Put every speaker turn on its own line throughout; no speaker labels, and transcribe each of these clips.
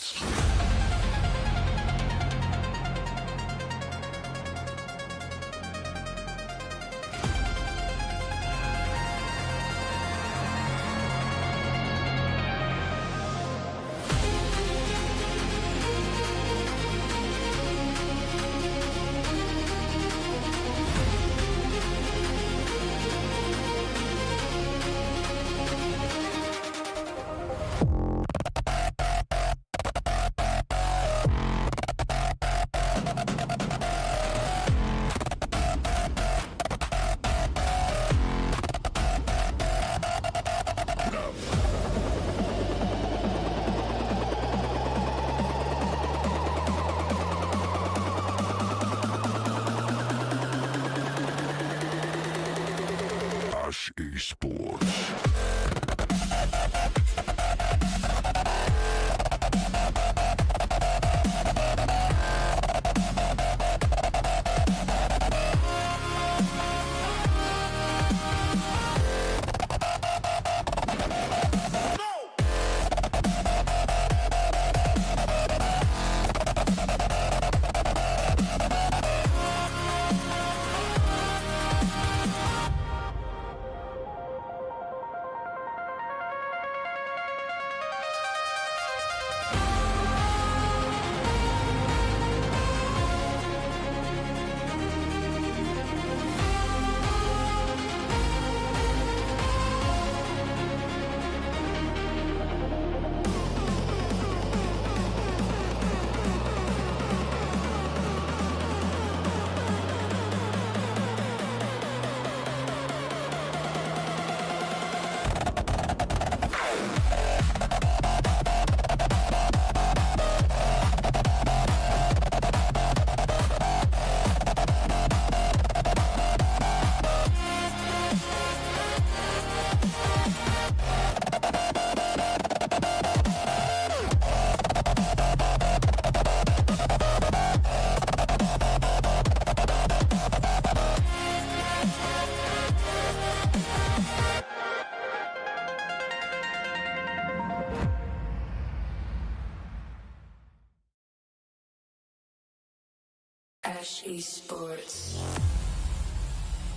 Esports. Ash Esports.
Ash Esports.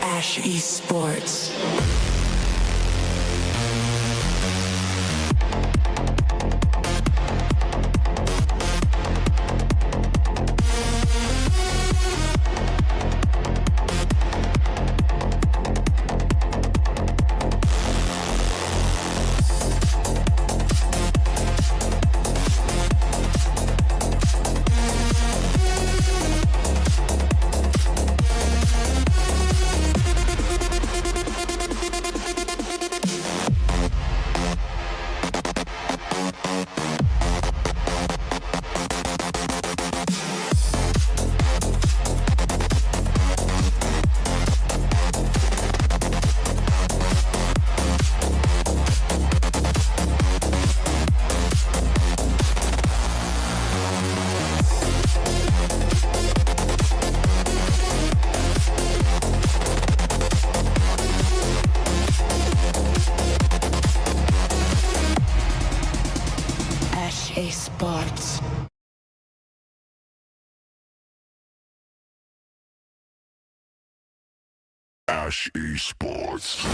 Ash Esports.
Ash Esports.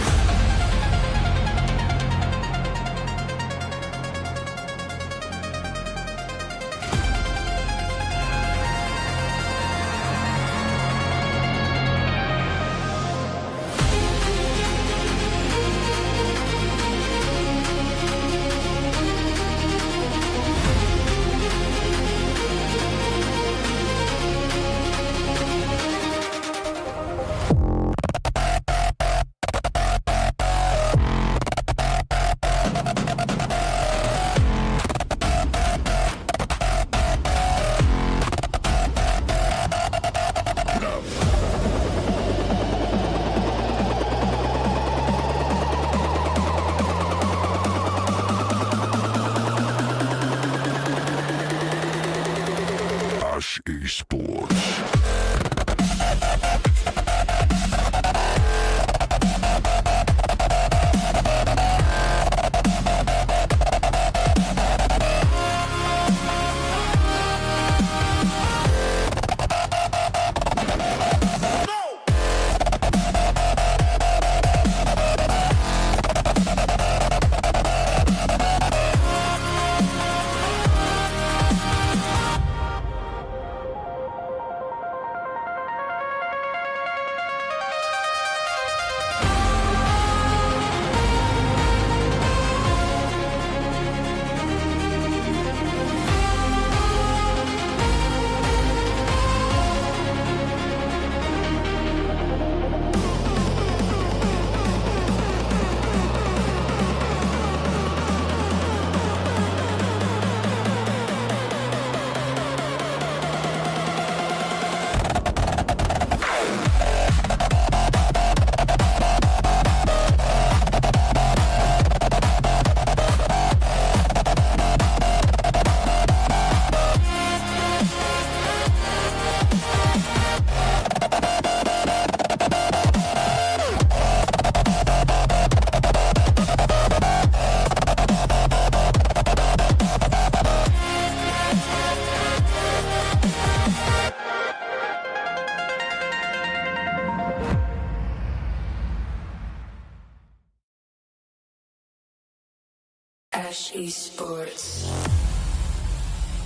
Ash Esports.
Ash Esports.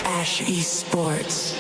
Ash Esports.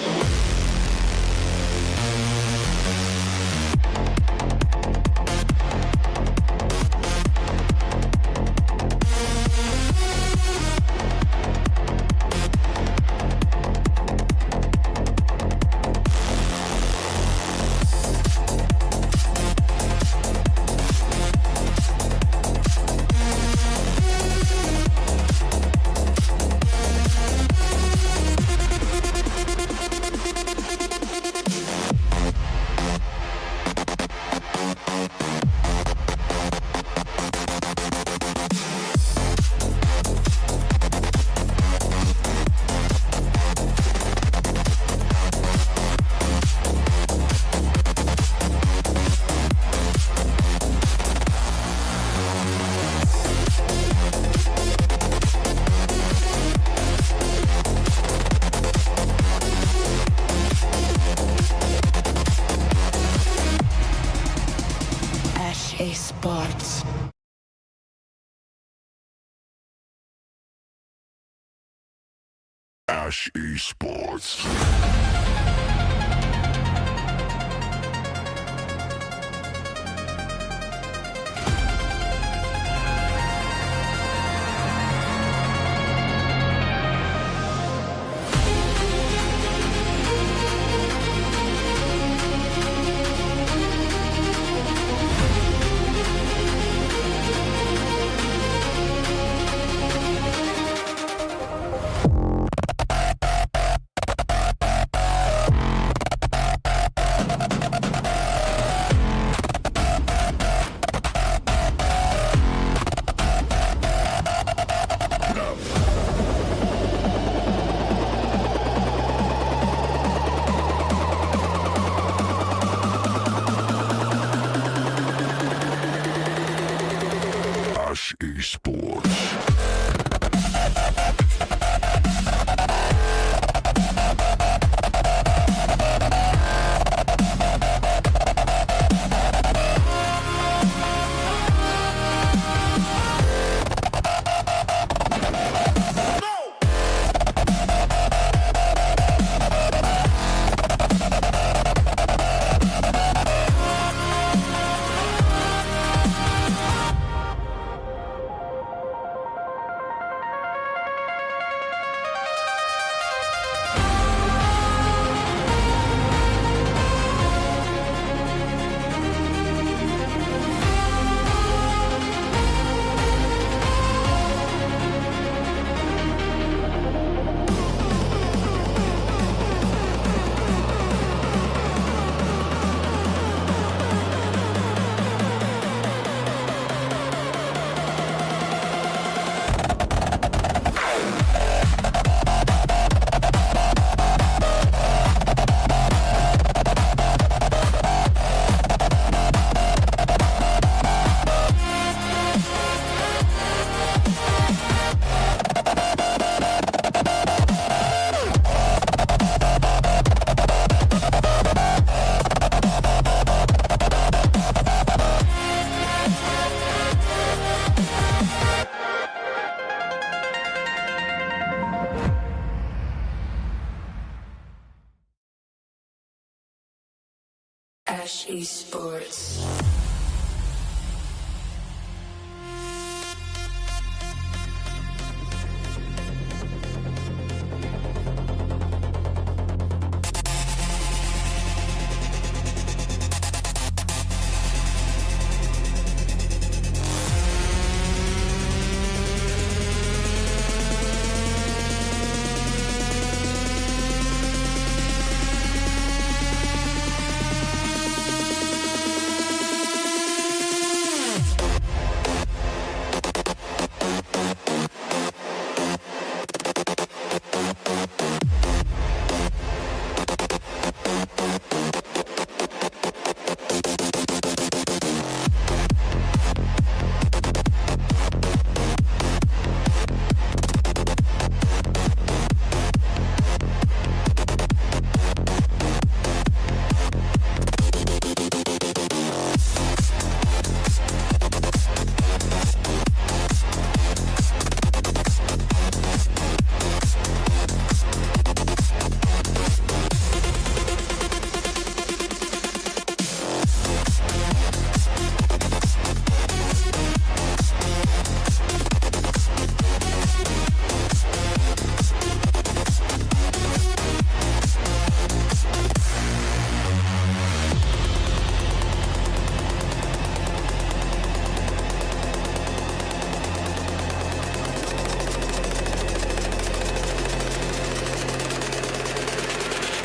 Ash Esports. Ash Esports.
Ash Esports.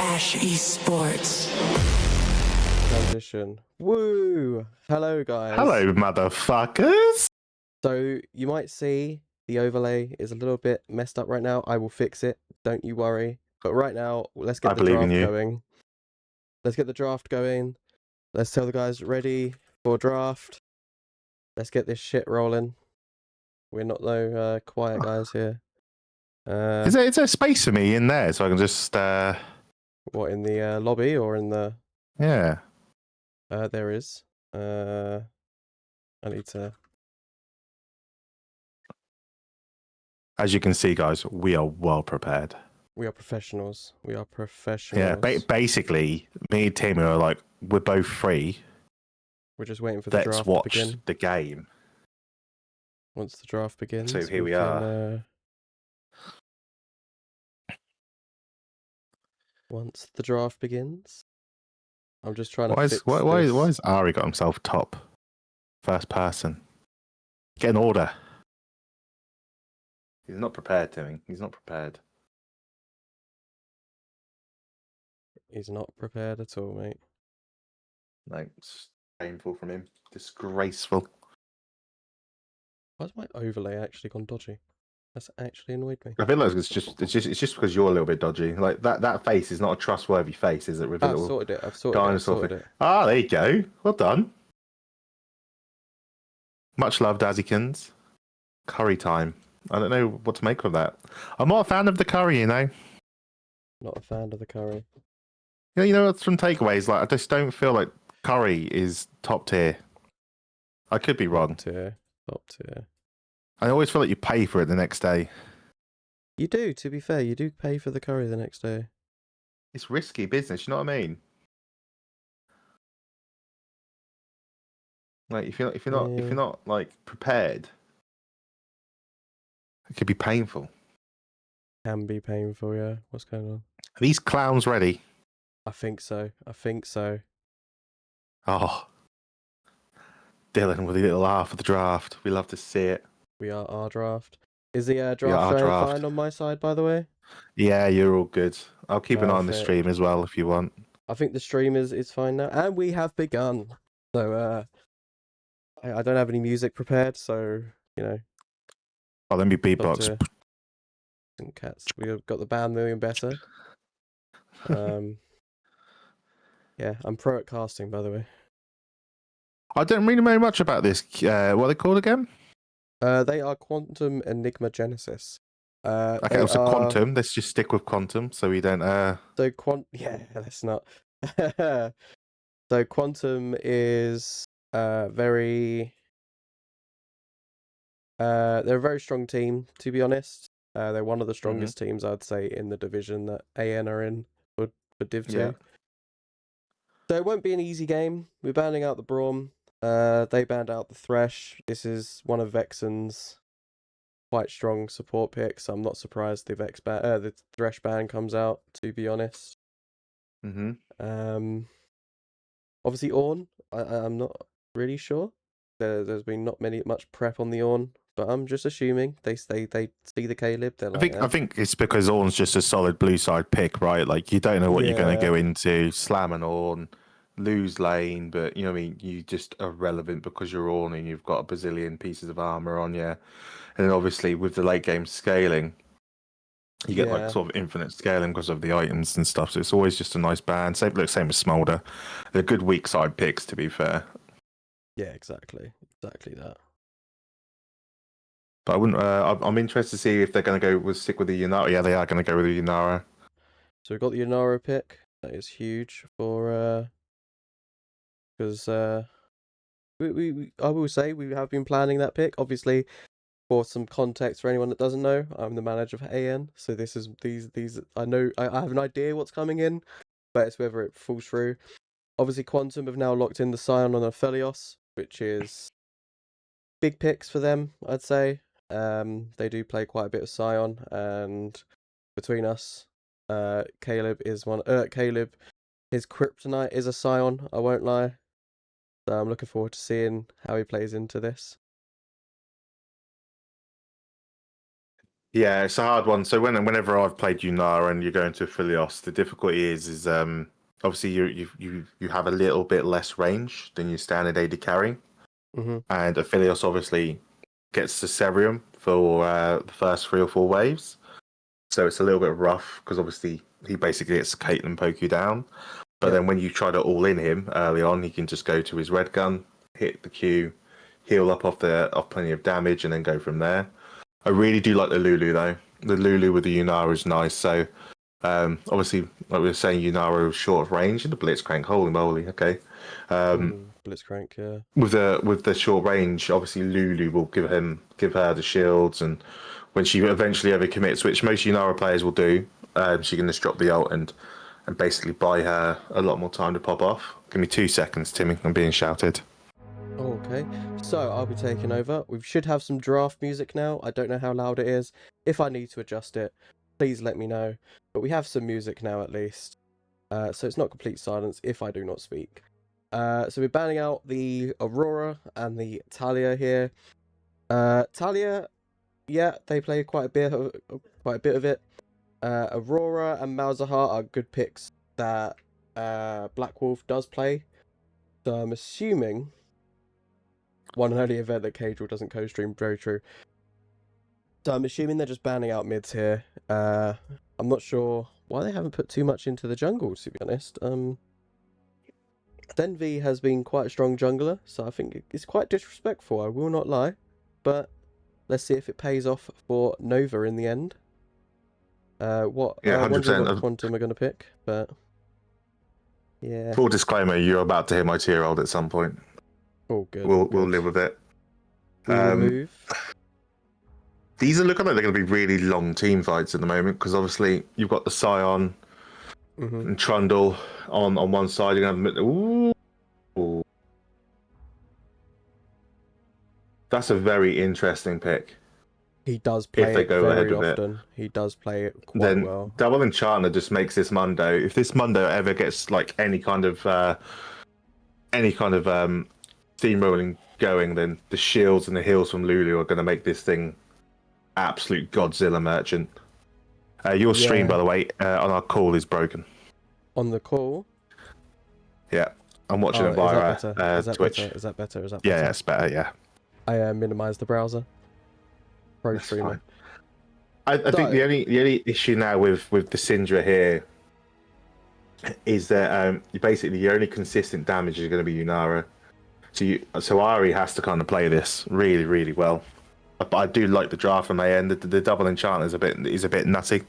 Ash Esports.
Transition. Woo! Hello, guys.
Hello, motherfuckers.
So you might see the overlay is a little bit messed up right now. I will fix it. Don't you worry. But right now, let's get
I
the
believe in
draft
you.
going. Let's get the draft going. Let's tell the guys ready for draft. Let's get this shit rolling. We're not no quiet guys here.
Is there space for me in there so I can just
What, in the lobby or in the?
yeah.
There is. I need to.
As you can see, guys, we are well prepared.
We are professionals. We are
Yeah,
professionals.
basically, me and Tim are like, we're both free.
We're just waiting for the
Let's
draft to
watch
begin.
the game.
Once the draft begins,
So here we are.
Once the draft begins, I'm just trying to
Why
fix this.
is Ari got himself top first person? Get an order. He's not prepared, Timmy. He's not prepared.
He's not prepared at all, mate.
Like, it's painful from him. Disgraceful.
Why's my overlay actually gone dodgy? That's actually annoyed me.
I feel like it's just because you're a little bit dodgy. Like that face is not a trustworthy face, is it? With a
I've
little
sorted it. I've sorted it. I've
dinosaur
sorted
thing.
it.
Ah, there you go. Well done. Much love, Dazzykins. Curry time. I don't know what to make of that. I'm not a fan of the curry, you know.
Not a fan of the curry.
Yeah, you know, from takeaways, like I just don't feel like curry is top tier. I could be wrong.
Top tier. Top tier.
I always feel like you pay for it the next day.
You do, to be fair. You do pay for the curry the next day.
It's risky business, you know what I mean? Like if you're not like prepared, it could be painful.
Can be painful, yeah. What's going on?
Are these clowns ready?
I think so. I think so.
Oh, Dylan with a little laugh of the draft. We love to see it.
We are our draft. Is the draft
our
showing
draft.
fine on my side, by the way?
Yeah, you're all good. I'll keep an eye on the
Perfect.
stream as well if you want.
I think the stream is fine now, and we have begun. So I don't have any music prepared, so you know.
Oh, let me beatbox.
And cats. We've got the band Million Better. Yeah, I'm pro at casting, by the way.
I don't really know much about this. What are they called again?
They are Quantum Enigma Genesis.
Okay, so quantum. Let's just stick with quantum, so we don't.
Yeah, let's not. So Quantum is very. They're a very strong team, to be honest. They're one of the strongest teams, I'd say, in the division that AN are in for Div 2.
Yeah.
So it won't be an easy game. We're banding out the Braum. They banned out the Thresh. This is one of Vexen's quite strong support picks. I'm not surprised the Thresh ban comes out, to be honest. Obviously Ornn, I'm not really sure. There's been not much prep on the Ornn, but I'm just assuming they see the Caleb. They're like,
I think it's because Ornn's just a solid blue side pick, right? Like you don't know what you're going to go into. Slam an Ornn, lose lane, but you know what I mean. You just are relevant because you're Ornn and you've got a bazillion pieces of armor on you, and then obviously with the late game scaling, you get like sort of infinite scaling because of the items and stuff. So it's always just a nice band. Same as Smolder. They're good weak side picks, to be fair.
Yeah, exactly that.
But I wouldn't. I'm interested to see if they're going to stick with the Yunara. Yeah, they are going to go with the Yunara.
So we've got the Yunara pick. That is huge for because I will say we have been planning that pick. Obviously, for some context for anyone that doesn't know, I'm the manager of AN. So this is these. I know I have an idea what's coming in, but it's whether it falls through. Obviously, Quantum have now locked in the Scion on Aphelios, which is big picks for them, I'd say. They do play quite a bit of Scion, and between us, Caleb, his kryptonite is a Scion, I won't lie. So I'm looking forward to seeing how he plays into this.
Yeah, it's a hard one. So whenever I've played Yunara and you go into Aphelios, the difficulty is obviously you have a little bit less range than your standard AD carry, and Aphelios obviously gets the Cerium for the first 3 or 4 waves, so it's a little bit rough because obviously he basically gets Caitlyn poke you down, but then when you try to all in him early on, he can just go to his red gun, hit the Q, heal up off plenty of damage, and then go from there. I really do like the Lulu though. The Lulu with the Yunara is nice. So obviously, like we were saying, Yunara is short range and the Blitzcrank. Holy moly! Okay.
Blitzcrank, yeah.
With the short range, obviously Lulu will give her the shields, and when she eventually overcommits, which most Yunara players will do, she can just drop the ult and basically buy her a lot more time to pop off. Give me 2 seconds, Timmy. I'm being shouted.
Okay, so I'll be taking over. We should have some draft music now. I don't know how loud it is. If I need to adjust it, please let me know. But we have some music now at least. So it's not complete silence if I do not speak. So we're banning out the Aurora and the Talia here. Talia, yeah, they play quite a bit of it. Aurora and Malzahar are good picks that Black Wolf does play. So I'm assuming one and only event that Cagel doesn't co-stream. Very true. So I'm assuming they're just banning out mids here. I'm not sure why they haven't put too much into the jungle, to be honest. Denvi has been quite a strong jungler, so I think it's quite disrespectful, I will not lie. But let's see if it pays off for Nova in the end. Wondering
100%.
what Quantum are going to pick, but yeah.
Full disclaimer: you're about to hear my 2-year-old at some point.
Oh, good.
We'll
good.
live with it.
We will move.
These are looking like they're going to be really long team fights at the moment because obviously you've got the Scion and Trundle on one side. You're going to have... Ooh. That's a very interesting pick.
He does play
they
it
go ahead
very
with it.
often. He does play it quite
Then
well.
Double Enchanter just makes this Mundo. If this Mundo ever gets like any kind of steamrolling going, then the shields and the heals from Lulu are going to make this thing absolute Godzilla merchant. Your stream, by the way, on our call is broken.
On the call?
Yeah, I'm watching it via Twitch.
Is that better?
Yeah, it's better. Yeah,
I minimized the browser. Pro
that's
streamer.
fine. I think the only issue now with the Syndra here is that basically your only consistent damage is going to be Yunara. So Ari has to kind of play this really, really well. But I do like the draft from my end. The double enchant is a bit nutty.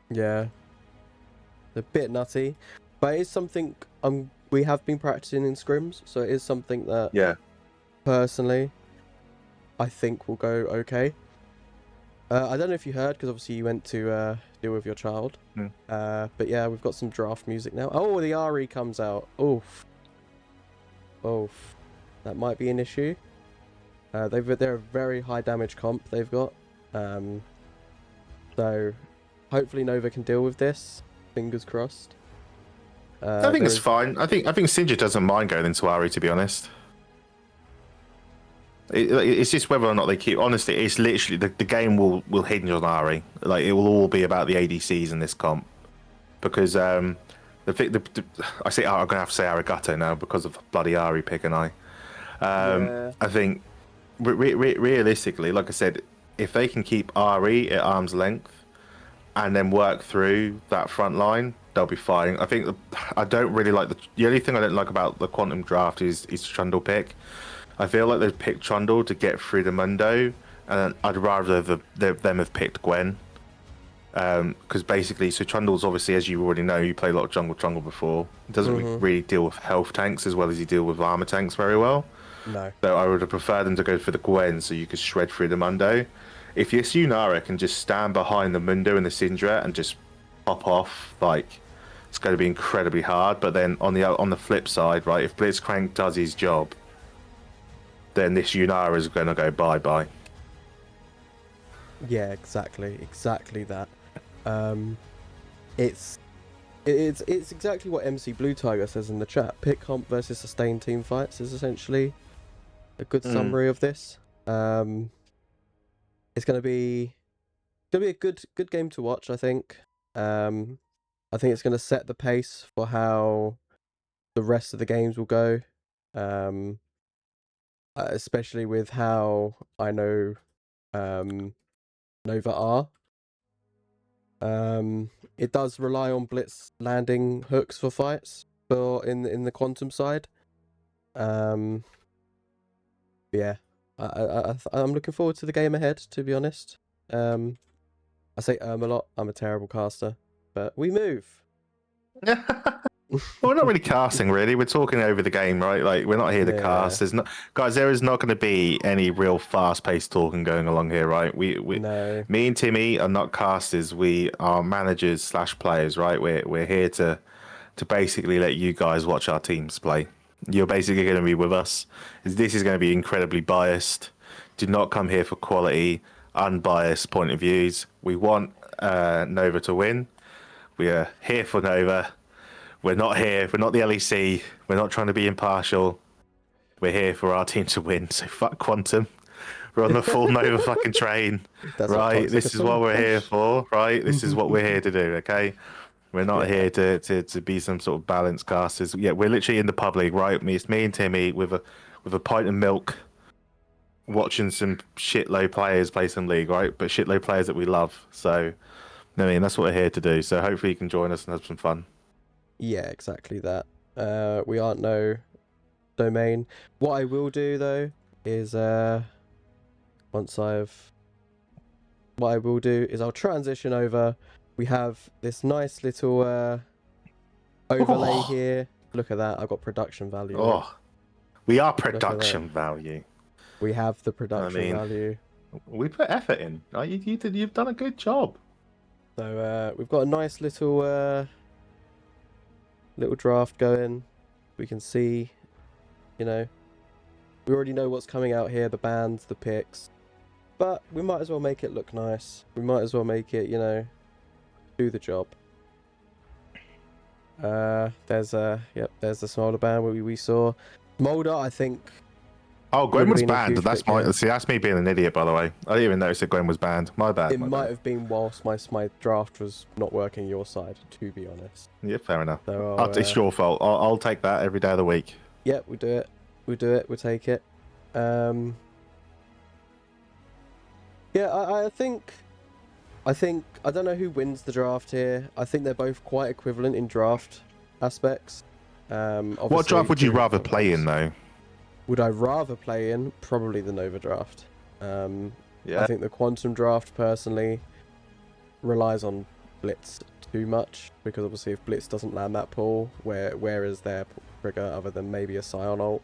Yeah, a bit nutty, but it's something we have been practicing in scrims, so it is something that personally I think will go okay. I don't know if you heard, because obviously you went to deal with your child. But yeah, we've got some draft music now. Oh, the RE comes out. Oof. That might be an issue. They're a very high damage comp they've got. So hopefully Nova can deal with this. Fingers crossed.
I think it's fine. I think Syndra doesn't mind going into Ari, to be honest. It's just whether or not they keep. Honestly, it's literally the game will hinge on Ari. Like, it will all be about the ADCs in this comp, because I'm gonna have to say Arigato now because of the bloody Ari pick, and I think realistically, like I said, if they can keep Ari at arm's length and then work through that front line, they'll be fine. I think I don't really like the only thing I don't like about the Quantum draft is Trundle pick. I feel like they've picked Trundle to get through the Mundo, and I'd rather them have picked Gwen. Because basically, so Trundle's obviously, as you already know, you play a lot of jungle before. It doesn't really deal with health tanks as well as you deal with armor tanks very well.
No. So
I would have preferred them to go for the Gwen so you could shred through the Mundo. If your Yunara can just stand behind the Mundo and the Syndra and just pop off, like, it's going to be incredibly hard. But then on the flip side, right, if Blitzcrank does his job, then this Yunara is going to go bye-bye.
Yeah, exactly that. It's exactly what MC Blue Tiger says in the chat. Pick comp versus sustained team fights is essentially a good summary of this. It's gonna be a good game to watch, I think. I think it's gonna set the pace for how the rest of the games will go. Especially with how I know Nova are. It does rely on blitz landing hooks for fights in the Quantum side. Yeah, I'm looking forward to the game ahead, to be honest. I say a lot. I'm a terrible caster, but we move.
Well, we're not really casting, really. We're talking over the game, right? Like, we're not here to cast. There's not, guys. There is not going to be any real fast-paced talking going along here, right?
No.
Me and Timmy are not casters. We are managers/players, right? We're here to basically let you guys watch our teams play. You're basically going to be with us. This is going to be incredibly biased. Do not come here for quality, unbiased point of views. We want Nova to win. We are here for Nova. We're not here. We're not the LEC. We're not trying to be impartial. We're here for our team to win. So fuck Quantum. We're on the full Nova fucking train. Right? This is what we're here for. Right? This is what we're here to do. Okay? We're not here to be some sort of balanced casters. Yeah, we're literally in the pub league, right? It's me and Timmy with a pint of milk, watching some shitlow players play some league, right? But shitlow players that we love. So, I mean, that's what we're here to do. So hopefully you can join us and have some fun.
Yeah, exactly that. We aren't no domain. What I will do though is what I will do is I'll transition over. We have this nice little overlay here. Look at that. I've got production value.
Oh, we are production value.
We have the production value.
We put effort in. You've done a good job.
So we've got a nice little draft going. We can see, we already know what's coming out here, the bands, the picks, but we might as well make it look nice. We might as well make it, do the job. There's the Smolder band we saw. Smolder, I think.
Oh, Gwen was banned. That's me being an idiot, by the way. I didn't even notice that Gwen was banned. My bad.
It might have been whilst my draft was not working your side, to be honest.
Yeah, fair enough.
So
it's your fault. I'll take that every day of the week.
Yeah, we do it. We'll take it. Yeah, I think I don't know who wins the draft here. I think they're both quite equivalent in draft aspects.
What draft would you rather play in, though?
Would I rather play in? Probably the Nova draft.
Yeah.
I think the Quantum draft, personally, relies on Blitz too much, because obviously if Blitz doesn't land that pull, where is their trigger other than maybe a Scion ult?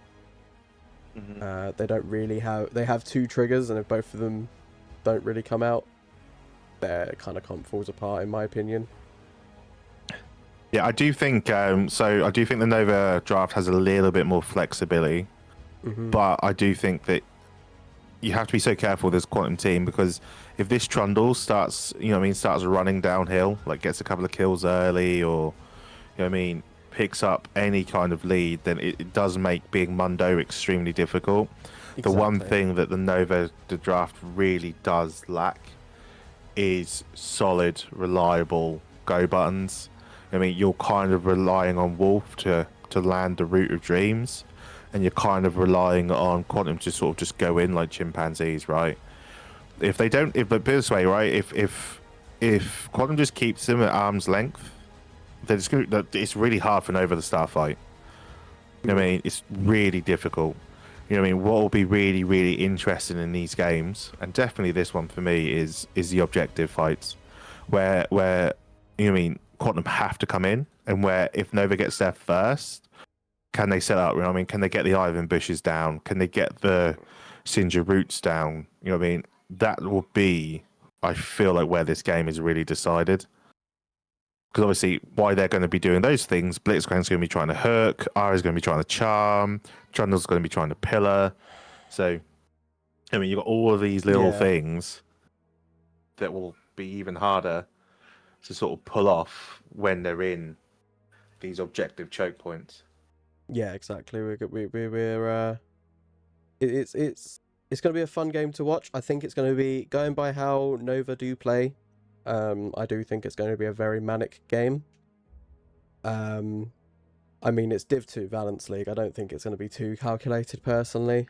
Mm-hmm. They don't really have... They have two triggers, and if both of them don't really come out, their kind of comp falls apart, in my opinion.
Yeah, I do think... I do think the Nova draft has a little bit more flexibility. Mm-hmm. But I do think that you have to be so careful with this Quantum team, because if this Trundle starts running downhill, like gets a couple of kills early, or picks up any kind of lead, then it does make being Mundo extremely difficult. Exactly. The one thing that the draft really does lack is solid, reliable go buttons. You're kind of relying on Wolf to land the Root of Dreams, and you're kind of relying on Quantum to sort of just go in like chimpanzees, right? If they don't, but this way, right? If Quantum just keeps them at arm's length, it's really hard for Nova to start fight. It's really difficult. What will be really, really interesting in these games, and definitely this one for me, is the objective fights, where Quantum have to come in, and where if Nova gets there first, can they set up? Can they get the Ivan bushes down? Can they get the Sinja roots down? That will be, I feel like, where this game is really decided. Because obviously, why they're going to be doing those things, Blitzcrank's going to be trying to hook, Ara's going to be trying to charm, Trundle's going to be trying to pillar. So, you've got all of these little things that will be even harder to sort of pull off when they're in these objective choke points. Yeah,
exactly. It's going to be a fun game to watch. I think it's going to be, going by how Nova do play, I do think it's going to be a very manic game. It's Div 2 Valence League. I don't think it's going to be too calculated, personally.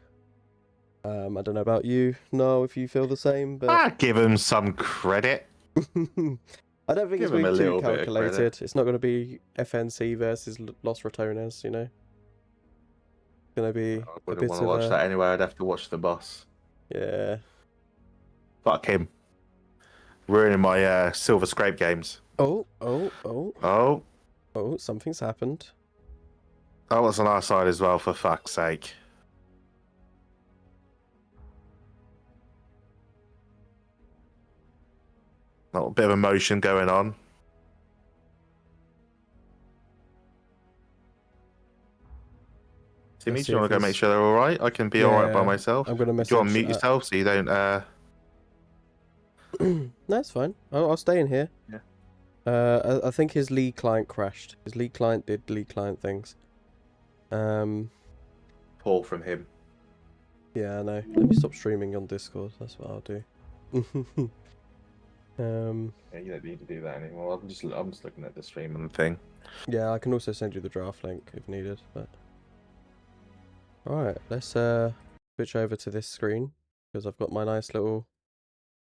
I don't know about you, no, if you feel the same, but...
give him some credit.
I don't think it's going to be too calculated. It's not going to be FNC versus Los Ratones, It's going to be
I wouldn't want to watch that anyway. I'd have to watch the boss.
Yeah.
Fuck him. Ruining my Silver Scrape games.
Oh. Oh, something's happened.
That was on our side as well, for fuck's sake. A little bit of emotion going on. Timmy, do you want to go make sure they're alright? I can be alright by myself.
I'm gonna
Do you want to
message.
mute yourself so you don't
No, it's fine. I'll stay in here.
Yeah.
I think his league client crashed. His league client did league client things.
Paul from him.
Yeah, I know. Let me stop streaming on Discord. That's what I'll do.
Yeah, you don't need to do that anymore. I'm just looking at the stream and the thing.
Yeah, I can also send you the draft link if needed. But all right, let's switch over to this screen because I've got my nice little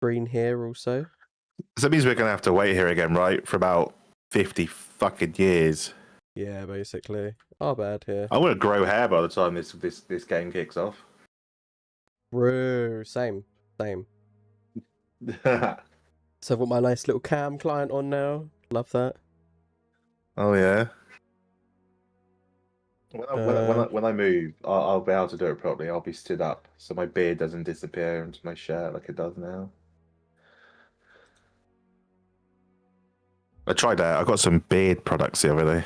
screen here also.
So that means we're gonna have to wait here again, right? For about 50 fucking years.
Yeah, basically. Our bad here.
I'm gonna grow hair by the time this game kicks off.
Bro, same. So I've got my nice little cam client on now. Love that.
Oh yeah. When I move, I'll be able to do it properly. I'll be stood up, so my beard doesn't disappear into my shirt like it does now. I tried that. I got some beard products the other day.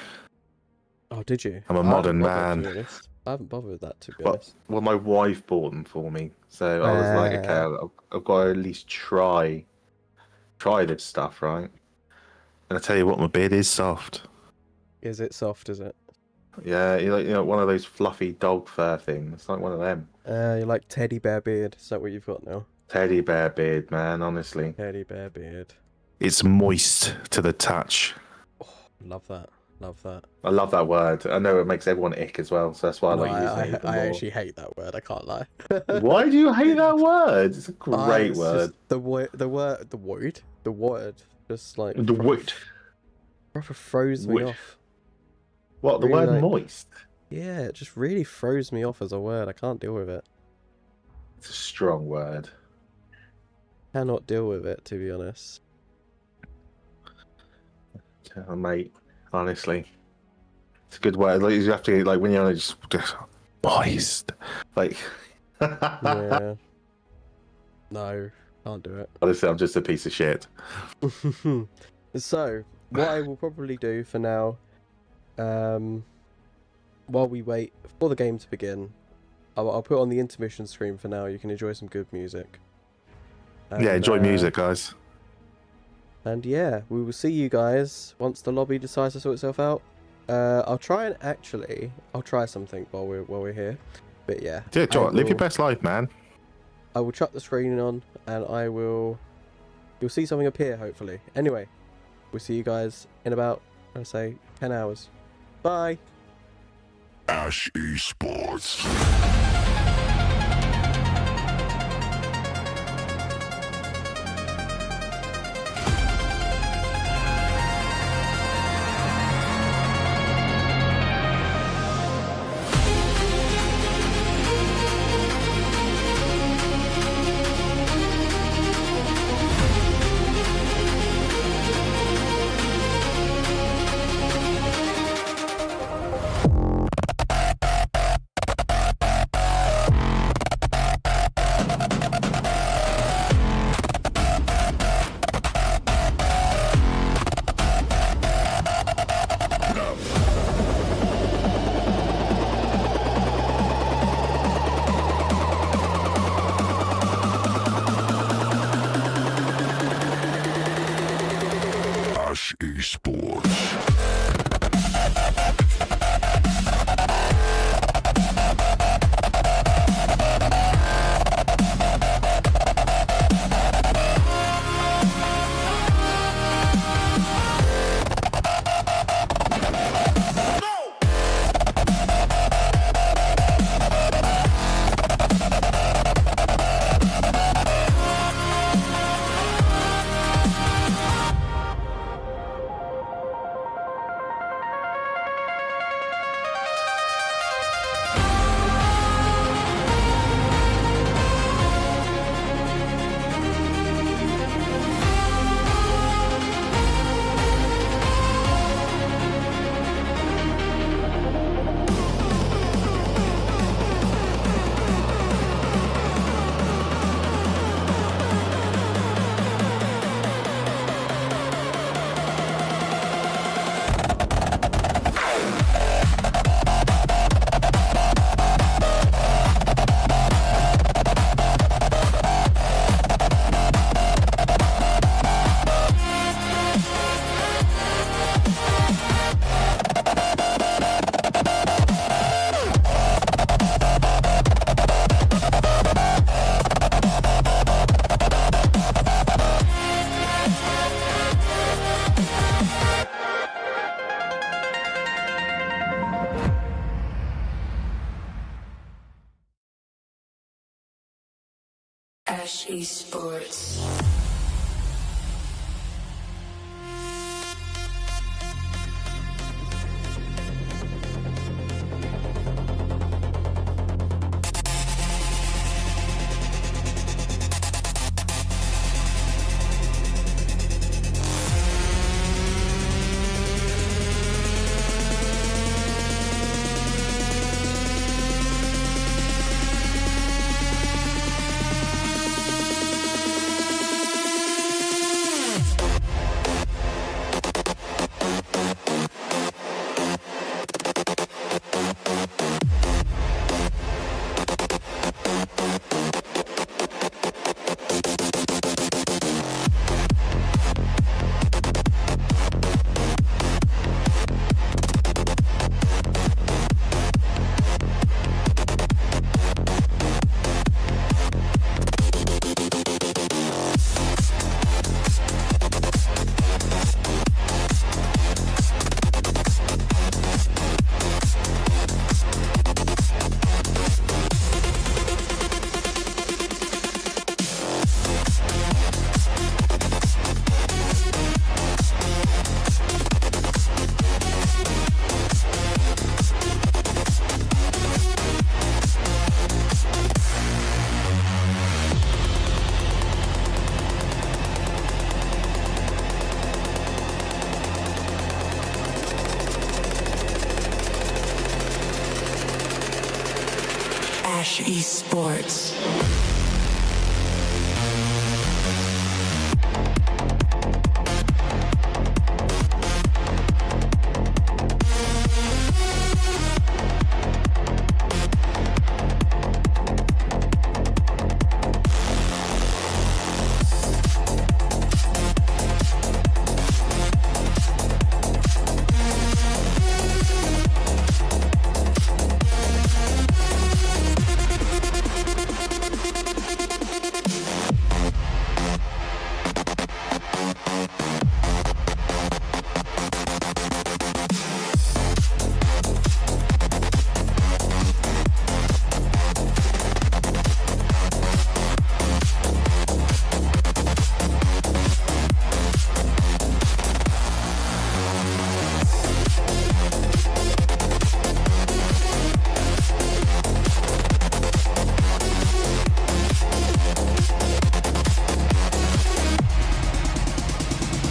Oh, did you?
I'm a modern man.
I haven't bothered with that, to be
Well,
honest.
well, my wife bought them for me, so I was like, okay, I've got to at least try this stuff, right? And I tell you what, my beard is soft.
Is it soft, is it?
Yeah, you know, one of those fluffy dog fur things. It's like one of them.
You like teddy bear beard. Is that what you've got now?
Teddy bear beard, man, honestly.
Teddy bear beard.
It's moist to the touch.
Oh, love that. Love that.
I love that word. I know it makes everyone ick as well, so that's why I like using it even
I
more.
actually hate that word. I can't lie.
Why do you hate that word? It's a great word.
The word. Just like
The word.
proper froze me off.
What, the
Really
word
like-
moist?
Yeah, it just really froze me off as a word. I can't deal with it.
It's a strong word.
Cannot deal with it, to be honest.
Oh, mate, honestly. It's a good word. Like, you have to, like, when you're just moist. Like,
Yeah. No, can't do it.
honestly, I'm just a piece of shit.
So, what I will probably do for now, while we wait for the game to begin, I'll put on the intermission screen for now. You can enjoy some good music.
Yeah, enjoy music, guys.
And yeah, we will see you guys once the lobby decides to sort itself out. I'll try something while we're here. But yeah.
Yeah, John, live your best life, man.
I will chuck the screen on and you'll see something appear hopefully. Anyway, we'll see you guys in about, I'd say, 10 hours. Bye.
Ash Esports. Ash Esports.
Ash Esports. Ash Esports.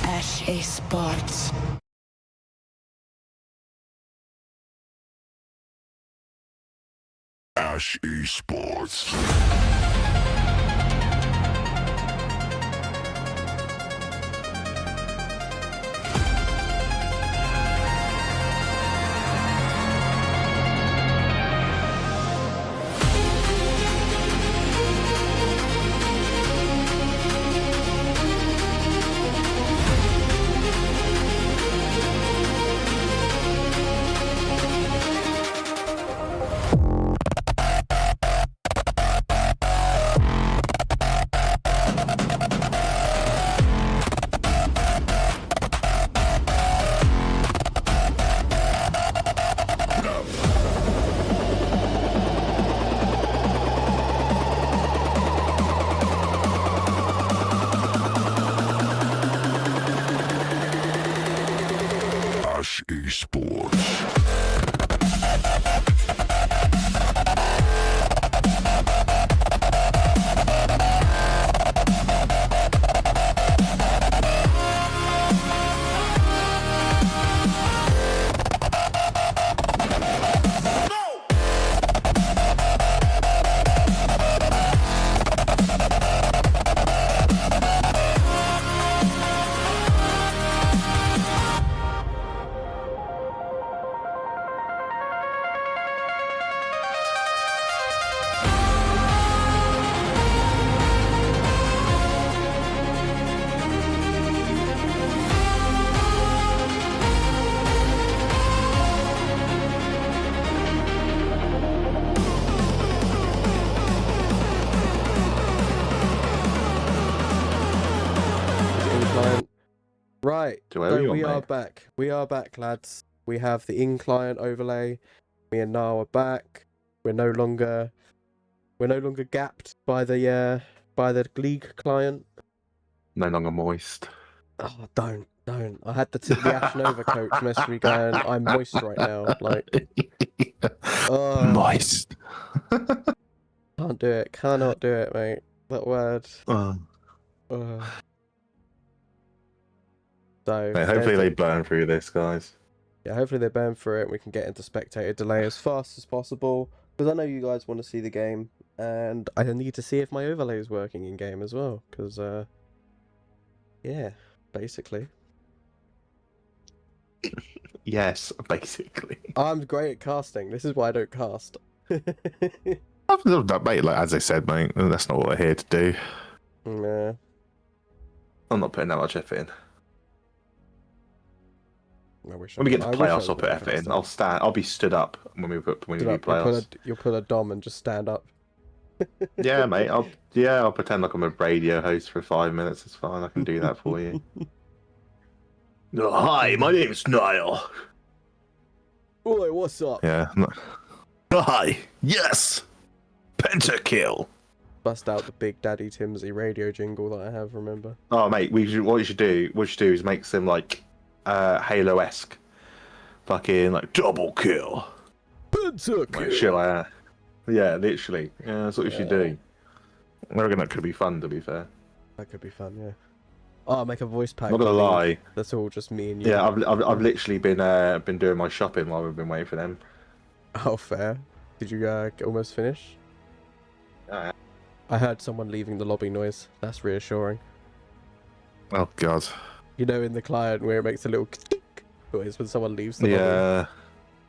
Ash Esports.
Ash Esports. Ash Esports.
Right,
So
we are back. We are back, lads. We have the in-client overlay. Me and Nar are back. We're no longer gapped by the by the League client.
No longer moist.
Oh, don't. I had the Ash Nova coach message me going, I'm moist right now. Like,
Moist.
Can't do it. Cannot do it, mate. That word. So,
Mate, hopefully they burn through this, guys.
Yeah, hopefully they burn through it and we can get into spectator delay as fast as possible. Because I know you guys want to see the game, and I need to see if my overlay is working in game as well. Because, yeah, basically.
Yes, basically.
I'm great at casting. This is why I don't cast.
Mate, like as I said, mate, that's not what we're here to do.
Nah.
I'm not putting that much effort in.
I wish
When we get to
I wish
playoffs,
I
I'll put effort in. I'll be stood up when we do playoffs.
You'll put a dom and just stand up.
Yeah, mate. I'll pretend like I'm a radio host for 5 minutes. It's fine. I can do that for you. Hi, my name's Niall.
Oi, what's up?
Yeah. Hi. Yes. Pentakill.
Bust out the Big Daddy Timmsy radio jingle that I have. Remember?
Oh, mate. What you should do is make some like Halo-esque, fucking like double kill.
Pentakill.
Like, shit like that. Yeah, literally. Yeah, that's what you should do. I reckon that could be fun. To be fair.
That could be fun. Yeah. Oh, I'll make a voice pack.
Not gonna lie.
That's all just me and you.
Yeah, I've literally been doing my shopping while we've been waiting for them.
Oh, fair. Did you almost finish? I heard someone leaving the lobby noise. That's reassuring.
Oh god.
You know, in the client where it makes a little noise when someone leaves the lobby.
Yeah.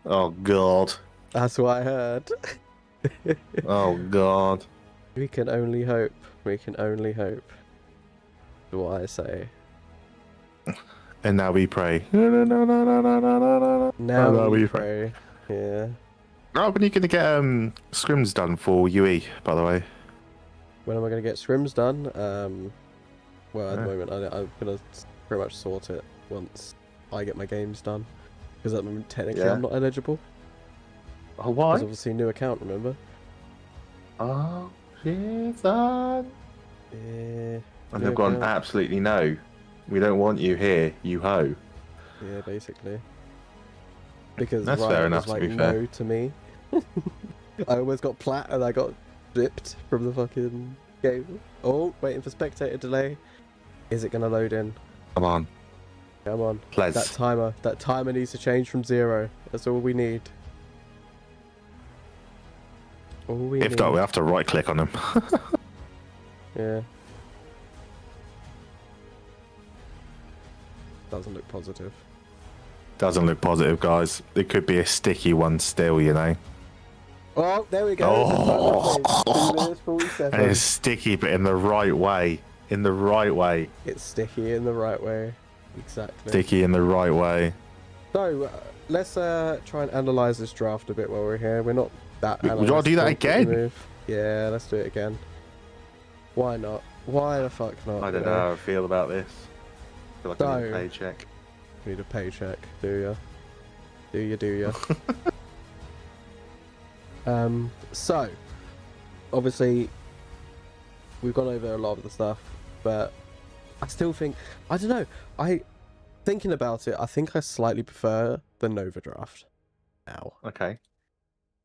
Oh god.
That's what I heard.
Oh god.
We can only hope. We can only hope. That's what I say.
And now we pray.
Now we pray. Yeah.
Oh, when are you going to get scrims done for UE, by the way?
When am I going to get scrims done? Well, at the moment, I'm going to pretty much sort it once I get my games done. Because at the moment, technically, I'm not eligible.
Oh, why?
Because obviously, new account, remember?
Oh, shit, son.
Yeah.
And they've gone, absolutely no. We don't want you here, you ho.
Yeah, basically. Because
that's
Ryan
fair enough,
was like,
to be fair.
no to me. I almost got plat and I got zipped from the fucking game. Oh, waiting for spectator delay. Is it going to load in?
Come on.
Come on.
Please.
That timer needs to change from 0. That's all we need.
If not, we have to right click on them.
Yeah. Doesn't look positive.
Doesn't look positive, guys. It could be a sticky one still, you know.
Oh, there we go.
Oh.
2 minutes 47.
And it's sticky, but in the right way. In the right way.
It's sticky in the right way. Exactly.
Sticky in the right way.
So, let's try and analyse this draft a bit while we're here. We're not that
Would you want to do that again?
Yeah, let's do it again. Why not? Why the fuck not?
I don't know how I feel about this. I feel like I need a paycheck.
You need a paycheck, do ya? Do ya? So, obviously, we've gone over a lot of the stuff, but I still think, I don't know, thinking about it, I think I slightly prefer the Nova draft now.
Okay.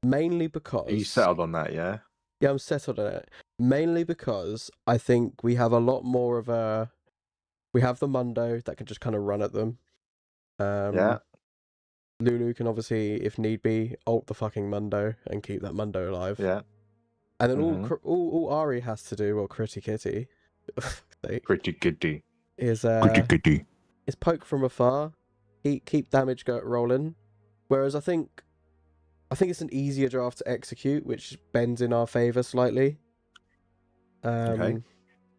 Mainly because...
Are you settled on that, yeah?
Yeah, I'm settled on it. Mainly because I think we have a lot more of a... We have the Mundo that can just kind of run at them.
Yeah.
Lulu can obviously, if need be, ult the fucking Mundo and keep that Mundo alive.
Yeah.
And then all Ari has to do, or Critty Kitty,
Pretty goody.
is
Goody.
is poke from afar, keep damage rolling. Whereas I think it's an easier draft to execute, which bends in our favour slightly.
Okay.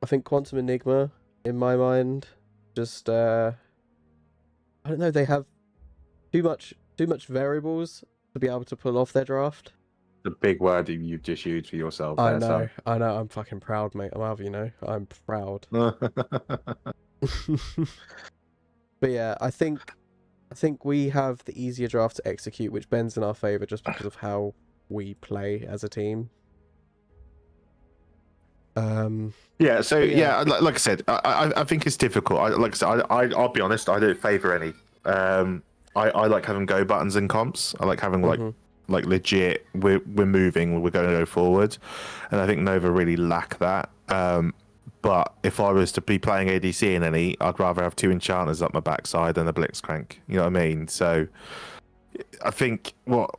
I think Quantum Enigma, in my mind, just I don't know, they have too much variables to be able to pull off their draft.
The big word that you've just used for yourself.
I know. I'm fucking proud, mate. I'm proud. But yeah, I think we have the easier draft to execute, which bends in our favour just because of how we play as a team.
Yeah, so like I said, I think it's difficult. Like I said, I'll be honest, I don't favour any. I like having go buttons in comps. I like having like legit. We're moving. We're going to go forward, and I think Nova really lack that. But if I was to be playing ADC in any, I'd rather have 2 enchanters up my backside than a Blitzcrank. You know what I mean? So I think what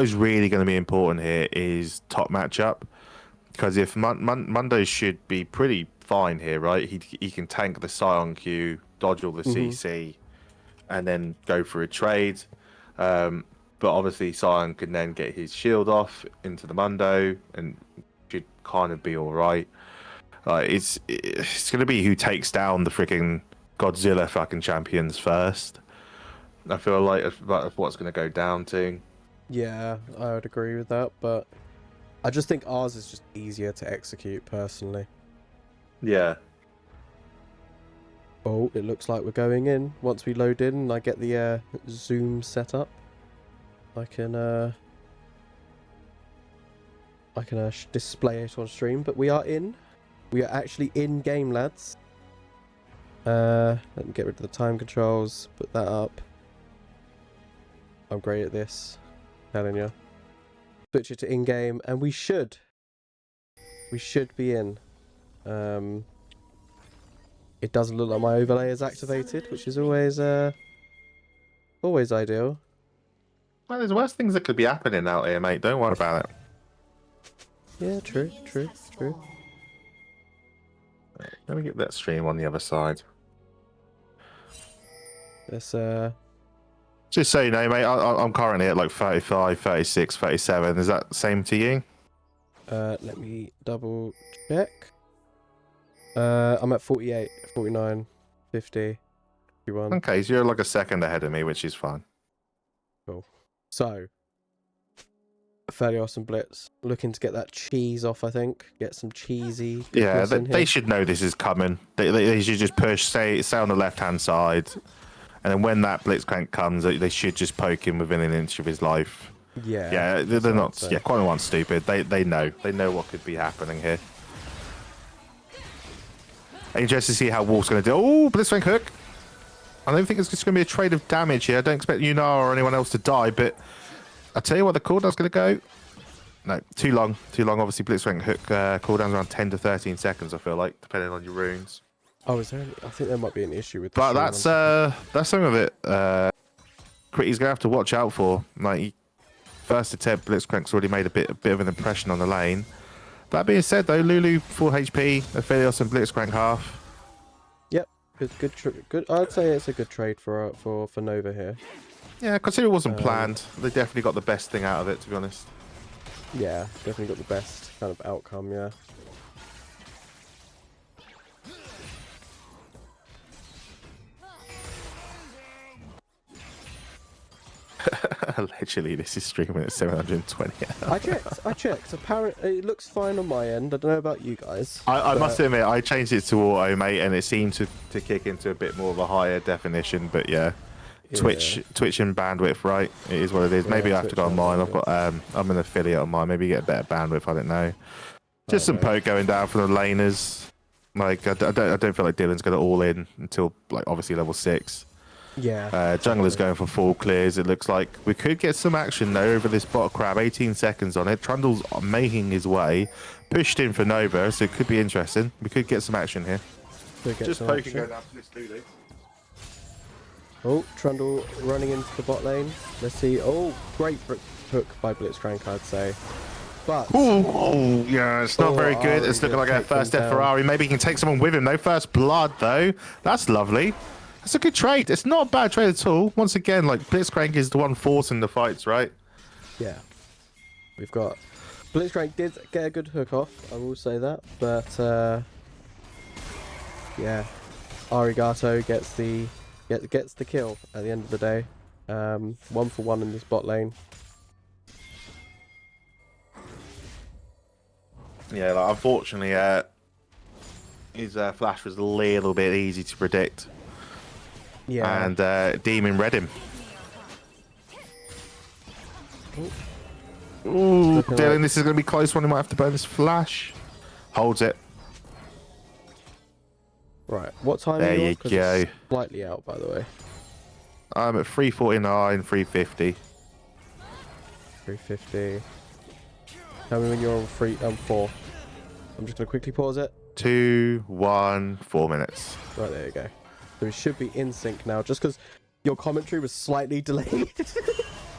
is really going to be important here is top matchup. Because if Mundo should be pretty fine here, right? He can tank the Scion Q, dodge all the CC, and then go for a trade. But obviously Scion can then get his shield off into the Mundo and should kind of be all right. It's going to be who takes down the freaking Godzilla fucking champions first. I feel like that's what's going to go down to.
Yeah, I would agree with that, but I just think ours is just easier to execute, personally.
Yeah.
Oh, it looks like we're going in. Once we load in and I get the zoom set up, I can display it on stream. But we are in. We are actually in game, lads. Let me get rid of the time controls. Put that up. I'm great at this. Telling you. Switch it to in-game, and we should be in. It doesn't look like my overlay is activated, which is always ideal.
Well, there's worse things that could be happening out here, mate. Don't worry about it.
Yeah, true.
Let me get that stream on the other side.
Let's
Just so you know, mate, I'm currently at like 35, 36, 37. Is that the same to you?
let me double check. I'm at 48, 49, 50, 51.
Okay, so you're like a second ahead of me, which is fine.
Cool. So, fairly awesome blitz. Looking to get that cheese off, I think. Get some cheesy.
Yeah, they should know this is coming. They should just push, stay on the left-hand side. And then when that Blitzcrank comes, they should just poke him within an inch of his life.
Yeah.
They're not. Yeah, Quantum aren't stupid. They know. They know what could be happening here. Interested to see how Wolf's going to do. Oh, Blitzcrank hook. I don't think it's just going to be a trade of damage here. I don't expect Yunar or anyone else to die, but I tell you what, the cooldown's going to go. No, too long. Obviously, Blitzcrank hook cooldowns around 10 to 13 seconds. I feel like, depending on your runes.
Oh, is there? I think there might be an issue with.
But that's some of it. He's gonna have to watch out for. Like, first attempt, Blitzcrank's already made a bit of an impression on the lane. That being said, though, Lulu full HP, Aphelios and Blitzcrank half.
Yep, good. I'd say it's a good trade for Nova here.
Yeah, consider it wasn't planned. They definitely got the best thing out of it, to be honest.
Yeah, definitely got the best kind of outcome. Yeah.
Allegedly, this is streaming at 720.
I checked. Apparently, it looks fine on my end. I don't know about you guys.
I must admit, I changed it to auto, mate, and it seemed to kick into a bit more of a higher definition. But yeah, Twitch and bandwidth, right? It is what it is. Maybe I have to go on mine. I've got I'm an affiliate on mine. Maybe get a better bandwidth. I don't know. Just some poke going down from the laners. Like I don't feel like Dylan's going to all in until like obviously level 6.
Yeah.
Jungler's going for full clears. It looks like we could get some action though over this bot crab. 18 seconds on it. Trundle's making his way. Pushed in for Nova, so it could be interesting. We could get some action here. Just poking going down to this Lulu.
Oh, Trundle running into the bot lane. Let's see. Oh, great hook by Blitzcrank, I'd say. But
oh yeah, it's not very good. It's looking like a first death Ferrari. Maybe he can take someone with him though. First blood though. That's lovely. That's a good trade. It's not a bad trade at all. Once again, like Blitzcrank is the one forcing the fights, right?
Yeah. We've got Blitzcrank did get a good hook off, I will say that, but yeah. Arigato gets the kill at the end of the day. 1 for 1 in this bot lane.
Yeah, like, unfortunately, his flash was a little bit easy to predict.
Yeah.
And Demon read him. Ooh, Dylan, this is going to be a close one. He might have to burn his flash. Holds it.
Right, what time
There
are you on?
you
'Cause
go.
it's slightly out, by the way.
I'm at 349, 350.
350. Tell me when you're on 4. I'm just going to quickly pause it.
2, 1, 4 minutes.
Right, there you go. So we should be in sync now, just because your commentary was slightly delayed.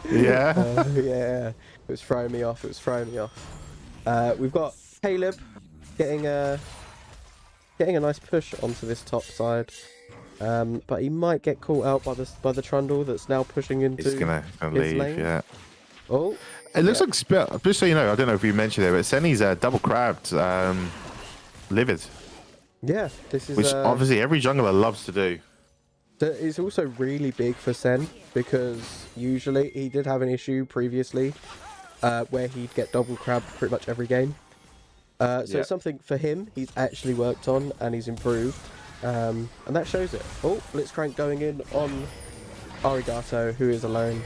Yeah.
Yeah, it was throwing me off. We've got Caleb getting a nice push onto this top side, but he might get caught out by the Trundle that's now pushing into.
He's gonna
his
leave.
lane.
Yeah.
Oh,
It looks like, just so you know, I don't know if you mentioned it, but Senny's double crabbed livid,
yeah. This is
which obviously every jungler loves to do.
It's also really big for Sen, because usually he did have an issue previously where he'd get double crab pretty much every game. It's something for him he's actually worked on and he's improved, and that shows it. Oh, Blitzcrank going in on Arigato, who is alone.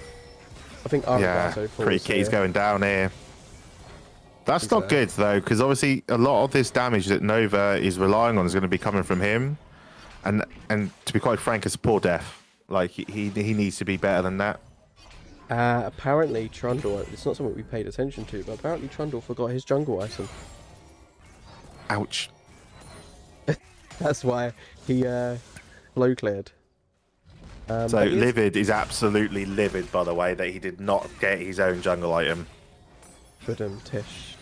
I think Arigato falls
Pretty Kitty's
here.
going down here. That's not good though, because obviously a lot of this damage that Nova is relying on is going to be coming from him, and to be quite frank, it's a poor death. Like he needs to be better than that.
Apparently Trundle, it's not something we paid attention to, but apparently Trundle forgot his jungle item.
Ouch.
That's why he flow cleared.
So
but he is-
livid is absolutely livid, by the way, that he did not get his own jungle item.
Tish.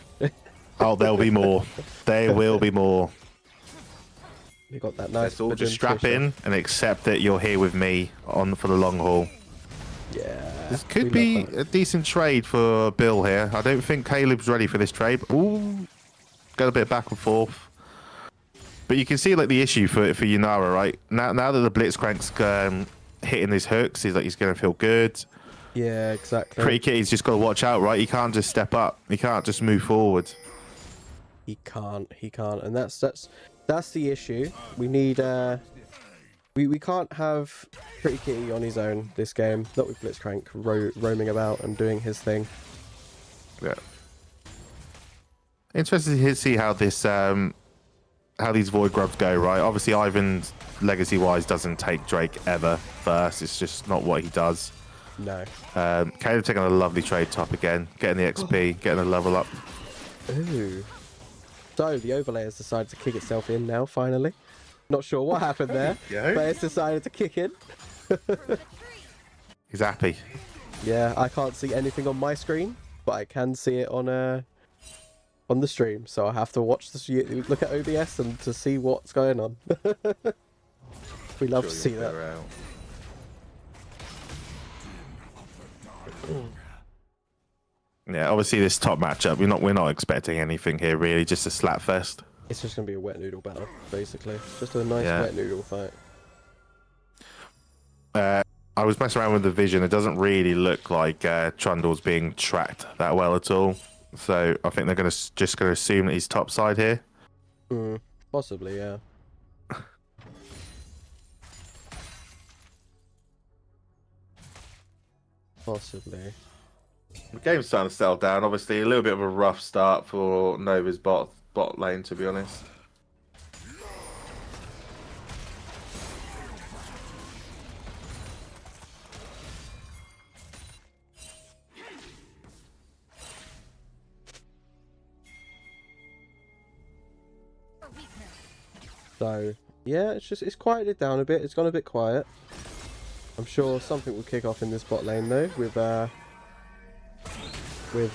Oh, there'll be more. There will be more.
You got that nice.
Let's all just
Tish
strap
there.
in and accept that you're here with me for the long haul.
Yeah.
This could
we
be
love that.
a decent trade for Bill here. I don't think Caleb's ready for this trade. Ooh, got a bit back and forth. But you can see like the issue for Yunara, right? Now that the Blitzcrank's hitting his hooks, he's going to feel good.
Yeah, exactly.
Pretty Kitty's just got to watch out, right? He can't just step up. He can't just move forward.
He can't, and that's the issue. We need we can't have Pretty Kitty on his own this game. Not with Blitzcrank roaming about and doing his thing.
Yeah. Interested to see how this how these Void Grubs go, right? Obviously, Ivan, legacy-wise, doesn't take Drake ever first. It's just not what he does.
No.
Caleb taking a lovely trade top again, getting the XP, getting a level up.
Ooh. So the overlay has decided to kick itself in now. Finally, not sure what happened there, but it's decided to kick in.
He's happy.
Yeah, I can't see anything on my screen, but I can see it on the stream. So I have to watch look at OBS and to see what's going on. We love to see that.
Yeah, obviously this top matchup, we're not expecting anything here really, just a slap fest.
It's just gonna be a wet noodle battle, basically. Just a nice wet noodle fight.
I was messing around with the vision. It doesn't really look like Trundle's being tracked that well at all. So I think they're just gonna assume that he's top side here.
Possibly, yeah. Possibly.
The game's starting to settle down. Obviously, a little bit of a rough start for Nova's bot lane, to be honest.
So yeah, it's quieted down a bit. It's gone a bit quiet. I'm sure something will kick off in this bot lane though, with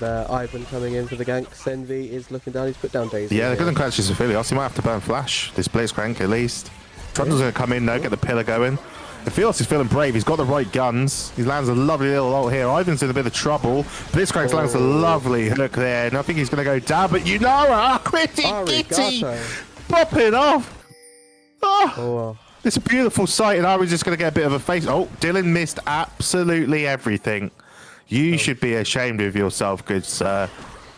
Ivan coming in for the gank. Senvi is looking down. He's put down Daisy.
Yeah, they're going to catch his Aphelios. He might have to burn flash. This Blitzcrank at least. Trundle's going to come in now, get the pillar going. Aphelios is feeling brave. He's got the right guns. He lands a lovely little ult here. Ivan's in a bit of trouble. Blitzcrank lands a lovely hook there, and I think he's going to go down. But Yunara, Kitty, popping off. Oh. It's a beautiful sight, and I was just going to get a bit of a face. Oh, Dylan missed absolutely everything. You should be ashamed of yourself, good sir.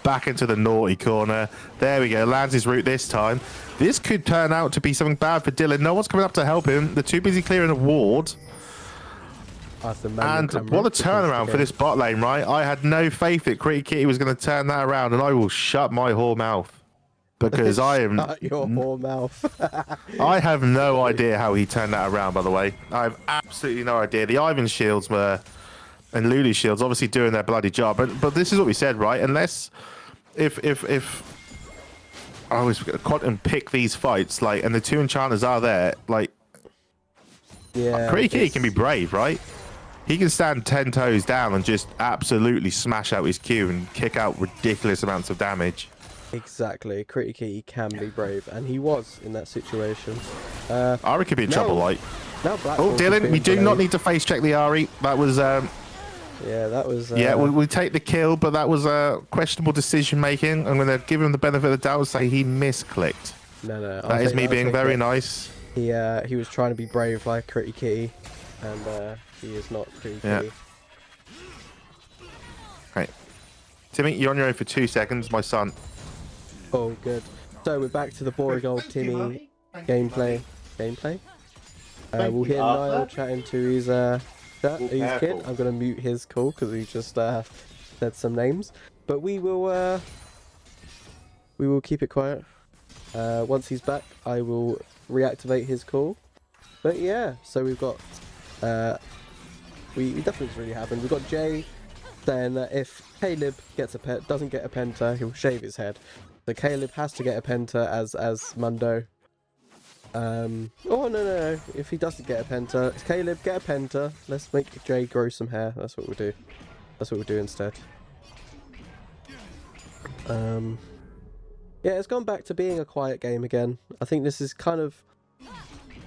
Back into the naughty corner. There we go. Lands his route this time. This could turn out to be something bad for Dylan. No one's coming up to help him. They're too busy clearing a ward. And what a turnaround for this bot lane, right? I had no faith that Kitty was going to turn that around, and I will shut my whore mouth. because I am.
Shut your whore mouth.
I have no idea how he turned that around. By the way, I have absolutely no idea. The Ivan shields were and Lulu shields obviously doing their bloody job, but this is what we said, right? Unless if I always Quantum pick these fights, like, and the two enchanters are there, like,
Yeah,
Pretty Kitty can be brave, right? He can stand 10 toes down and just absolutely smash out his Q and kick out ridiculous amounts of damage.
Exactly. Pretty Kitty can be brave, and he was in that situation.
Ari could be in trouble, like.
Now Black
Oh,
Wolf
Dylan,
is
we do
being
not
brave.
need to face check the Ari. That was,
Yeah, that was.
yeah, we take the kill, but that was a questionable decision making. I'm going to give him the benefit of the doubt and say he misclicked.
No.
That is me being very nice.
He was trying to be brave like Pretty Kitty, and he is not Pretty
Yeah.
Kitty.
Right. Timmy, you're on your own for 2 seconds, my son.
Oh, good. So we're back to the boring old Timmy gameplay. We'll hear Niall chatting to his kid. I'm gonna mute his call because he just said some names, but we will keep it quiet. Once he's back, I will reactivate his call. But yeah, so we've got we definitely it's really happened. We've got Jay saying that if Caleb doesn't get a penta, he'll shave his head. So Caleb has to get a penta as Mundo. Oh no! If he doesn't get a penta, Caleb, get a penta. Let's make Jay grow some hair. That's what we'll do. That's what we'll do instead. Yeah, it's gone back to being a quiet game again. I think this is kind of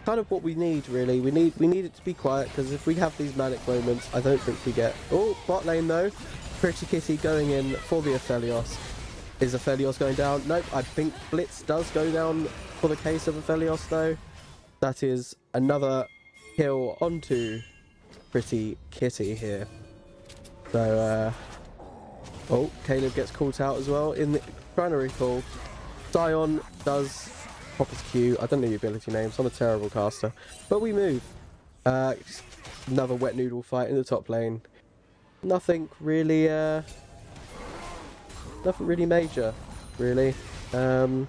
what we need, really. We need it to be quiet, because if we have these manic moments, I don't think we get. Oh, bot lane though. Pretty Kitty going in for the Aphelios. Is Aphelios going down? Nope. I think Blitz does go down for the case of Aphelios though. That is another kill onto Pretty Kitty here. So, oh, Caleb gets caught out as well in the trying to recall. Sion does pop his Q. I don't know the ability names. I'm a terrible caster. But we move. Another wet noodle fight in the top lane. Nothing really major, really. Yeah,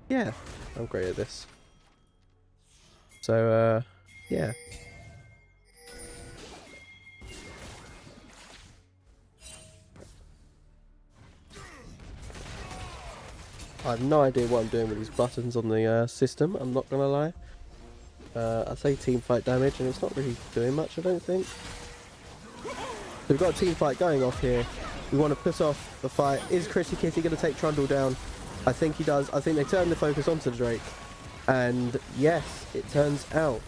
I'm great at this. So, yeah. I have no idea what I'm doing with these buttons on the system, I'm not gonna lie. I say team fight damage and it's not really doing much, I don't think. So we've got a team fight going off here. We want to put off the fight. Is Pretty Kitty going to take Trundle down? I think he does. I think they turn the focus onto the Drake. And yes, it turns out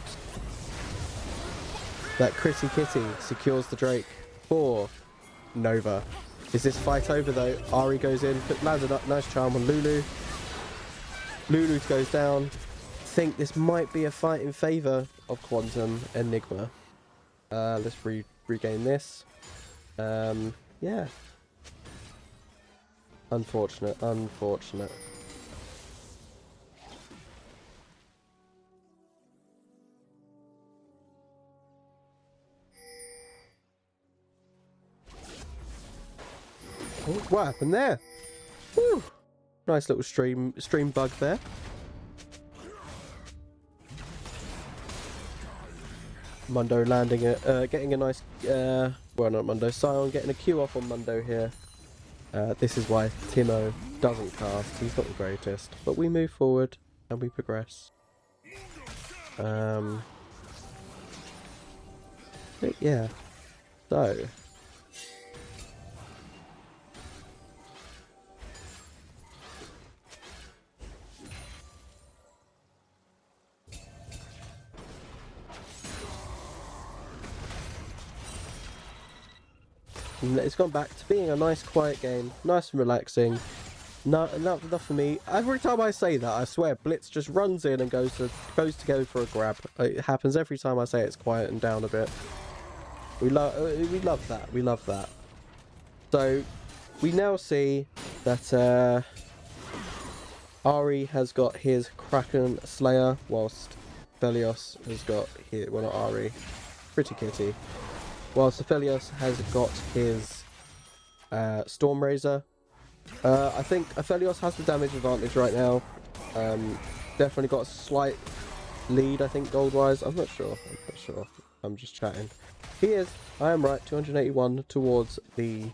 that Pretty Kitty secures the Drake for Nova. Is this fight over though? Ari goes in, lands a nice charm on Lulu. Lulu goes down. I think this might be a fight in favour of Quantum Enigma. Let's regain this. Yeah. Unfortunate. Oh, what happened there? Woo! Nice little stream bug there. Mundo landing getting a nice well, not Mundo, Sion getting a Q off on Mundo here. This is why Timo doesn't cast. He's not the greatest, but we move forward and we progress. But yeah, so it's gone back to being a nice quiet game, nice and relaxing. No, enough for me. Every time I say that, I swear Blitz just runs in and goes to go for a grab. It happens every time I say it's quiet and down a bit. We love that. We love that. So we now see that Ari has got his Kraken Slayer, whilst Aphelios has got his, well, not Ari, Pretty Kitty. Whilst Aphelios has got his Storm Razor, I think Aphelios has the damage advantage right now. Definitely got a slight lead, I think, gold-wise. I'm not sure. I'm just chatting. He is. I am right. 281 towards the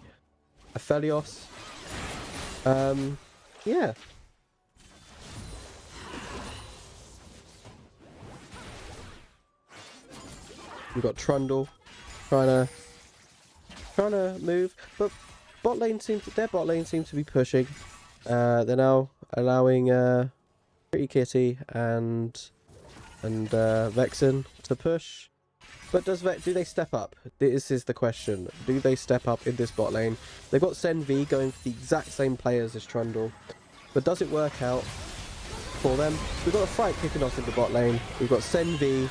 Aphelios. Yeah. We've got Trundle trying to move, but their bot lane seems to be pushing. They're now allowing Pretty Kitty and Vexen to push. But do they step up? This is the question. Do they step up in this bot lane? They've got Sen V going for the exact same players as Trundle. But does it work out for them? We've got a fight kicking off in the bot lane. We've got Sen V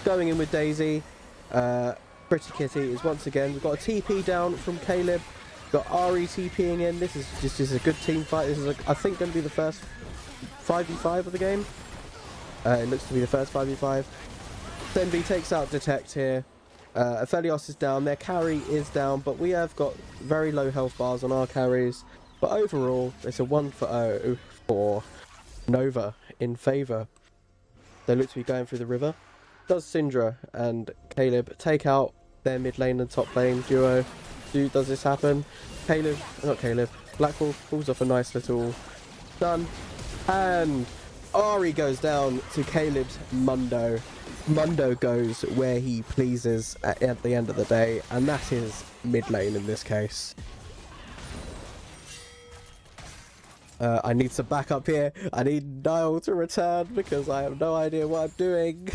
going in with Daisy. Pretty Kitty is once again. We've got a TP down from Caleb. We've got Ari TPing in. This is a good team fight. This is, I think, going to be the first 5v5 of the game. It looks to be the first 5v5. Senvi takes out Detect here. Aphelios is down. Their carry is down, but we have got very low health bars on our carries. But overall, it's a 1-0 for Nova in favour. They look to be going through the river. Does Syndra and Caleb take out their mid lane and top lane duo? Does this happen? Blackwolf pulls off a nice little stun. And Ari goes down to Caleb's Mundo. Mundo goes where he pleases at the end of the day, and that is mid lane in this case. I need some backup here. I need Niall to return because I have no idea what I'm doing.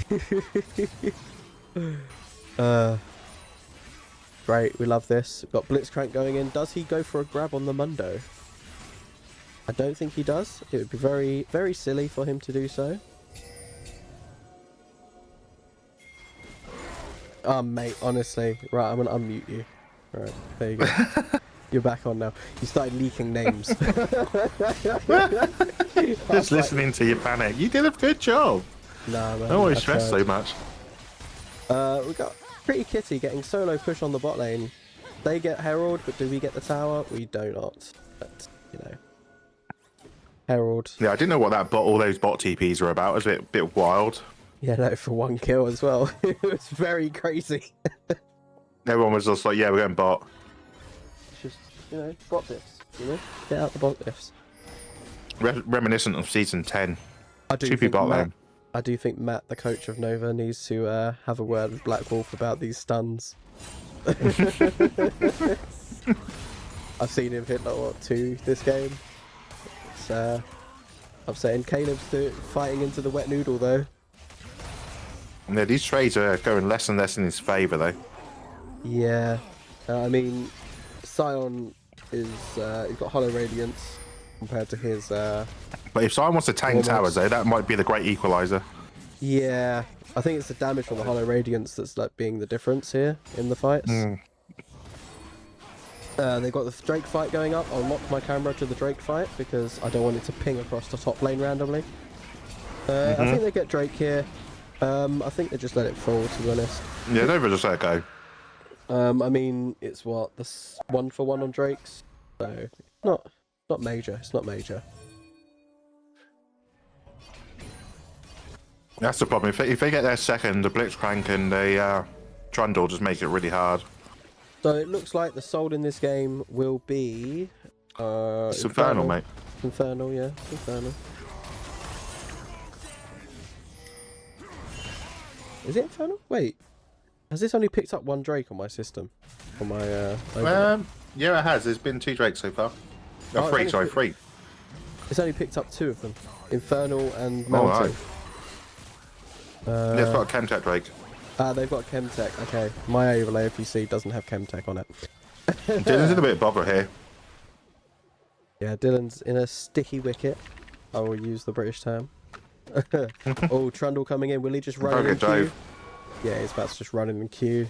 Great, we love this. We've got Blitzcrank going in. Does he go for a grab on the Mundo? I don't think he does. It would be very, very silly for him to do so. Oh, mate, honestly. Right, I'm going to unmute you. Right, there you go. You're back on now. You started leaking names.
Just listening to you panic. You did a good job.
Nah, man.
I always stress so much.
We got Pretty Kitty getting solo push on the bot lane. They get Herald, but do we get the tower? We do not. But, you know. Herald.
Yeah, I didn't know what all those bot TPs were about. It was a bit wild.
Yeah, no, for one kill as well. It was very crazy.
Everyone was just like, yeah, we're going bot.
It's just, you know, bot diffs. You know? Get out the bot diffs.
Reminiscent of season 10.
I do think
bot lane.
I do think Matt, the coach of Nova, needs to have a word with Blackwolf about these stuns. I've seen him hit like what 2 this game. It's upsetting. Caleb's fighting into the wet noodle though.
Yeah, these trades are going less and less in his favour though.
Yeah, I mean, Sion is he's got Hollow Radiance compared to his.
But if someone wants to tank towers though, that might be the great equaliser.
Yeah, I think it's the damage from the Hollow Radiance that's like being the difference here in the fights. They've got the Drake fight going up. I'll lock my camera to the Drake fight because I don't want it to ping across the top lane randomly. I think they get Drake here. I think they just let it fall, to be honest.
Yeah, Nova just let it go.
I mean, it's what, this 1-for-1 on Drakes, so it's not major. It's not major.
That's the problem. If they get their second, the Blitzcrank and the Trundle just make it really hard.
So it looks like the sold in this game will be
It's Infernal, mate.
Infernal, yeah, it's Infernal. Is it Infernal? Wait, has this only picked up 1 Drake on my system? On my
yeah, it has. There's been 2 Drakes so far. Oh, 3, sorry, 3.
It's only picked up 2 of them, Infernal and Mountain.
Yeah, it's got a Chemtech Drake.
They've got Chemtech. Okay, my overlay PC doesn't have Chemtech on it.
Dylan's in a bit of bother here.
Yeah, Dylan's in a sticky wicket. I will use the British term. Oh, Trundle coming in. Will he just run in queue? Yeah, he's about to just run in queue.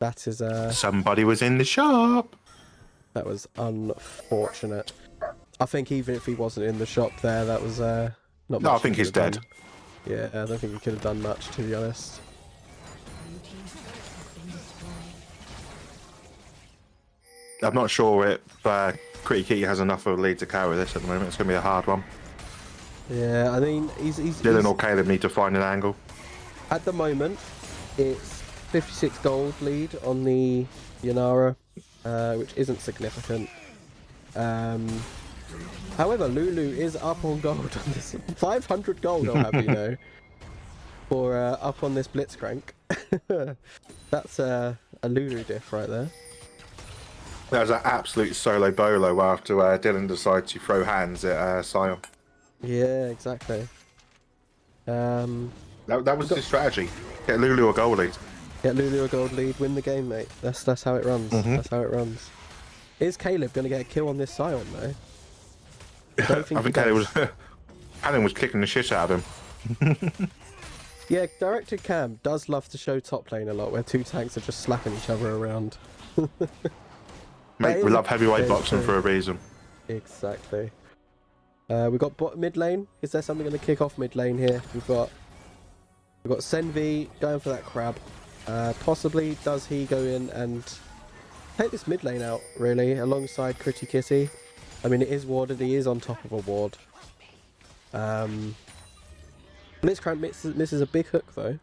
That is
Somebody was in the shop.
That was unfortunate. I think even if he wasn't in the shop there, that was not much.
No, I think he's dead.
Yeah, I don't think he could have done much, to be honest.
I'm not sure if Pretty Kitty has enough of a lead to carry this at the moment. It's going to be a hard one.
Yeah, I mean,
Dylan or Caleb need to find an angle.
At the moment, it's 56 gold lead on the Yanara, which isn't significant. However, Lulu is up on gold on this. 500 gold, I'll have you know, for up on this Blitzcrank. That's a Lulu diff right there.
That was an absolute solo bolo after Dylan decided to throw hands at Sion.
Yeah, exactly.
That was the strategy. Get Lulu a goal lead.
Get Lulu a gold lead, win the game, mate. That's how it runs. That's how it runs. Is Caleb going to get a kill on this Sion, though? I think
Caleb was kicking the shit out of him.
Yeah, Directed Cam does love to show top lane a lot, where two tanks are just slapping each other around.
Mate, we love heavyweight boxing for a reason.
Exactly. We've got mid lane. Is there something going to kick off mid lane here? We've got Senvi going for that crab. Possibly does he go in and take this mid lane out, really, alongside Pretty Kitty. I mean, it is warded. He is on top of a ward. Blitzcrank misses a big hook, though.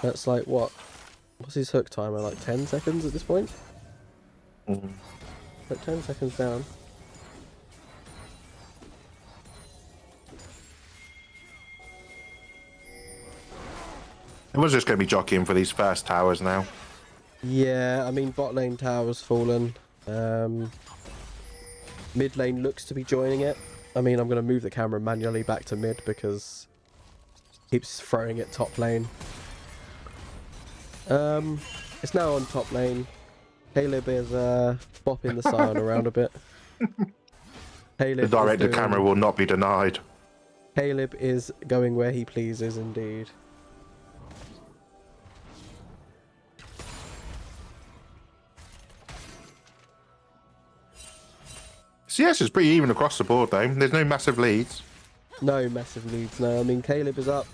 That's like, what? What's his hook timer? Like 10 seconds at this point? Like 10 seconds down.
Everyone's just going to be jockeying for these first towers now.
Yeah, I mean, bot lane tower's fallen. Mid lane looks to be joining it. I mean, I'm going to move the camera manually back to mid because it keeps throwing it top lane. It's now on top lane. Caleb is bopping the Sion around a bit.
The directed camera will not be denied.
Caleb is going where he pleases, indeed.
CS is pretty even across the board, though. There's no massive leads.
No massive leads, no. I mean, Caleb is up.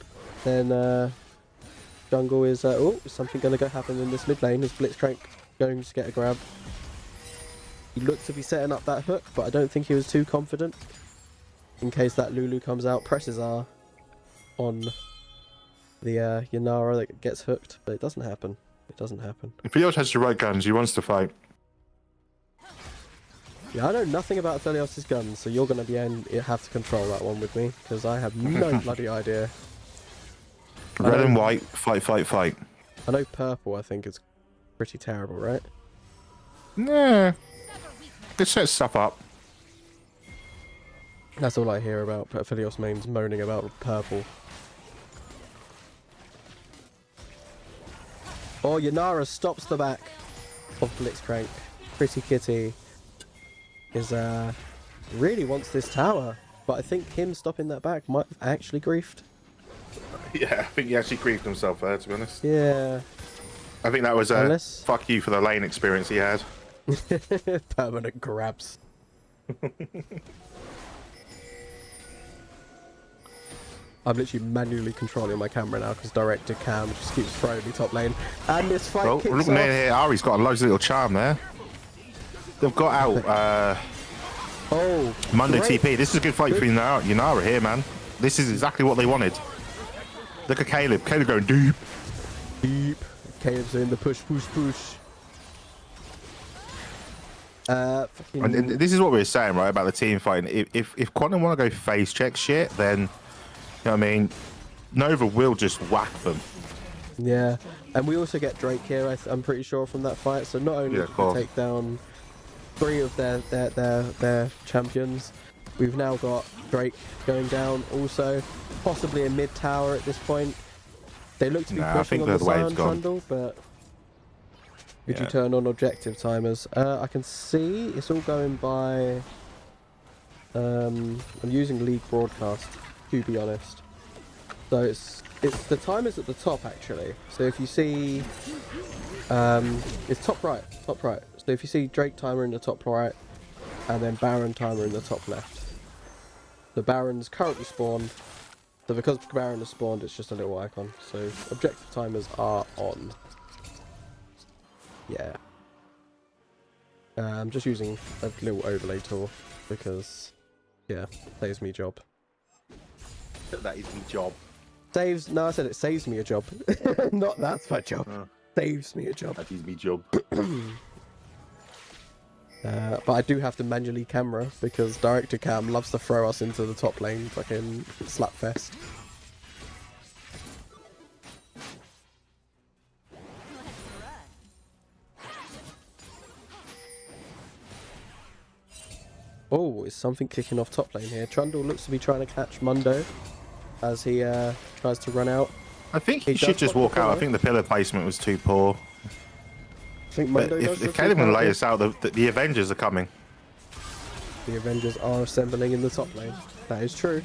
Then jungle is... oh, is something going to go happen in this mid lane? Is Blitzcrank going to get a grab? He looked to be setting up that hook, but I don't think he was too confident. In case that Lulu comes out, presses R on the Yanara that gets hooked. But it doesn't happen. It doesn't happen.
If Helios has the right guns, he wants to fight.
Yeah, I know nothing about Thelios' guns, so you're going to have to control that one with me, because I have no bloody idea.
Red and white, fight, fight, fight.
I know purple, I think, is pretty terrible, right?
Nah. It sets stuff up.
That's all I hear about Philios mains moaning about purple. Oh, Yanara stops the back of Blitzcrank. Pretty Kitty is really wants this tower, but I think him stopping that back might have actually griefed.
Yeah, I think he actually griefed himself there, to be honest.
Yeah.
I think that was a fuck you for the lane experience he had.
Permanent grabs. I'm literally manually controlling my camera now because directed cam just keeps throwing me top lane. And this fight kicks off.
Here, Ari's got a loads of little charm there. They've got out Monday great. TP. This is a good fight for Yanara here, man. This is exactly what they wanted. Look at Caleb. Caleb going deep.
Deep. Caleb's in the push, push, push.
And this is what we were saying, right, about the team fighting. If Quantum want to go face check shit, then, you know what I mean, Nova will just whack them.
Yeah, and we also get Drake here, I'm pretty sure, from that fight. So not only do we take down 3 of their champions, we've now got Drake going down also, possibly a mid tower at this point. They look to be pushing on the Sion trundle, but could you turn on objective timers? I can see it's all going by... I'm using League Broadcast, to be honest. So it's the timers at the top, actually. So if you see... it's top right. So if you see Drake timer in the top right, and then Baron timer in the top left. The Baron's currently spawned. So because Baron is spawned, it's just a little icon. So objective timers are on. Yeah. I'm just using a little overlay tool because, yeah, saves me a job.
That is my job.
No, I said it saves me a job. Not that's my job. Saves me a job.
That is my job.
But I do have to manually camera because Director Cam loves to throw us into the top lane fucking slapfest. Oh, is something kicking off top lane here? Trundle looks to be trying to catch Mundo as he tries to run out.
I think he should just walk out. I think the pillar placement was too poor.
I think Mundo
if Caleb can lay us out, the Avengers are coming.
The Avengers are assembling in the top lane. That is true.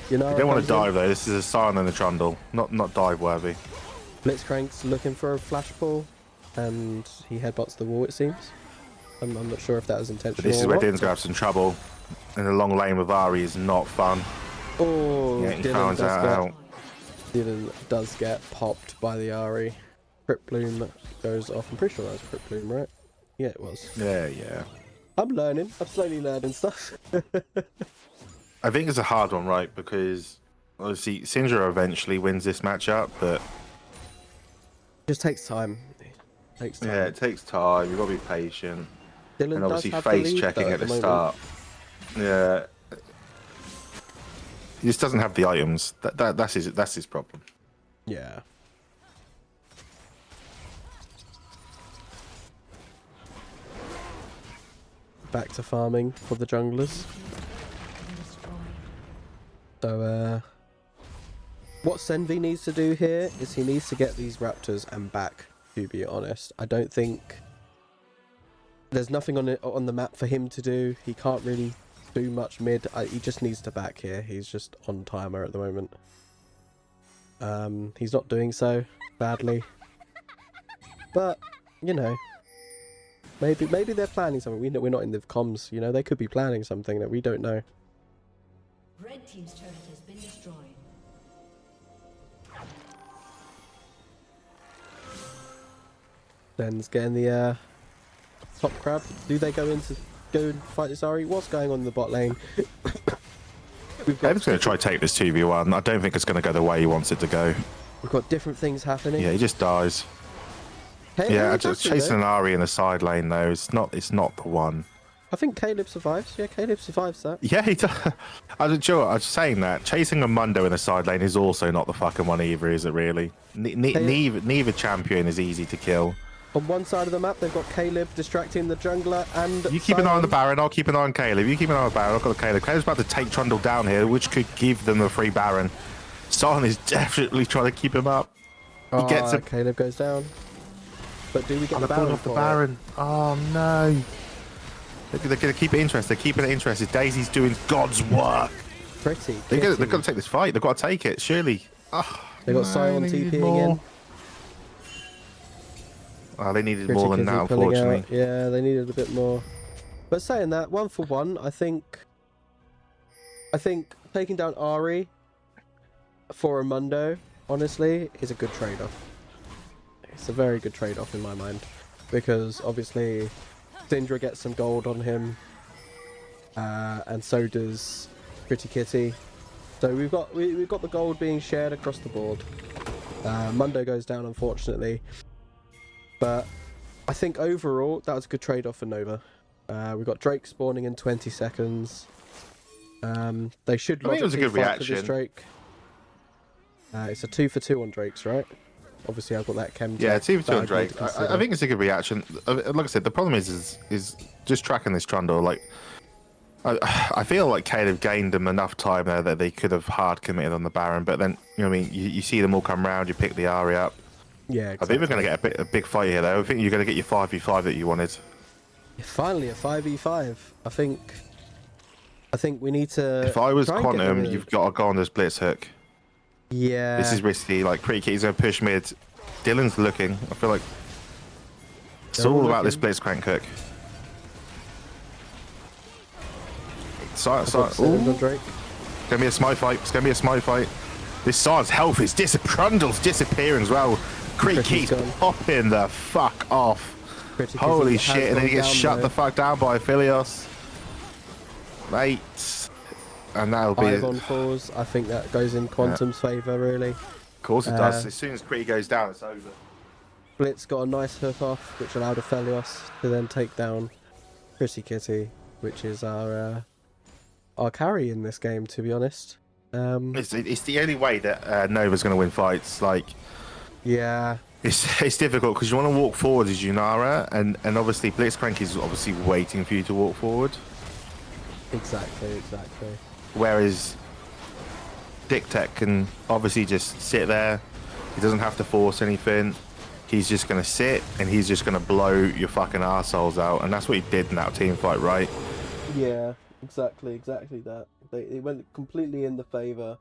You know,
You don't want to dive though. This is a Sion and a Trundle, not dive worthy.
Blitzcrank's looking for a flash pull, and he headbutts the wall. It seems. I'm not sure if that was intentional.
But this is where Dylan's gonna have some trouble. In the long lane with Ari is not fun.
Oh,
yeah, he finds out.
Dylan does get popped by the Ari. Crypt Bloom goes off. I'm pretty sure that was Crypt Bloom, right? Yeah, it was.
Yeah.
I'm learning. I'm slowly learning stuff.
I think it's a hard one, right? Because obviously Syndra eventually wins this matchup, but
It just takes time.
Yeah, it takes time. You've got to be patient.
Dylan
And obviously
does have
face
the lead,
checking
though,
at the
moment.
start. Yeah. He just doesn't have the items. That's his problem.
Yeah. Back to farming for the junglers. So, what Senvi needs to do here is he needs to get these raptors and back, to be honest. I don't think there's nothing on the map for him to do. He can't really do much mid. He just needs to back here. He's just on timer at the moment. He's not doing so badly. But, you know, maybe they're planning something. We're not in the comms, you know. They could be planning something that we don't know.
Red team's turret has been destroyed.
Den's getting the top crab. Do they go and fight this Ari? What's going on in the bot lane?
Evan's going to try to take this 2v1. I don't think it's going to go the way he wants it to go.
We've got different things happening.
Yeah, he just dies.
Hey,
Yeah, just chasing an Ari in the side lane though. It's not the one.
I think Caleb survives. Yeah, Caleb survives that.
Yeah, he does. I was saying that chasing a Mundo in the side lane is also not the fucking one either, is it? Really? Neither champion is easy to kill.
On one side of the map, they've got Caleb distracting the jungler, and
You keep an eye on the Baron. I'll keep an eye on Caleb. You keep an eye on the Baron. I've got the Caleb. Caleb's about to take Trundle down here, which could give them a free Baron. Sion is definitely trying to keep him up. He gets a
Caleb goes down. But do we get the
Baron
Baron
off the
for
Baron? Oh no! They're going to keep it interested. They're keeping it interested. Daisy's doing God's work.
Pretty.
They've got to take this fight. They've got to take it. Surely. Oh,
They got Sion TPing in.
Oh, they needed
Pretty
more than that, unfortunately.
Yeah, they needed a bit more. But saying that, 1-for-1, I think taking down Ari for a Mundo, honestly, is a good trade-off. It's a very good trade-off in my mind. Because, obviously, Syndra gets some gold on him. And so does Pretty Kitty. So we've got the gold being shared across the board. Mundo goes down, unfortunately. But I think overall, that was a good trade-off for Nova. We've got Drake spawning in 20 seconds. They should
I think it was a good
fight for this
reaction.
Drake. It's a 2-for-2 on Drake's, right? Obviously, I've got that chem.
Yeah, 2-for-2
that
on Drake. I think it's a good reaction. Like I said, the problem is just tracking this Trundle. Like, I feel like Caleb gained them enough time there that they could have hard committed on the Baron. But then, you know what I mean? You see them all come round, you pick the Ari up.
Yeah, exactly.
I think we're going to get a big fight here, though. I think you're going to get your 5v5 that you wanted.
Finally, a 5v5. I think we need to.
If I was
try and get
Quantum,
rid of-
you've got to go on this blitz hook.
Yeah.
This is risky. Like, Pretty Kitty's going to push mid. Dylan's looking. I feel like it's
They're all
all about this
looking.
blitzcrank hook.
Ooh. Drake.
It's going to be a smite fight. It's going to be a smite fight. This Sion's health is Trundle's disappearing as well. Creek
Pretty's
keeps
gone.
popping the fuck off.
Pretty
Holy
Kitty has
shit, and then he
gone
gets
down,
shut
though.
the fuck down by Philios. Mate. And that'll be...
Ivon falls. I think that goes in Quantum's favour, really.
Of course it does. As soon as Pretty goes down, it's over.
Blitz got a nice hook off, which allowed Aphelios to then take down Pretty Kitty, which is our carry in this game, to be honest.
It's the only way that Nova's going to win fights. Like,
yeah,
it's difficult because you want to walk forward as Yunara, and obviously Blitzcrank is obviously waiting for you to walk forward.
exactly.
Whereas Dick Tech can obviously just sit there. He doesn't have to force anything. He's just going to sit and he's just going to blow your fucking arseholes out. And that's what he did in that team fight, right?
Yeah, exactly that. They went completely in the favour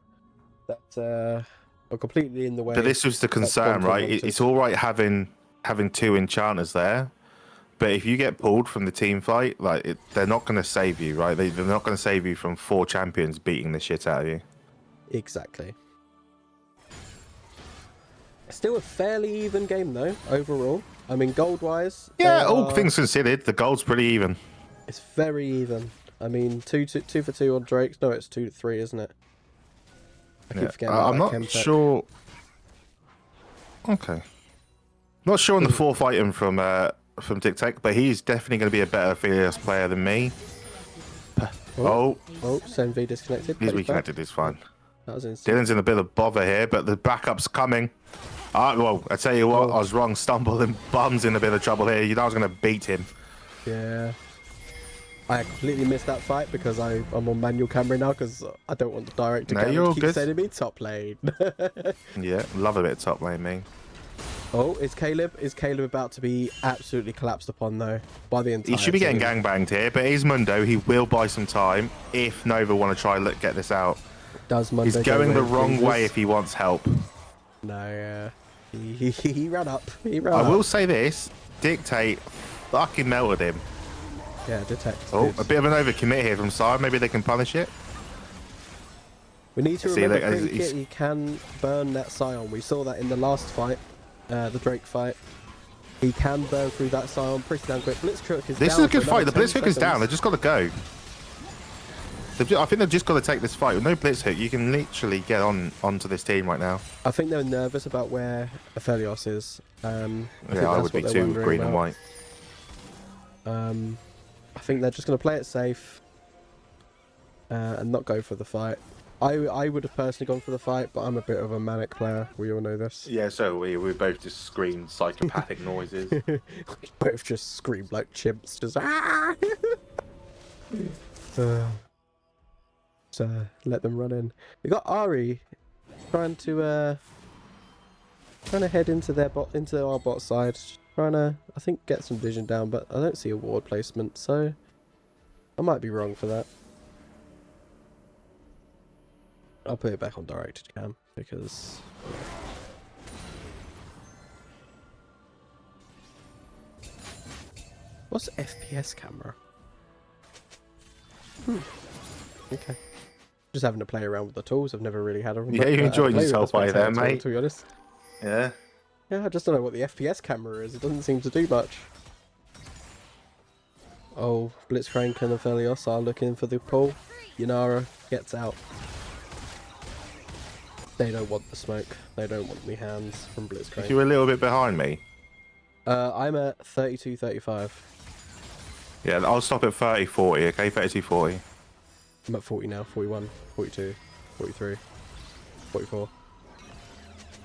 that, or completely in the way.
But this was the concern, right? It's all right having two enchanters there. But if you get pulled from the team fight, like they're not going to save you, right? They're not going to save you from 4 champions beating the shit out of you.
Exactly. Still a fairly even game though, overall. I mean, gold-wise.
Yeah, all things considered, the gold's pretty even.
It's very even. I mean, two for two on Drake's. No, it's 2-3, isn't it? I keep forgetting.
I'm not sure. Okay. Not sure on the 4th item from Dick Tech, but he's definitely going to be a better Aphelios player than me. Oh,
Senvi disconnected.
he's reconnected. It's fine.
That was insane.
Dylan's in a bit of bother here, but the backup's coming. Well, I tell you what, I was wrong. Stumble and Bum's in a bit of trouble here. You know I was going to beat him.
Yeah. I completely missed that fight because I'm on manual camera now because I don't want the director to keep sending me top lane.
Yeah, love a bit of top lane, me.
Oh, is Caleb about to be absolutely collapsed upon though by the entire
He should be getting
team?
gangbanged here, but he's Mundo. He will buy some time if Nova want to try and get this out.
Does Mundo
He's going the wrong way if he wants help.
No, he ran up.
I will say this, Dictate fucking melted him.
Yeah, detect.
Oh, a bit of an overcommit here from Sire. Maybe they can punish it.
We need to remember Pretty Kitty can burn that Scion. We saw that in the last fight, the Drake fight. He can burn through that Scion pretty damn quick. Blitzcrank is
This
down
is a good
for
fight. The
another 10
Blitzhook is down.
seconds.
They've just got to go. I think they've just got to take this fight. With no Blitzhook, you can literally get onto this team right now.
I think they're nervous about where Aphelios is.
I would be too, green and white.
I think they're just going to play it safe and not go for the fight. I would have personally gone for the fight, but I'm a bit of a manic player. We all know this.
Yeah, so we both just screamed psychopathic noises.
We both just screamed like chimps, just so let them run in. We got Ari trying to head into our bot side, trying to I think get some vision down, but I don't see a ward placement, so I might be wrong for that. I'll put it back on directed cam because what's FPS camera? Okay. Just having to play around with the tools. I've never really had a
Yeah, you enjoyed yourself by there, mate.
To be honest.
Yeah.
Yeah, I just don't know what the FPS camera is. It doesn't seem to do much. Oh, Blitzcrank and Aphelios are looking for the pull. Yunara gets out. They don't want the smoke. They don't want the hands from Blitzcrank.
You were a little bit behind me.
I'm at 32-35.
Yeah, I'll stop at 30-40, okay? 32-40.
I'm at 40 now. 41, 42, 43, 44.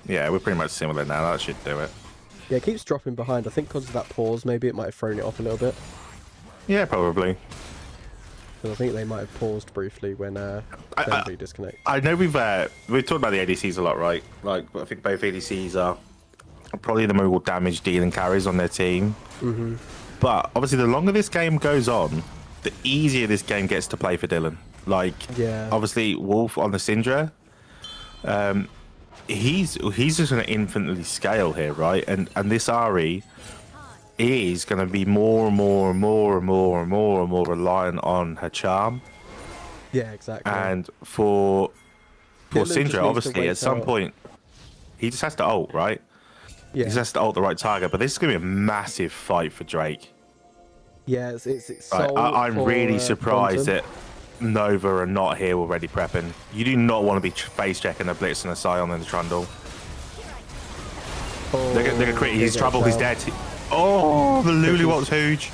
Yeah, we're pretty much similar now. That should do it.
Yeah, it keeps dropping behind. I think because of that pause, maybe it might have thrown it off a little bit.
Yeah, probably.
Because I think they might have paused briefly when Senvi disconnect.
I know we've talked about the ADCs a lot, right? Like, I think both ADCs are probably the more damage dealing carries on their team.
Mm-hmm. But
obviously, the longer this game goes on, the easier this game gets to play for Dylan. Like, obviously, Wolf on the Syndra, he's just going to infinitely scale here, right? And this Ari is going to be more and more and more and more and more and more reliant on her charm.
Yeah, exactly.
And for Syndra, obviously, at some point, he just has to ult, right?
Yeah.
He has to ult the right target, but this is going to be a massive fight for Drake.
Yeah, it's
Right,
so.
I'm really surprised
Quantum.
that Nova are not here already prepping. You do not want to be face checking a Blitz and a Scion and a Trundle.
Oh,
They're going to crit. He's
big
trouble. He's
shell.
dead. Oh, the Lulu ult's huge.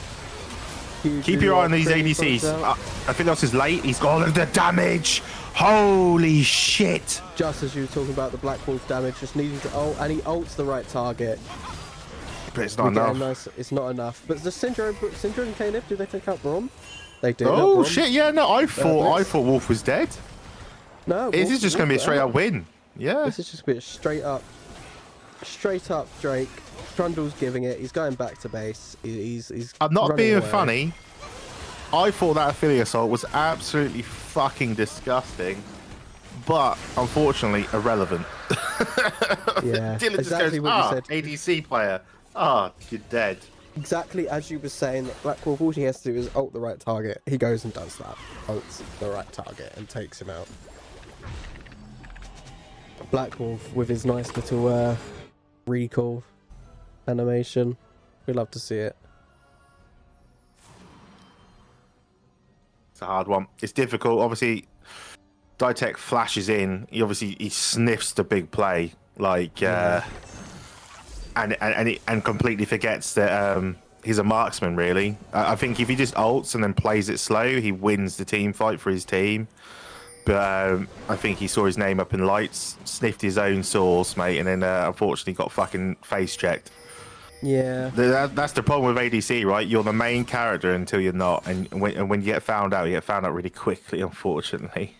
Keep your eye on these ADCs. I think that's his late. He's got all of the damage. Holy shit.
Just as you were talking about the Black Wolf damage, just needing to ult, and he ults the right target.
But it's not enough.
It's not enough. But the Syndra and Caleb, do they take out Braum? They do.
Oh shit! Yeah, no, I thought Wolf was dead.
No,
this is just going to be a straight up win. Yeah.
This is just going to be a straight up Drake. Trundle's giving it. He's going back to base. He's.
I'm not being
away.
funny. I thought that affiliate assault was absolutely fucking disgusting, but unfortunately irrelevant.
Yeah,
Dylan
exactly
just goes,
what you said.
ADC player. You're dead.
Exactly as you were saying, Black Wolf, all he has to do is ult the right target. He goes and does that. Ults the right target and takes him out. Black Wolf with his nice little recall animation. We love to see it.
It's a hard one. It's difficult. Obviously, Ditech flashes in. He sniffs the big play, like, and completely forgets that he's a marksman. Really, I think if he just ults and then plays it slow, he wins the team fight for his team. But I think he saw his name up in lights, sniffed his own source, mate, and then unfortunately got fucking face checked.
Yeah.
That's the problem with ADC, right? You're the main character until you're not, and when you get found out, you get found out really quickly, unfortunately.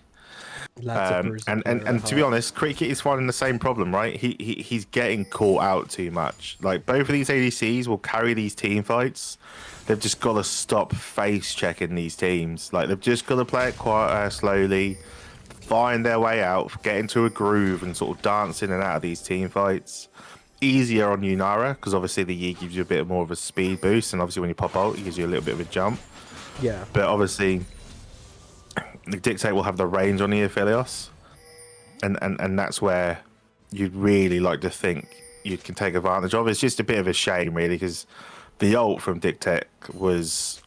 And to be honest, Cricket is finding the same problem, right? He's getting caught out too much. Like, both of these ADCs will carry these team fights. They've just got to stop face checking these teams. Like, they've just got to play it quiet, slowly, find their way out, get into a groove, and sort of dance in and out of these team fights. Easier on Yunara, because obviously the Yi gives you a bit more of a speed boost, and obviously when you pop ult, it gives you a little bit of a jump.
Yeah.
But obviously, the Dictate will have the range on the Aphelios, and that's where you'd really like to think you can take advantage of. It's just a bit of a shame, really, because the ult from Dictate was...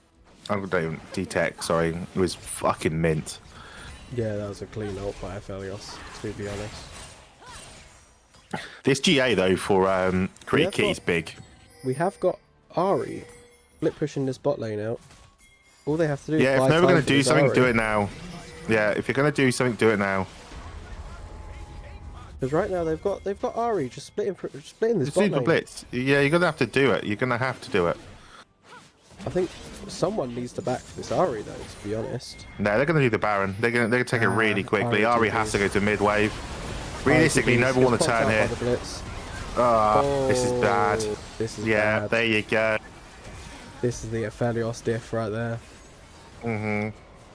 D-Tech, sorry, it was fucking mint.
Yeah, that was a clean ult by Aphelios, to be honest.
This GA, though, for Cricket Key is big.
We have got Ari split pushing this bot lane out. All they have to do is
if
buy
they're
time
going to
for
do
this
something,
Ari.
do it now. Yeah, if you're going to do something, do it now.
Because right now they've got Ari just splitting this bot
Super
lane.
Blitz. Yeah, you're going to have to do it. You're going to have to do it.
I think someone needs to back this Ari though, to be honest.
No, they're going to do the Baron. They're going to take it really quickly. Ari has to go to mid wave. Realistically, nobody want to turn here. This is bad.
This is
bad. There you go.
This is the Aphelios diff right there.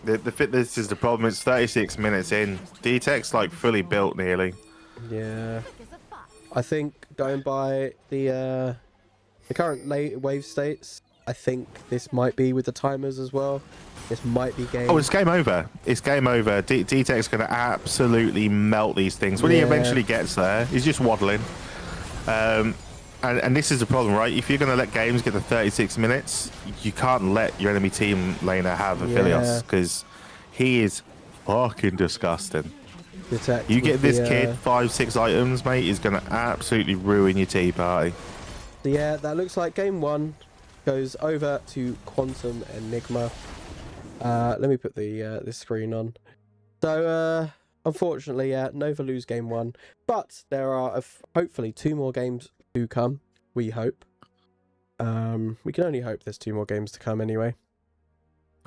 This is the problem. It's 36 minutes in. D-Tech's like fully built nearly.
Yeah. I think going by the current late wave states, I think this might be with the timers as well. This might be game.
Oh, it's game over. It's game over. D-Tech's going to absolutely melt these things. When he eventually gets there, he's just waddling. And this is the problem, right? If you're going to let games get to 36 minutes, you can't let your enemy team laner have Aphelios, because he is fucking disgusting. You get this kid 5-6 items, mate, he's going to absolutely ruin your tea party.
Yeah, that looks like game one goes over to Quantum Enigma. Let me put the screen on. So, unfortunately, Nova lose game one, but there are hopefully 2 more games to come. We hope. We can only hope there's 2 more games to come anyway.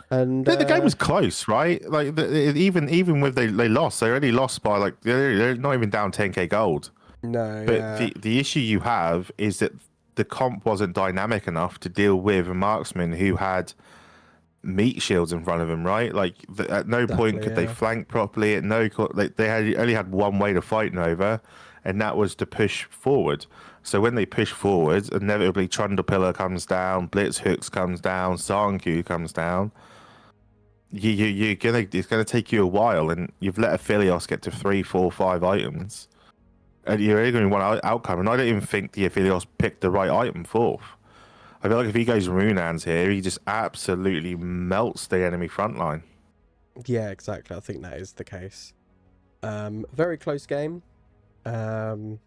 And
the game was close, right? Like even with they lost, they already lost by like they're not even down 10k gold.
No,
but the issue you have is that the comp wasn't dynamic enough to deal with a marksman who had meat shields in front of him, right? Like at no point could they flank properly. At no, they only had one way to fight Nova, and that was to push forward. So when they push forward, inevitably Trundle Pillar comes down, Blitz Hooks comes down, Sanku comes down. It's gonna take you a while, and you've let Aphelios get to 3, 4, 5 items. you're only going to one outcome, and I don't even think the Aphelios picked the right item fourth. I feel like if he goes Runehands here, he just absolutely melts the enemy front line.
Yeah, exactly. I think that is the case. Very close game. But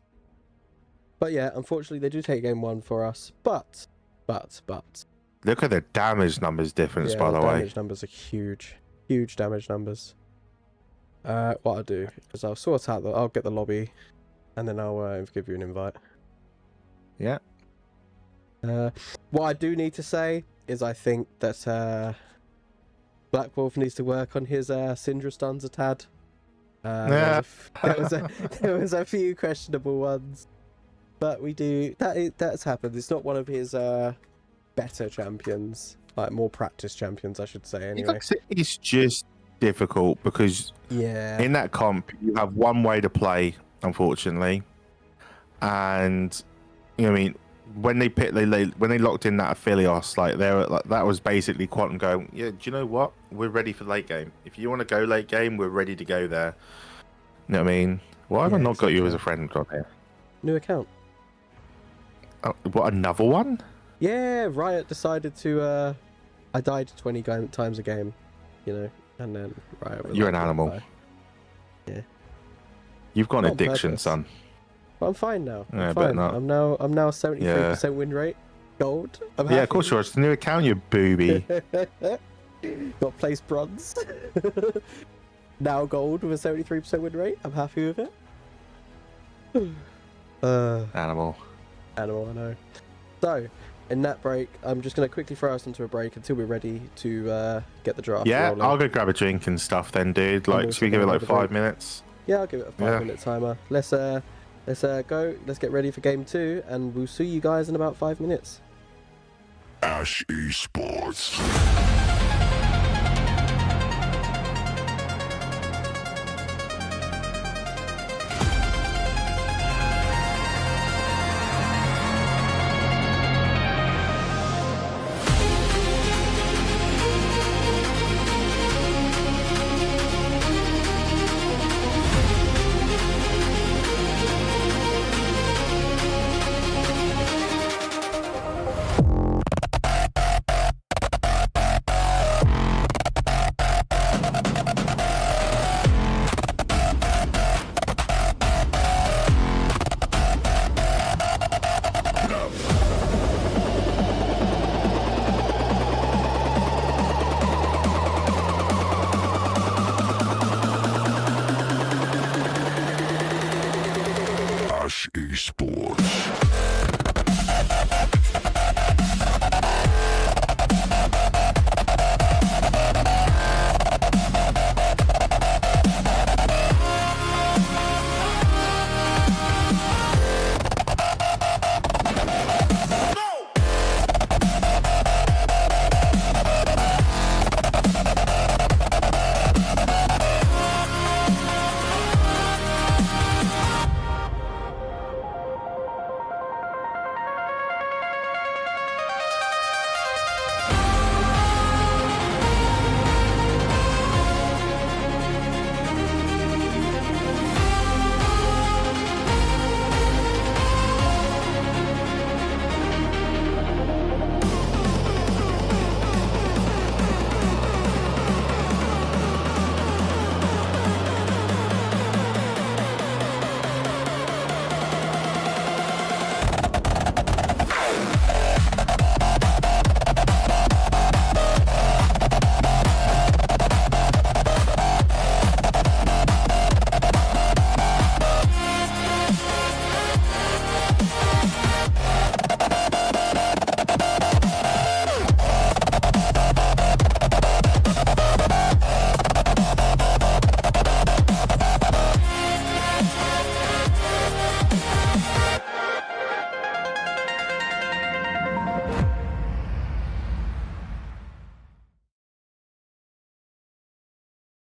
yeah, unfortunately, they do take game one for us. But.
Look at the damage numbers difference, by the way.
Damage numbers are huge. Huge damage numbers. What I'll do is I'll sort out I'll get the lobby, and then I'll give you an invite.
Yeah.
What I do need to say is I think that Black Wolf needs to work on his Syndra stuns a tad. There was a few questionable ones, but that's happened. It's not one of his better champions, like more practice champions, I should say. Anyway,
it's just difficult because in that comp you have one way to play, unfortunately, and you know what I mean. When they locked in that Aphelios, that was basically Quantum going, yeah, do you know what? We're ready for late game. If you want to go late game, we're ready to go there. You know what I mean? Why have I not got you as a friend on here?
New account.
Oh, what, another one?
Yeah, Riot decided to. I died 20 times a game, you know, and then Riot was
You're an animal.
Yeah.
You've got an addiction, son.
But I'm fine now.
I'm fine.
I'm now 73% win rate. Gold.
Of course you are. It's a new account, you booby.
Got placed bronze. Now gold with a 73% win rate. I'm happy with it.
Animal,
I know. So, in that break, I'm just going to quickly throw us into a break until we're ready to get the draft rolling.
I'll go grab a drink and stuff then, dude. Like, should we give it like 5 minutes?
Yeah, I'll give it a 5-minute timer. Let's go. Let's get ready for game 2, and we'll see you guys in about 5 minutes.
Ash Esports. Ash Esports.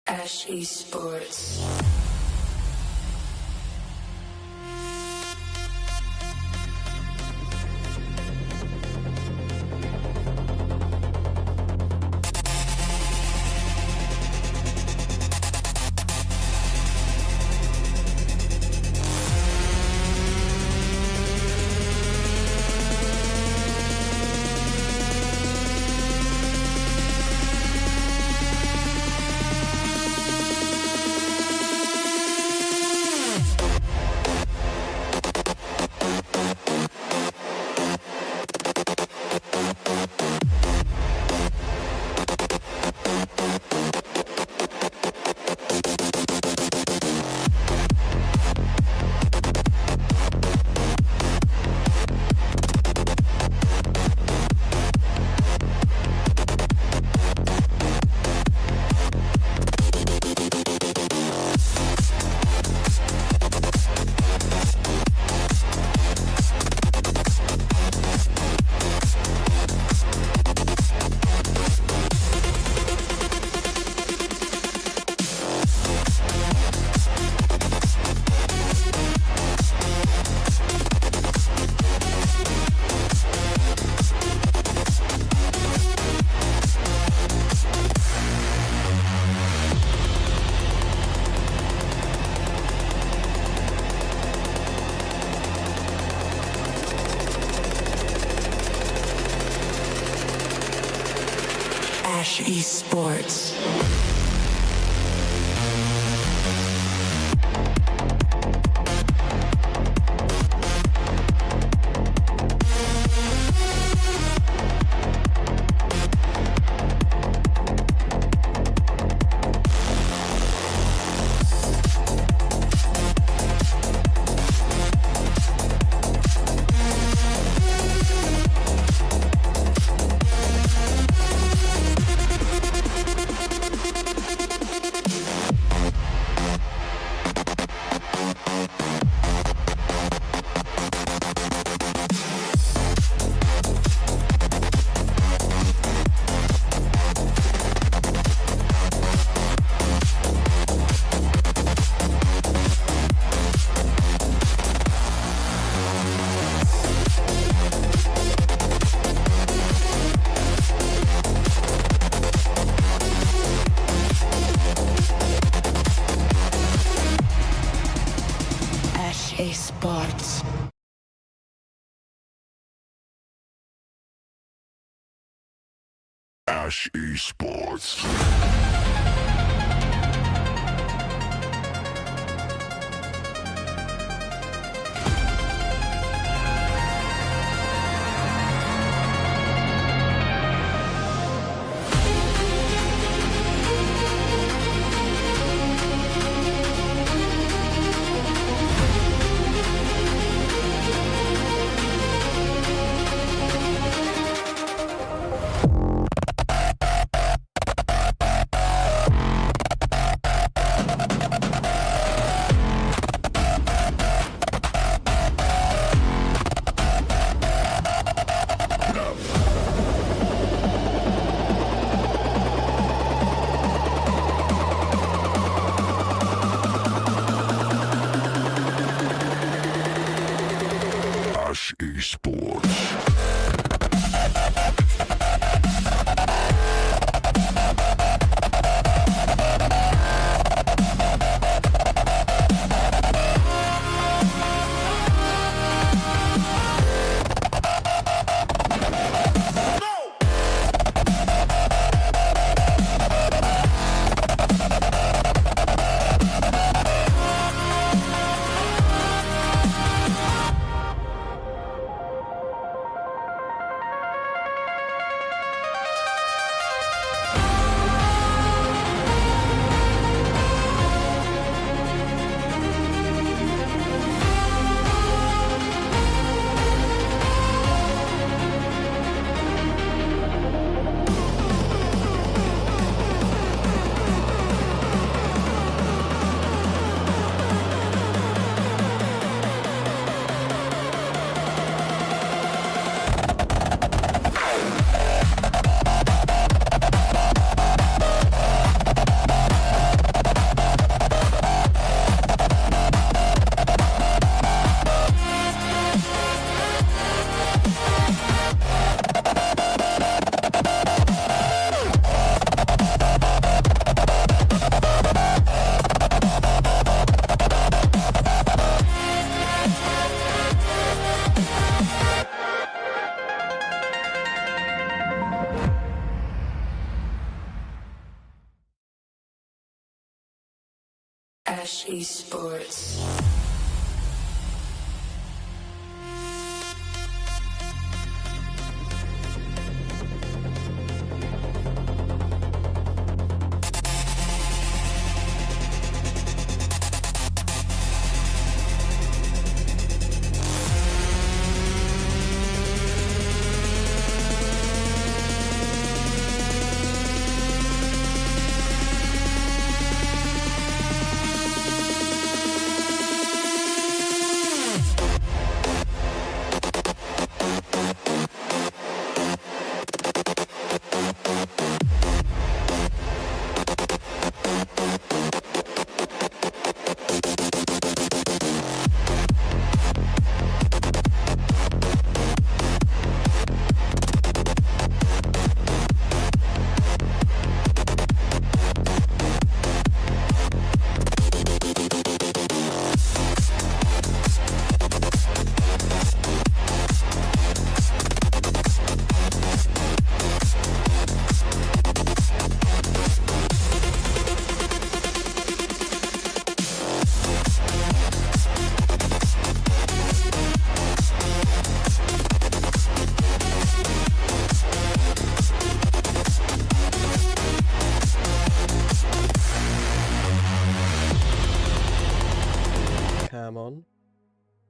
Ash Esports. Ash Esports. Ash Esports.
Ash Esports. Ash Esports.
Ash Esports.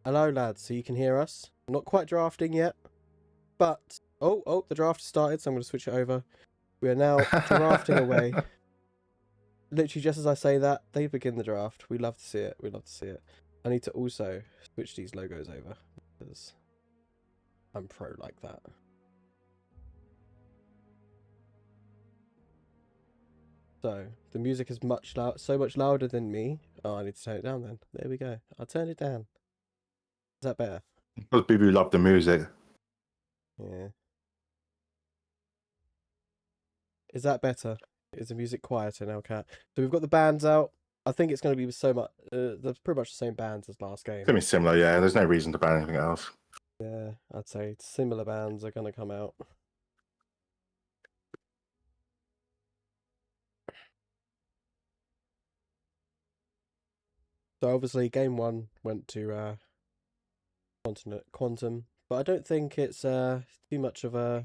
Hello, lads. So you can hear us. Not quite drafting yet, but the draft started. So I'm going to switch it over. We are now drafting away. Literally, just as I say that, they begin the draft. We love to see it. We love to see it. I need to also switch these logos over because I'm pro like that. So the music is so much louder than me. Oh, I need to turn it down then. There we go. I'll turn it down. Is that better?
Those people who love the music.
Yeah. Is that better? Is the music quieter now, Kat? So we've got the bands out. I think it's going to be so much. They're pretty much the same bands as last game.
It's gonna be similar, yeah. There's no reason to ban anything else.
Yeah, I'd say similar bands are going to come out. So obviously, game 1 went to Quantum, but I don't think it's too much of a.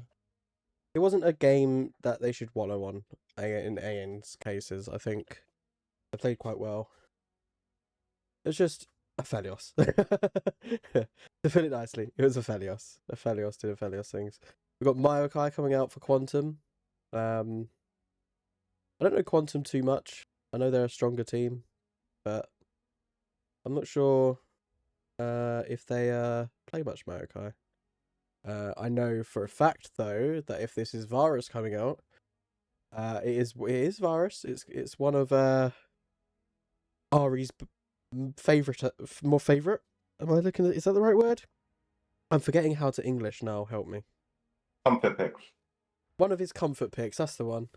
It wasn't a game that they should wallow on. In AN's cases, I think they played quite well. It's just a Felios. To put it nicely, it was a Felios. A Felios did a Felios things. We've got Maokai coming out for Quantum. I don't know Quantum too much. I know they're a stronger team, but I'm not sure if they play much Maokai. I know for a fact though that if this is Varus coming out, it is Varus. It's one of Ari's more favorite. Am I looking at? Is that the right word? I'm forgetting how to English now. Help me.
Comfort picks.
One of his comfort picks. That's the one.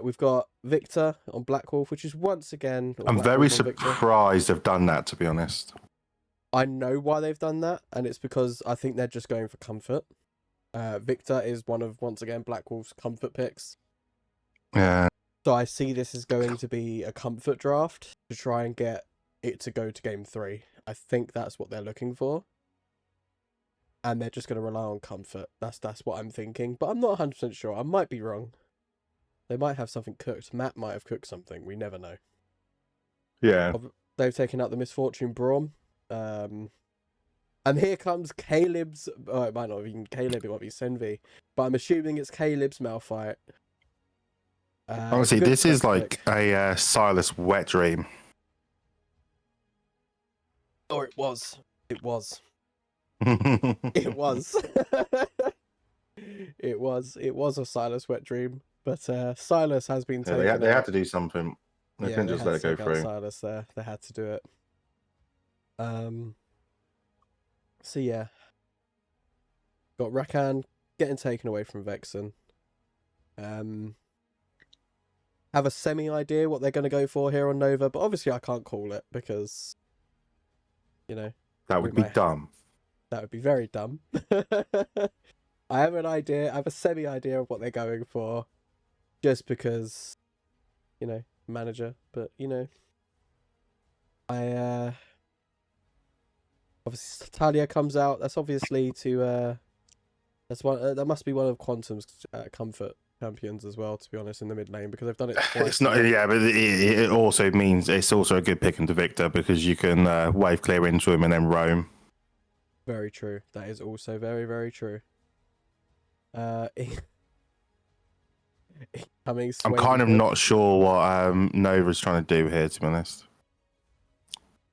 We've got Victor on Black Wolf, which is once again.
I'm very surprised they've done that, to be honest.
I know why they've done that, and it's because I think they're just going for comfort. Victor is once again Black Wolf's comfort picks.
Yeah.
So I see this as going to be a comfort draft to try and get it to go to game 3. I think that's what they're looking for. And they're just going to rely on comfort. That's what I'm thinking. But I'm not 100% sure. I might be wrong. They might have something cooked. Matt might have cooked something. We never know.
Yeah.
They've taken out the Misfortune Braum. And here comes Caleb's. Oh, it might not be Caleb. It might be Senvi. But I'm assuming it's Caleb's Malphite.
Honestly, this is like a Silas wet dream.
Oh, it was. It was. It was. It was a Silas wet dream. But Silas has been taken out.
They had to do something. They couldn't just let it go through.
Silas there. They had to do it. So yeah. Got Rakan getting taken away from Vexen. Have a semi-idea what they're going to go for here on Nova, but obviously I can't call it because, you know...
That would be dumb.
That would be very dumb. I have an idea, I have a semi-idea of what they're going for, just because, you know, manager, but, you know... Obviously, Talia comes out, that's obviously to, that must be one of Quantum's comfort champions as well, to be honest, in the mid lane, because they've done it twice.
It's not, yeah, but it also means it's also a good pick into Victor because you can wave clear into him and then roam.
Very true. That is also very, very true. Incoming
I'm kind of not sure what Nova's trying to do here, to be honest.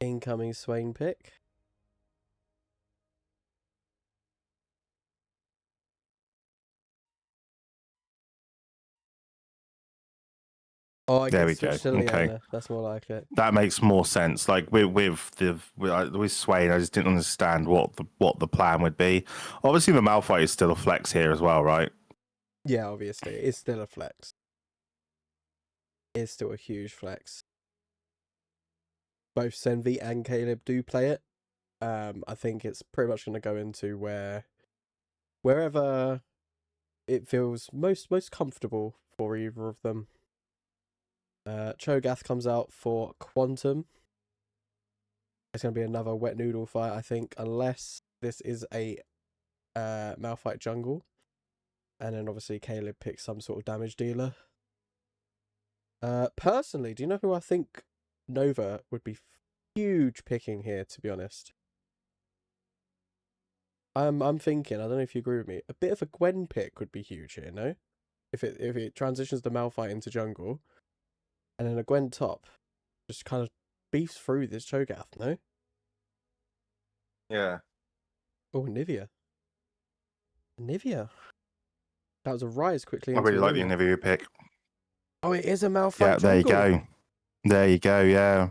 Incoming Swain pick. Oh,
there we go. Okay,
that's more like it.
That makes more sense. Like with Swain, I just didn't understand what the plan would be. Obviously, the Malphite is still a flex here as well, right?
Yeah, obviously, it's still a flex. It's still a huge flex. Both Senvi and Caleb do play it. I think it's pretty much going to go into wherever it feels most comfortable for either of them. Cho'Gath comes out for Quantum. It's going to be another wet noodle fight, I think, unless this is a Malphite jungle. And then obviously Caleb picks some sort of damage dealer. Personally, do you know who I think Nova would be huge picking here, to be honest? I'm thinking, I don't know if you agree with me, a bit of a Gwen pick would be huge here, no? If it transitions the Malphite into jungle, and then a Gwen top just kind of beefs through this Cho'Gath, no?
Yeah.
Oh, Nivea. Nivea. That was a rise quickly
I
into
really like the
Nivea.
Nivea pick.
Oh, it is a Malphite
Yeah, there you
jungle.
go. There you go. Yeah,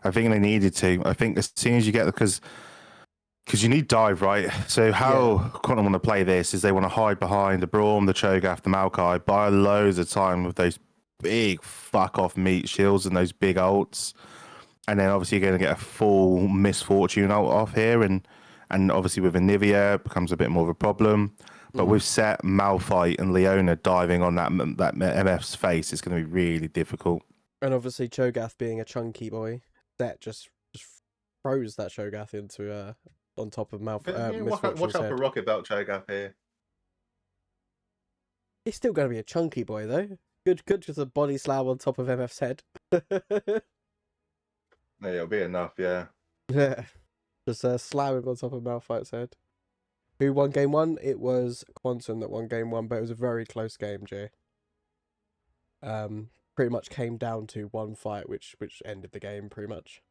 I think they needed to. I think as soon as you get because you need dive, right? So how
Yeah.
Quantum want to play this is they want to hide behind the Braum, the Cho'Gath, the Maokai, buy loads of time with those big fuck off meat shields and those big ults, and then obviously you're going to get a full misfortune ult off here, and obviously with Anivia it becomes a bit more of a problem. But with Set, Malphite, and Leona diving on that MF's face, it's going to be really difficult.
And obviously Cho'Gath being a chunky boy, that just froze that Cho'Gath into on top of
Watch
Misfortune's
out for
head.
Rocket Belt Cho'Gath here.
He's still going to be a chunky boy though. Good, just a body slam on top of MF's head.
Yeah, it'll be enough. Yeah.
Yeah, just slam him on top of Malphite's head. Who won game one? It was Quantum that won game one, but it was a very close game, Jay. Pretty much came down to one fight, which ended the game pretty much.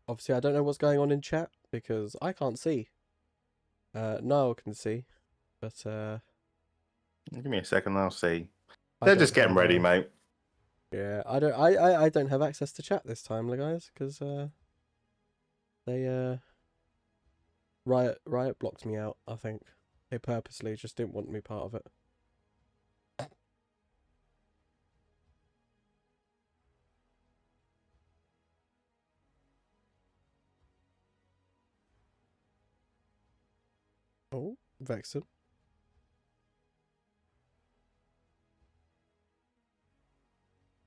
Obviously, I don't know what's going on in chat because I can't see. Niall can see, but
Give me a second, I'll see.
I
They're
don't
just getting
have,
ready, mate.
Yeah, I don't. I don't have access to chat this time, guys, because they Riot blocked me out. I think they purposely just didn't want me part of it. Oh, Vexen.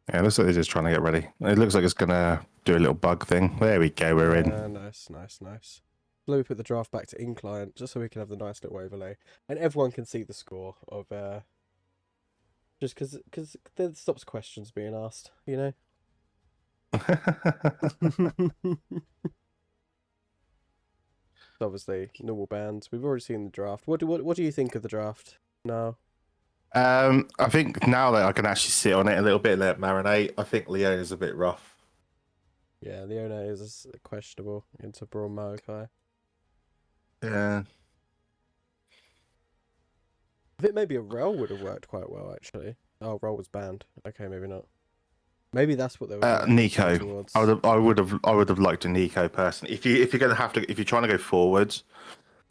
Yeah, it looks like they're just trying to get ready. It looks like it's gonna do a little bug thing. There we go, we're in.
Nice. Let me put the draft back to incline just so we can have the nice little overlay and everyone can see the score of just because then it stops questions being asked, you know. Obviously, normal bands. We've already seen the draft. What do you think of the draft? No.
I think now that I can actually sit on it a little bit, let it marinate. I think Leona's a bit rough.
Yeah, Leona is questionable into Braun Maokai.
Yeah.
I think maybe a Rel would have worked quite well actually. Oh, Rel was banned. Okay, maybe not. Maybe that's what they were gravitating
Nico.
towards.
I would have liked a Nico person. If you're gonna have to, if you're trying to go forwards,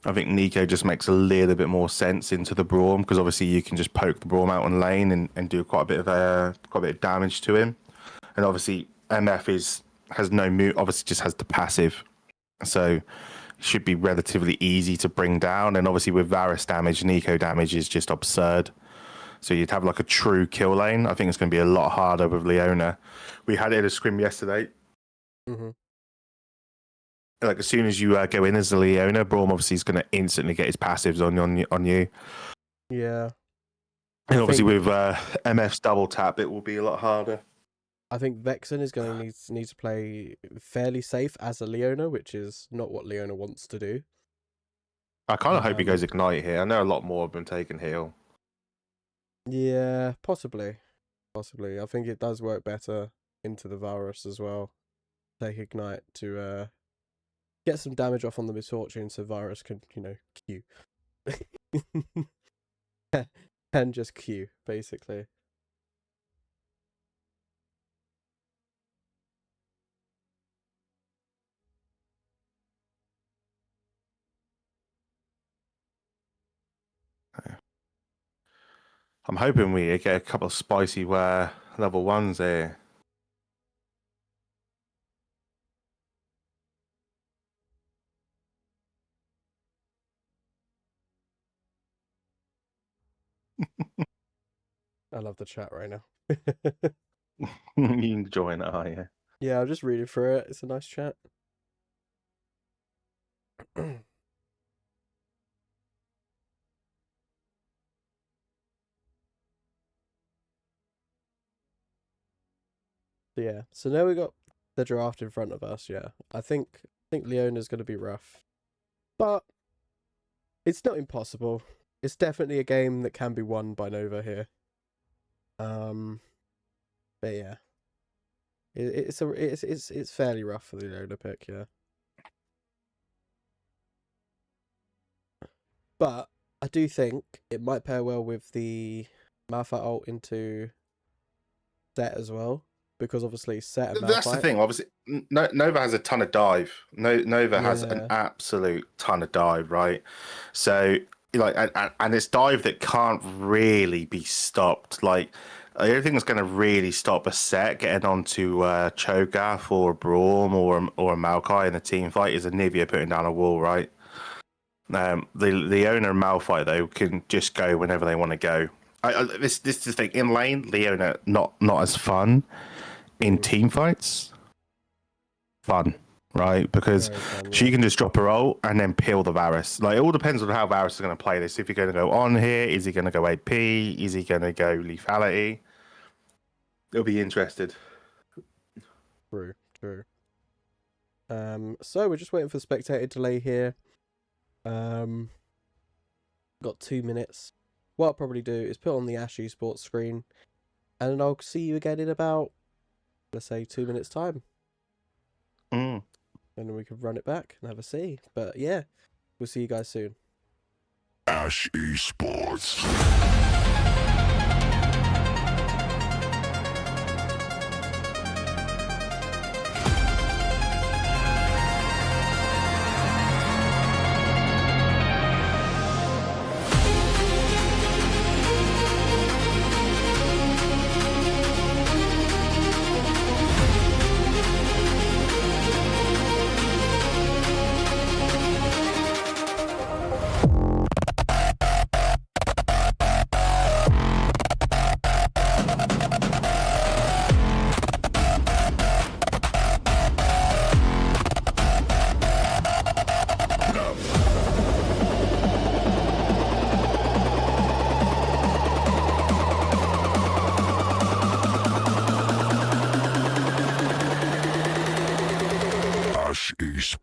I think Nico just makes a little bit more sense into the Braum because obviously you can just poke the Braum out on lane and do quite a bit of damage to him. And obviously MF has no move, obviously just has the passive, so it should be relatively easy to bring down. And obviously with Varus damage, Nico damage is just absurd. So you'd have like a true kill lane. I think it's going to be a lot harder with Leona. We had it at a scrim yesterday.
Mm-hmm.
Like as soon as you go in as a Leona, Braum obviously is going to instantly get his passives on you.
Yeah.
And obviously with MF's double tap, it will be a lot harder.
I think Vexen is going to need to play fairly safe as a Leona, which is not what Leona wants to do.
I kind of hope he goes Ignite here. I know a lot more have been taken heal.
Yeah, possibly. I think it does work better into the Varus as well. Take Ignite to get some damage off on the Misfortune so Varus can, Q. And just Q, basically.
I'm hoping we get a couple of spicy level ones here.
I love the chat right now.
You enjoying it, are you?
Yeah, I'll just read it through it. It's a nice chat. yeah. So now we got the draft in front of us. Yeah, I think Leona's going to be rough, but it's not impossible. It's definitely a game that can be won by Nova here. But yeah, it's fairly rough for the Leona pick. Yeah, but I do think it might pair well with the Malphite ult into Set as well, because obviously Set and Malphite.
That's the thing. Obviously, Nova has a ton of dive. Nova has an absolute ton of dive, right? So, like, and it's dive that can't really be stopped. Like, the only thing that's going to really stop a Set getting onto Cho'Gath or a Braum or a Maokai in a team fight is a Nivea putting down a wall, right? The owner and Malphite though can just go whenever they want to go. This is the thing. In lane, Leona not as fun. In team fights, fun, right? Because she can just drop her ult and then peel the Varus. Like, it all depends on how Varus is going to play this. If you're going to go on here, is he going to go AP? Is he going to go lethality? It'll be interested.
True. So we're just waiting for the spectator delay here. Got 2 minutes. What I'll probably do is put on the Ash Esports screen, and then I'll see you again in about, let's say, 2 minutes time. And then we can run it back and have a see. But yeah, we'll see you guys soon.
Ash Esports. Ash Esports.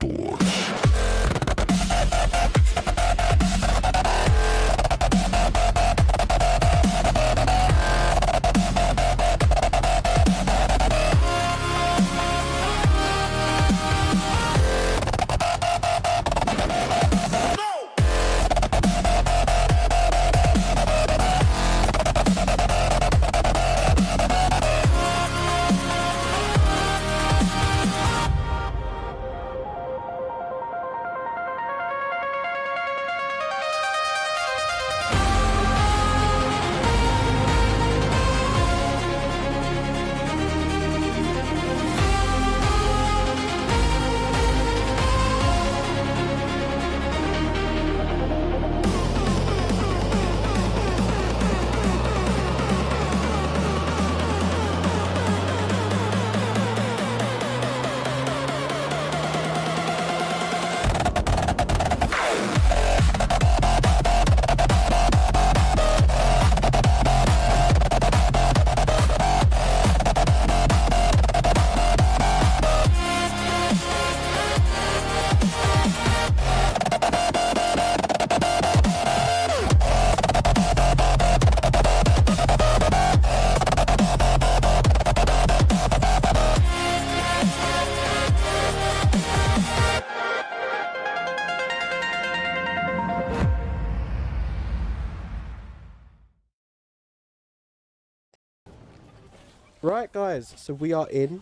Right, guys, so we are in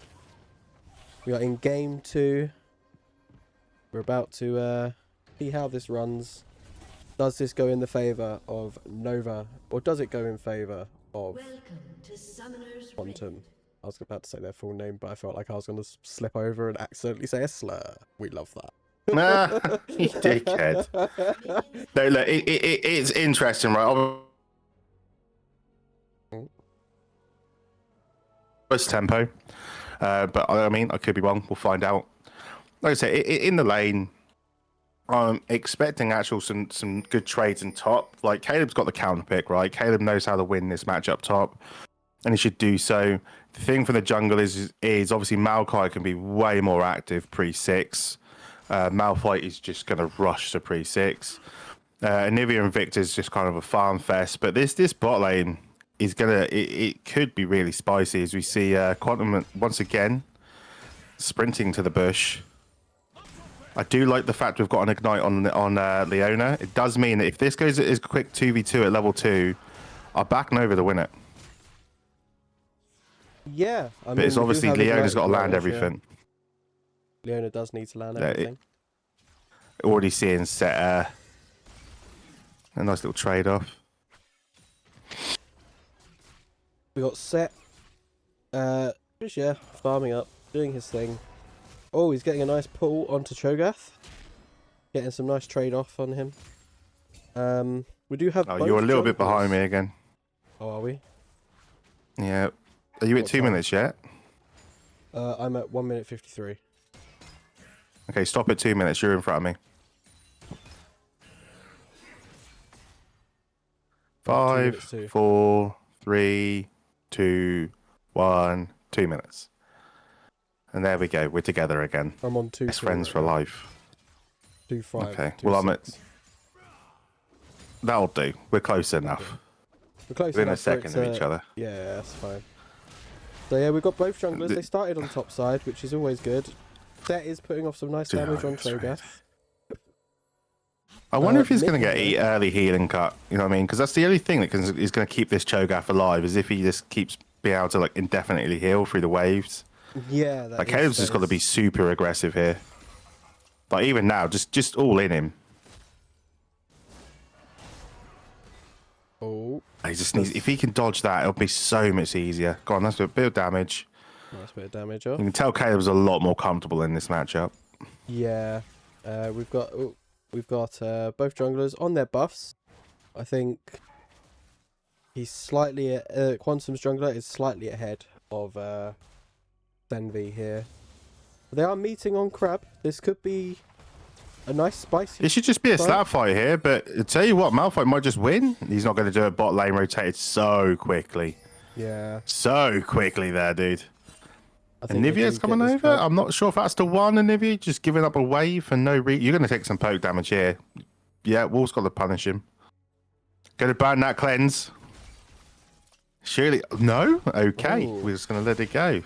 game 2. We're about to see how this runs. Does this go in the favor of Nova, or does it go in favor of Quantum? I was about to say their full name, but I felt like I was going to slip over and accidentally say a slur. We love that.
Nah, you dickhead. No, look, it's interesting, right? First tempo, but I mean, I could be wrong. We'll find out. Like I say, in the lane, I'm expecting actual some good trades in top. Like, Caleb's got the counter pick, right? Caleb knows how to win this match up top. and he should do so. The thing for the jungle is obviously Maokai can be way more active pre-6. Malphite is just going to rush to pre-6. Anivia and Victor is just kind of a farm fest, but this bot lane is it could be really spicy as we see Quantum once again sprinting to the bush. I do like the fact we've got an ignite on Leona. It does mean that if this goes as quick 2v2 at level 2, I'll back Nova to win it.
Yeah, I mean,
but it's obviously Leona's got to land
range,
everything.
Yeah. Leona does need to land everything.
Already seeing set a nice little trade-off.
We got Set. Just, yeah, farming up, doing his thing. Oh, he's getting a nice pull onto Cho'Gath. Getting some nice trade-off on him. We do have.
Oh, you're a little bit behind me again.
Oh, are we?
Yeah. Are you at 2 minutes yet?
I'm at 1 minute 53.
Okay, stop at 2 minutes. You're in front of me. 5, 4, 3, 2, 1. 2 minutes. And there we go. We're together again.
I'm on 2.
Best friends for life.
2-5.
Okay.
2,
well,
6.
I'm at. That'll do. We're close enough.
Okay. We're close
Within a
enough
second of each other.
Yeah, that's fine. So yeah, we've got both junglers. They started on top side, which is always good. Set is putting off some nice damage on Cho'Gath.
I wonder if he's going to get an early healing cut. You know what I mean? Because that's the only thing that is going to keep this Cho'Gath alive, is if he just keeps being able to like indefinitely heal through the waves.
Yeah,
like Caleb's just got to be super aggressive here. Like even now, just all in him.
Oh,
he just needs. If he can dodge that, it'll be so much easier. Go on, that's a bit of damage.
Nice bit of damage off.
You can tell Caleb's a lot more comfortable in this matchup.
Yeah, we've got both junglers on their buffs. I think he's slightly Quantum's jungler is slightly ahead of Senvi here. They are meeting on Crab. This could be a nice spicy.
It should just be a slap fight here, but I tell you what, Malphite might just win. He's not going to do it. Bot lane rotated so quickly.
Yeah.
So quickly there, dude. And Nivea's coming over.
Crab.
I'm not sure if that's the one. And Nivea just giving up a wave for no reason. You're going to take some poke damage here. Yeah, Wolf's got to punish him. Going to burn that cleanse. Surely. No? Okay.
Ooh.
We're just going to let it go.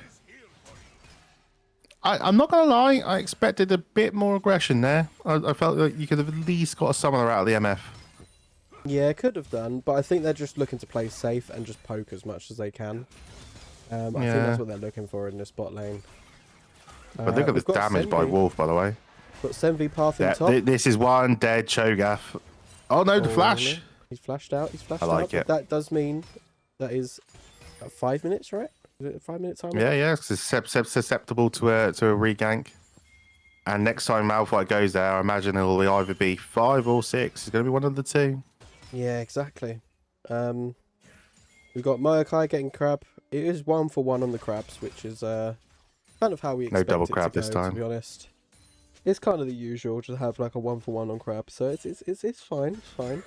I'm not going to lie. I expected a bit more aggression there. I felt like you could have at least got a summoner out of the MF.
Yeah, could have done, but I think they're just looking to play safe and just poke as much as they can. I think that's what they're looking for in this bot lane.
But look at the damage by Wolf, by the way.
Got Senvi pathing top.
This is one dead Cho'Gath. Oh no, the flash.
No. He's flashed out. He's flashed out.
I like it.
That does mean that is 5 minutes, right? Is it a 5 minute time?
Yeah, it's susceptible to a regank. And next time Malphite goes there, I imagine it'll either be 5 or 6. It's going to be one of the two.
Yeah, exactly. We've got Maokai getting crab. It is 1-for-1 on the crabs, which is kind of how we expect
double
it
crab
to go,
this time.
to be honest. It's kind of the usual to have like a 1-for-1 on crab, so it's fine. It's fine.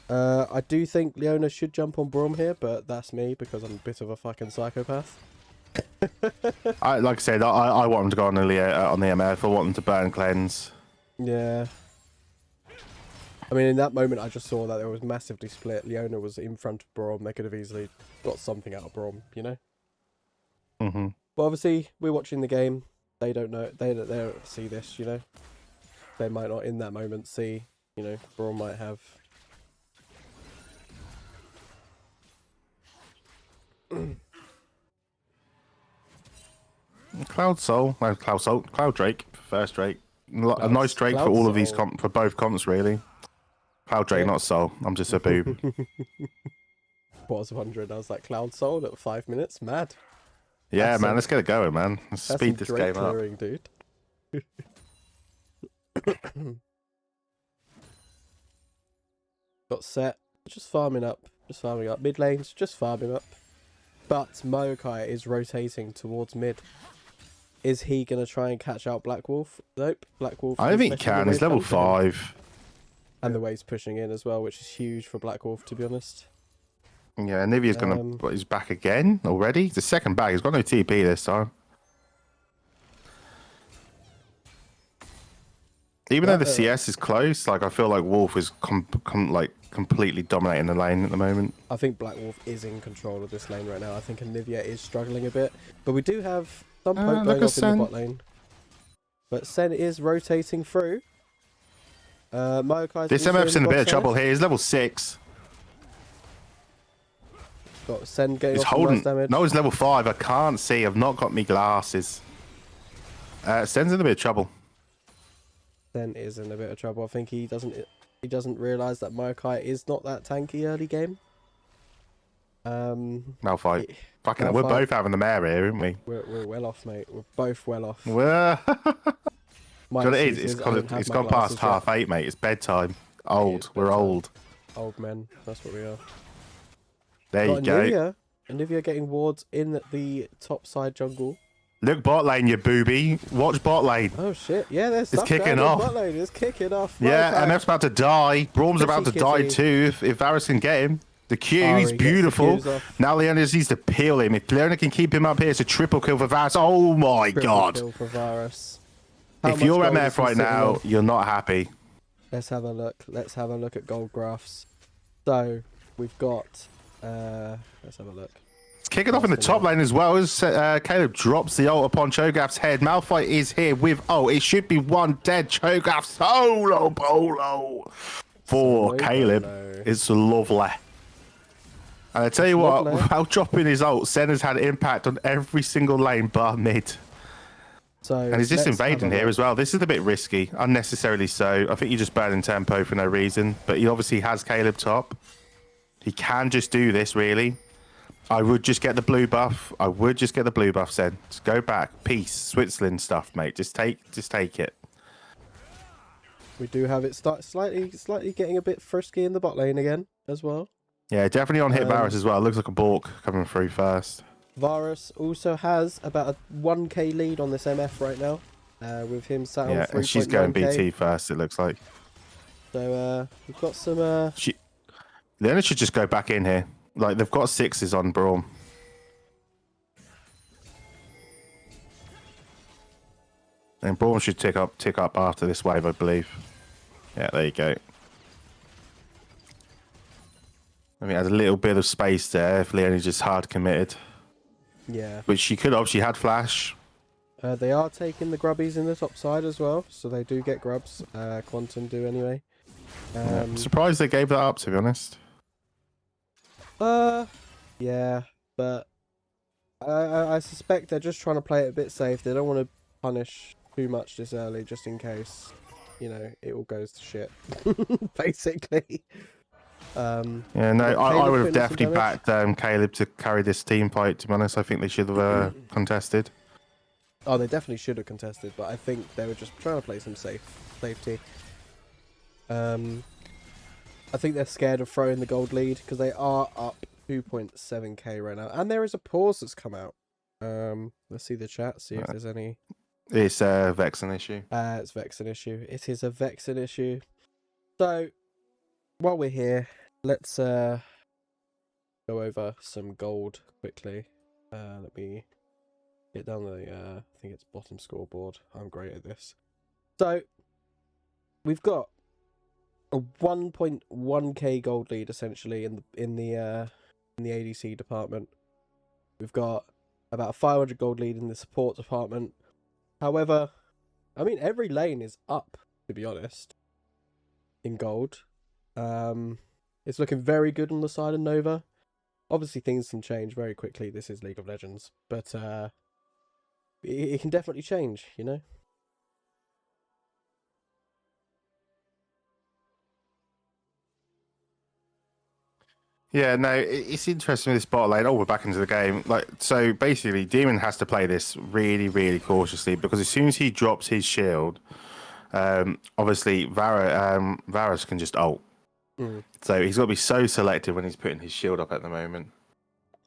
I do think Leona should jump on Braum here, but that's me because I'm a bit of a fucking psychopath.
Like I said, I want him to go on the MF. I want him to burn cleanse.
Yeah. I mean, in that moment, I just saw that it was massively split. Leona was in front of Braum. They could have easily got something out of Braum, you know?
Mm-hmm.
But obviously, we're watching the game. They don't know. They don't see this, you know? They might not, in that moment, see, you know, Braum might have...
Cloud Drake, first Drake. A nice Drake for all of these for both comps, really. Cloud Drake, not Soul. I'm just a boob.
Was wondering, I was like, Cloud Soul at 5 minutes? Mad.
Yeah,
That's
man, let's get it going, man. Let's speed this game up.
Dude. Got set. Just farming up. Mid lanes, just farming up. But Maokai is rotating towards mid. Is he going to try and catch out Black Wolf? Nope. Black Wolf.
I don't think he can. He's level 5.
And the wave's pushing in as well, which is huge for Black Wolf, to be honest.
Yeah, Nivea's he's back again already. The second back. He's got no TP this time. Even though the CS is close, like I feel like Wolf is completely dominating the lane at the moment.
I think Black Wolf is in control of this lane right now. I think Nivea is struggling a bit, but we do have some poke going off in the bot lane. But Sen is rotating through.
This MF's in a bit of trouble here. He's level 6.
Got Sen getting
he's
off
holding.
Nice damage.
No, he's level 5. I can't see. I've not got me glasses. Sen's in a bit of trouble.
Sen is in a bit of trouble. I think he doesn't realise that Maokai is not that tanky early game.
Malphite. Fucking, we're both having the mare here, aren't we?
We're well off, mate. We're both well off.
Well, it's gone past half 8, mate. It's bedtime. Old. We're old.
Old men. That's what we are.
There you go.
Nivea getting wards in the top side jungle.
Look bot lane, you booby. Watch bot lane.
Oh shit! Yeah, there's
it's kicking off.
Bot lane. It's kicking off.
Yeah, MF's about to die. Braum's about to die too. If Varus can get him, the Q, he's beautiful. Now Leona just needs to peel him. If Leona can keep him up here, it's a triple kill for Varus. Oh my god!
Triple kill for Varus.
If you're MF right now, you're not happy.
Let's have a look. Let's have a look at gold graphs. So we've got. Let's have a look.
It's kicking off in the top lane as well as Caleb drops the ult upon Cho'Gath's head. Malphite is here with, it should be one dead. Cho'Gath solo polo for Caleb. It's lovely. And I tell you what, without dropping his ult, Sen has had impact on every single lane bar mid. And he's just invading here as well. This is a bit risky, unnecessarily so. I think you're just burning tempo for no reason. But he obviously has Caleb top. He can just do this, really. I would just get the blue buff. I would just get the blue buff, Sen. Just go back. Peace. Switzerland stuff, mate. Just take it.
We do have it start slightly getting a bit frisky in the bot lane again as well.
Yeah, definitely on hit Varus as well. Looks like a Bork coming through first.
Varus also has about a 1k lead on this MF right now. With him sat on 3.9k.
Yeah, and she's going BT first, it looks like.
So we've got some...
Leona should just go back in here. Like, they've got 6s on Braum. And Braum should tick up after this wave, I believe. Yeah, there you go. I mean, had a little bit of space there if Leonie just hard committed.
Yeah.
But she could have. She had flash.
They are taking the grubbies in the top side as well, so they do get grubs. Quantum do anyway.
I'm surprised they gave that up, to be honest.
Yeah, but I suspect they're just trying to play it a bit safe. They don't want to punish too much this early, just in case, you know, it all goes to shit, basically.
Yeah, no, I would have definitely backed Caleb to carry this team fight, to be honest. I think they should have contested.
Oh, they definitely should have contested, but I think they were just trying to play some safety. I think they're scared of throwing the gold lead because they are up 2.7k right now. And there is a pause that's come out. Let's see the chat, see if there's any...
It's a Vexen issue.
It's a Vexen issue. It is a Vexen issue. So, while we're here, let's go over some gold quickly. Let me get down the, I think it's bottom scoreboard. I'm great at this. So, we've got a 1.1k gold lead essentially in the ADC department. We've got about a 500 gold lead in the support department. However, I mean every lane is up, to be honest, in gold. It's looking very good on the side of Nova. Obviously things can change very quickly. This is League of Legends, but it can definitely change, you know.
Yeah, no, it's interesting with this bot lane. Oh, we're back into the game. Like, so basically, Demon has to play this really, really cautiously because as soon as he drops his shield, obviously Varus can just ult. So he's got to be so selective when he's putting his shield up at the moment.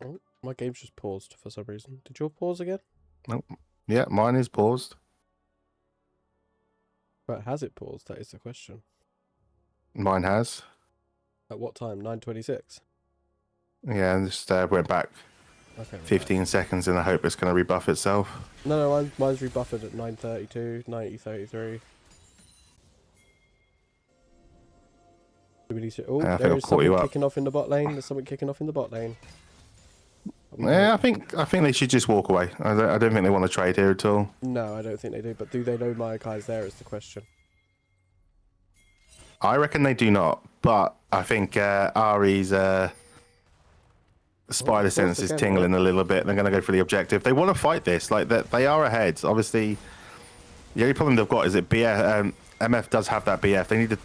Oh, my game's just paused for some reason. Did your pause again?
Nope. Yeah, mine is paused.
But has it paused? That is the question.
Mine has.
At what time? 9:26.
Yeah, and just went back
Okay,
15 seconds, and I hope it's going to rebuff itself.
No, mine's rebuffered at 9:32, 90:33. Do we need to? Oh,
I think
there
I've
is
caught you
something
up.
kicking off in the bot lane. There's something kicking off in the bot lane.
Yeah, I think they should just walk away. I don't think they want to trade here at all.
No, I don't think they do. But do they know Maokai's there? Is the question.
I reckon they do not, but I think Ari's spider sense is tingling a little bit. They're going to go for the objective. They want to fight this. Like they are ahead. Obviously, the only problem they've got is that MF does have that BF. They need to.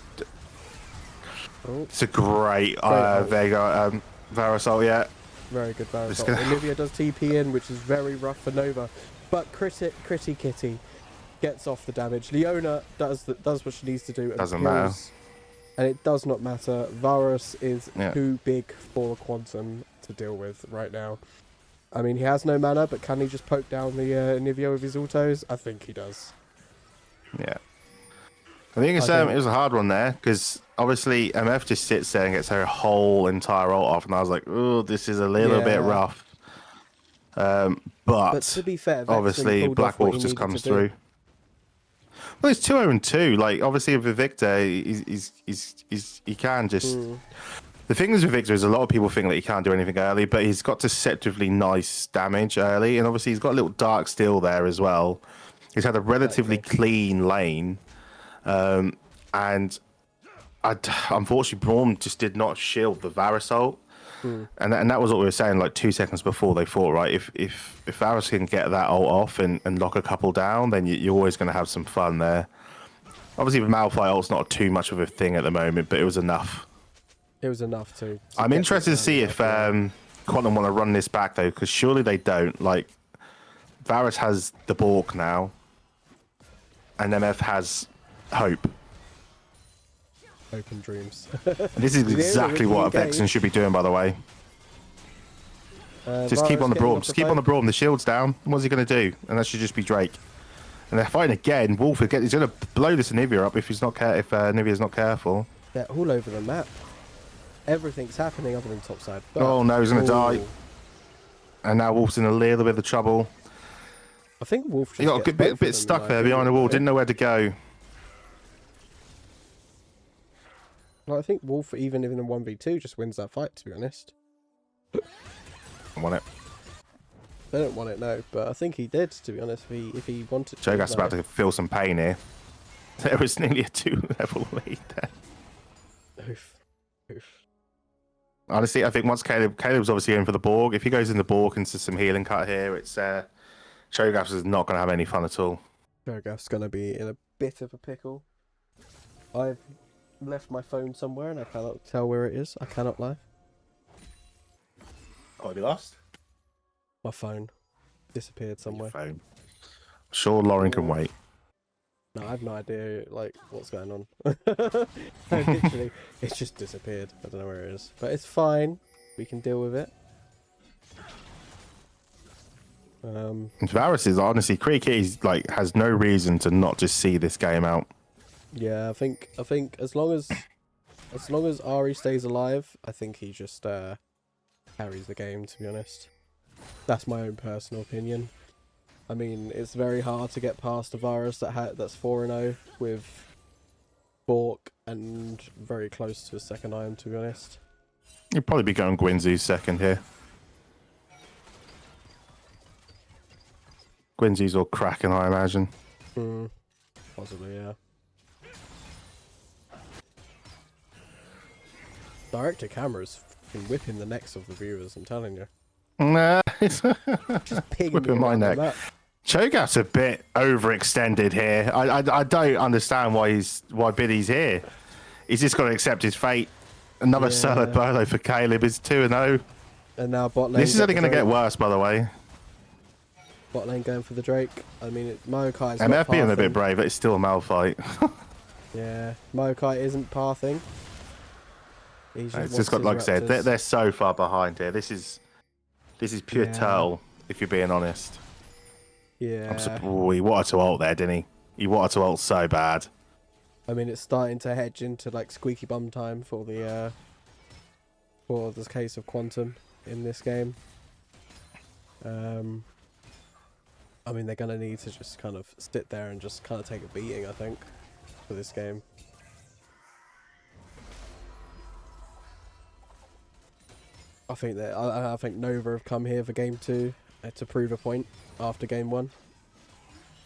It's a great Vega Varasol, yeah.
Very good Varasol. Olivia does TP in, which is very rough for Nova. But Critty Kitty gets off the damage. Leona does what she needs to do. And
doesn't matter.
And it does not matter. Varus is too big for Quantum to deal with right now. I mean, he has no mana, but can he just poke down the Nivea with his autos? I think he does.
Yeah. I think it was a hard one there, because obviously MF just sits there and gets her whole entire ult off, and I was like, oh, this is a little bit rough. But
to be fair,
obviously Black Wolf just comes through. Well, it's 2-2. Like, obviously with Victor, he can just. The thing is with Victor is a lot of people think that he can't do anything early, but he's got deceptively nice damage early, and obviously he's got a little dark steel there as well. He's had a relatively clean lane, and unfortunately Braum just did not shield the Varasol. And that was what we were saying like 2 seconds before they fought, right? If Varus can get that ult off and lock a couple down, then you're always going to have some fun there. Obviously, with Malphite ult's not too much of a thing at the moment, but it was enough.
It was enough to
I'm interested to see if Quantum want to run this back, though, because surely they don't. Like, Varus has the Bork now, and MF has Hope.
Open dreams.
This is exactly what Vexen should be doing, by the way. Just keep on the Braum. Just keep on the Braum. The shield's down. What's he going to do? And that should just be Drake. And they're fighting again. Wolf he's going to blow this Nivea up if Nivea's not careful.
They're all over the map. Everything's happening other than topside.
Oh no, he's going to die. And now Wolf's in a little bit of trouble.
I think Wolf just
he got a bit stuck there behind the wall. Didn't know where to go.
Well, I think Wolf, even in a 1v2, just wins that fight, to be honest.
I want it.
They don't want it, no, but I think he did, to be honest, if he wanted to.
Cho'Gath's about to feel some pain here. There was nearly a 2-level lead there.
Oof.
Honestly, I think once Caleb's obviously going for the Borg. If he goes in the Borg into some healing cut here, it's Cho'Gath is not going to have any fun at all.
Cho'Gath's going to be in a bit of a pickle. I've left my phone somewhere and I cannot tell where it is. I cannot lie.
Oh, have you lost?
My phone disappeared somewhere.
Phone. I'm sure Lauren can wait.
No, I have no idea like what's going on. Literally, it's just disappeared. I don't know where it is, but it's fine. We can deal with it.
Varus is honestly, Creaky like has no reason to not just see this game out.
Yeah, I think as long as Ari stays alive, I think he just carries the game, to be honest. That's my own personal opinion. I mean, it's very hard to get past a Varus that's 4-0 with Bork and very close to a second item, to be honest.
You'd probably be going Gwynzu's second here. Gwynzu's all cracking, I imagine.
Possibly, yeah. Director cameras fucking whipping the necks of the viewers, I'm telling you.
Nah, it's
just
whipping my neck. Cho'Gath's a bit overextended here. I don't understand why Biddy's here. He's just got to accept his fate. Another solid Bolo for Caleb is 2-0.
And now bot lane.
This is only going to get worse, by the way.
Bot lane going for the Drake. I mean, Maokai's
MF being a bit brave, but it's still a Malphite.
Yeah, Maokai isn't pathing.
It's just got, like I said, they're so far behind here. This is pure turtle, if you're being honest.
Yeah.
He wanted to ult there, didn't he? He wanted to ult so bad.
I mean, it's starting to hedge into like squeaky bum time for the for the case of Quantum in this game. I mean, they're going to need to just kind of sit there and just kind of take a beating, I think, for this game. I think that I think Nova have come here for game 2 to prove a point after game 1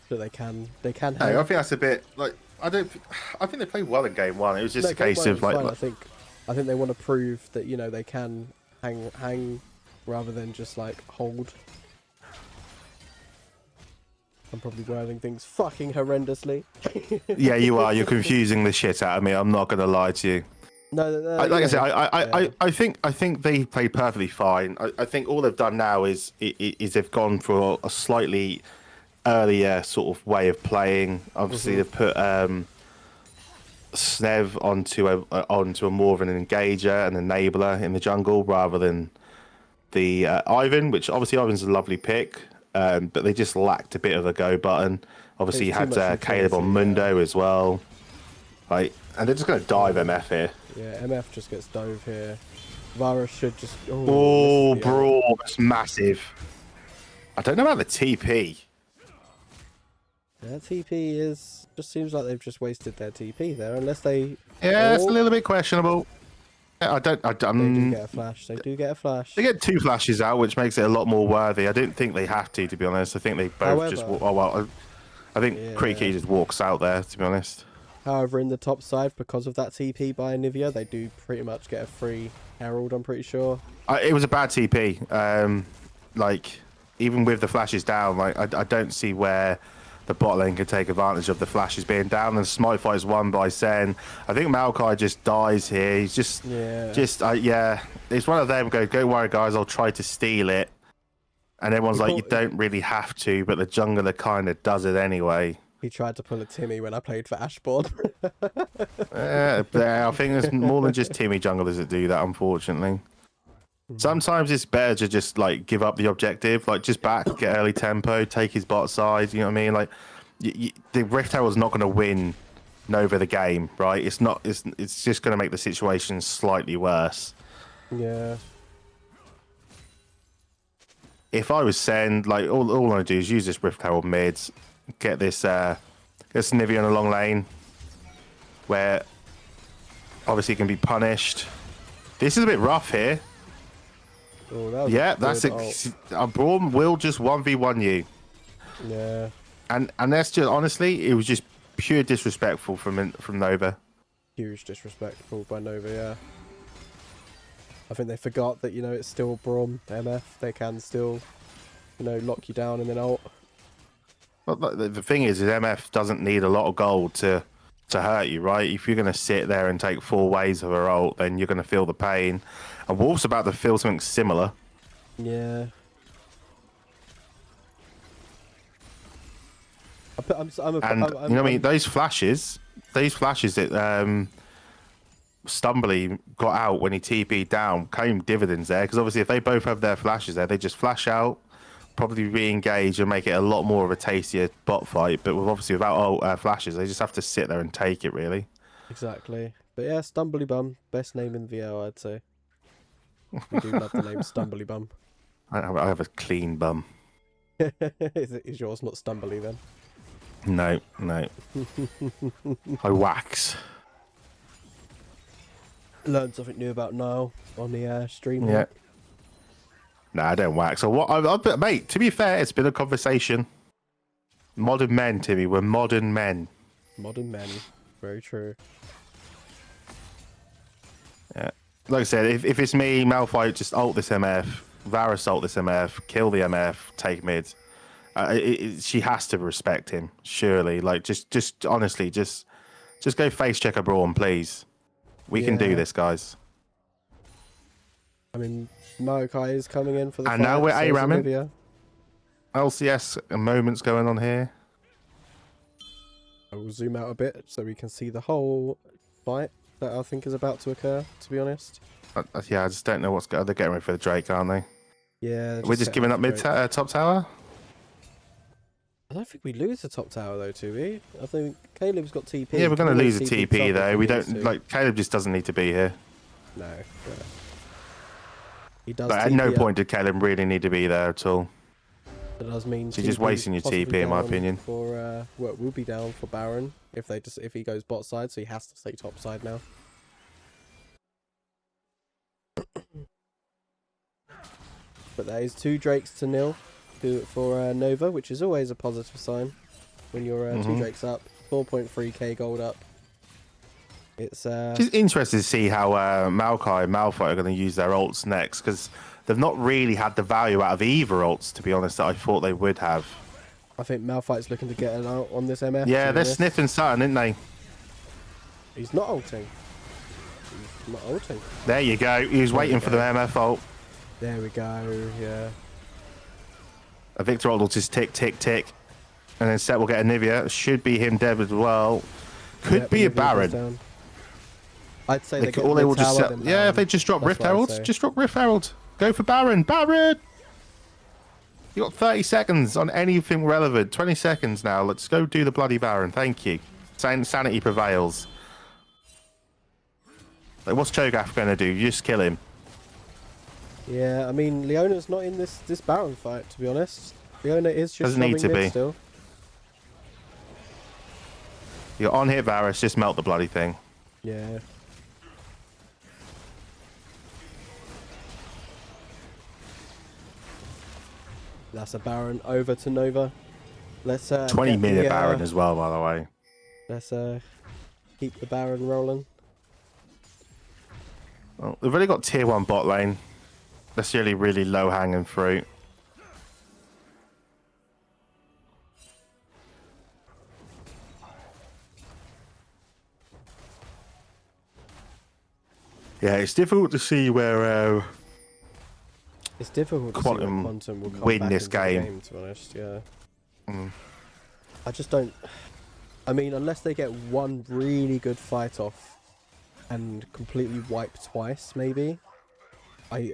that they can.
Hey, I think that's a bit like I think they played well in game 1. It was just a case of like
I think they want to prove that, you know, they can hang rather than just like hold. I'm probably wording things fucking horrendously.
Yeah, you are. You're confusing the shit out of me. I'm not going to lie to you.
No,
like I said, I think they played perfectly fine. I think all they've done now is they've gone for a slightly earlier sort of way of playing. Obviously, they've put Snev onto a more of an engager and enabler in the jungle rather than the Ivan, which obviously Ivan's a lovely pick. But they just lacked a bit of a go button. Obviously, you had Caleb on Mundo as well. Like, and they're just going to dive MF here.
Yeah, MF just gets dove here. Varus should just...
Oh, bro, that's massive. I don't know about the TP.
Yeah, TP just seems like they've just wasted their TP there, unless they...
Yeah, it's a little bit questionable. Yeah,
They do get a flash. They do get a flash.
They get 2 flashes out, which makes it a lot more worthy. I don't think they have to be honest. I think they both just... Oh, well, I think QEG just walks out there, to be honest.
However, in the top side, because of that TP by Nivea, they do pretty much get a free Herald, I'm pretty sure.
It was a bad TP. Like, even with the flashes down, like I don't see where the bot lane could take advantage of the flashes being down. And Smite Fight is won by Sen. I think Maokai just dies here. He's just... Yeah. It's one of them, don't worry, guys, I'll try to steal it. And everyone's like, you don't really have to, but the jungler kind of does it anyway.
He tried to pull a Timmy when I played for Ashbourne.
I think there's more than just Timmy junglers that do that, unfortunately. Sometimes it's better to just like give up the objective, like just back, get early tempo, take his bot side. You know what I mean? Like the Rift Herald's not going to win Nova the game, right? It's not. It's just going to make the situation slightly worse.
Yeah.
If I was Sen, like all I want to do is use this Rift Herald mids, get this Nivea in a long lane, where obviously it can be punished. This is a bit rough here.
Oh,
that's it. Braum will just 1v1 you.
Yeah.
And that's just honestly, it was just pure disrespectful from Nova.
Huge disrespectful by Nova, yeah. I think they forgot that, you know, it's still Braum, MF. They can still, you know, lock you down and then ult.
But the thing is MF doesn't need a lot of gold to hurt you, right? If you're going to sit there and take 4 waves of her ult, then you're going to feel the pain. And Wolf's about to feel something similar.
Yeah.
You know what I mean? Those flashes that Stumbly got out when he TP'd down came dividends there, because obviously if they both have their flashes there, they just flash out, probably re-engage and make it a lot more of a tastier bot fight. But without flashes, they just have to sit there and take it, really.
Exactly. But yeah, Stumbly Bum, best name in VO, I'd say. We do love the name Stumbly Bum.
I have a clean bum.
Is yours not Stumbly then?
No. I wax.
Learned something new about Niall on the stream.
Yeah. Nah, I don't wax. So what? Mate, to be fair, it's been a conversation. Modern men, Timmy. We're modern men.
Modern men. Very true.
Yeah. Like I said, if it's me, Malphite, just ult this MF. Varus ult this MF. Kill the MF. Take mid. She has to respect him, surely. Like, just honestly, just go face check a Braum, please. We can do this, guys.
I mean, Maokai is coming in for the
and
fight,
now we're
so
A-ramming. LCS moments going on here.
I will zoom out a bit so we can see the whole fight that I think is about to occur, to be honest.
Yeah, I just don't know what's going on. They're getting ready for the Drake, aren't they?
Yeah.
We're just giving up top tower?
I don't think we lose the top tower, though, do we? I think Caleb's got TP.
Yeah, we're going to lose the TP, though. We don't... Like, Caleb just doesn't need to be here.
No. He does.
But at no
TP up.
point did Caleb really need to be there at all.
That does mean
So you're just
TP
wasting your
possibly
TP, in my
down
opinion.
For well, will be down for Baron if he goes bot side, so he has to stay top side now. But there is 2 Drakes to 0 for Nova, which is always a positive sign when you're 2 Drakes up, 4.3k gold up. It's
just interested to see how Maokai and Malphite are going to use their ults next, because they've not really had the value out of either ults, to be honest, that I thought they would have.
I think Malphite's looking to get an out on this MF.
Yeah, they're sniffing something, aren't they?
He's not ulting. He's not ulting.
There you go. He was waiting for the MF ult.
There we go, yeah.
A Victor ult will just tick, tick, tick. And then Set will get a Nivea. Should be him dead as well. Could be a Baron.
I'd say they
all they will just
set.
Yeah, if they just drop Rift Herald, just drop Rift Herald. Go for Baron. Baron! You got 30 seconds on anything relevant. 20 seconds now. Let's go do the bloody Baron. Thank you. Sanity prevails. Like, what's Cho'Gath going to do? You just kill him.
Yeah, I mean, Leona's not in this Baron fight, to be honest. Leona is just
Doesn't need to be.
Still.
You're on hit Varus, just melt the bloody thing.
Yeah. That's a Baron over to Nova. Let's
20-minute Baron as well, by the way.
Let's keep the Baron rolling.
Well, we've already got tier 1 bot lane. That's really, really low hanging fruit. Yeah, it's difficult to see where
it's difficult to see where Quantum will come
win
back
this
into the
game.
To be honest, yeah. I just don't. I mean, unless they get one really good fight off and completely wipe twice, maybe. I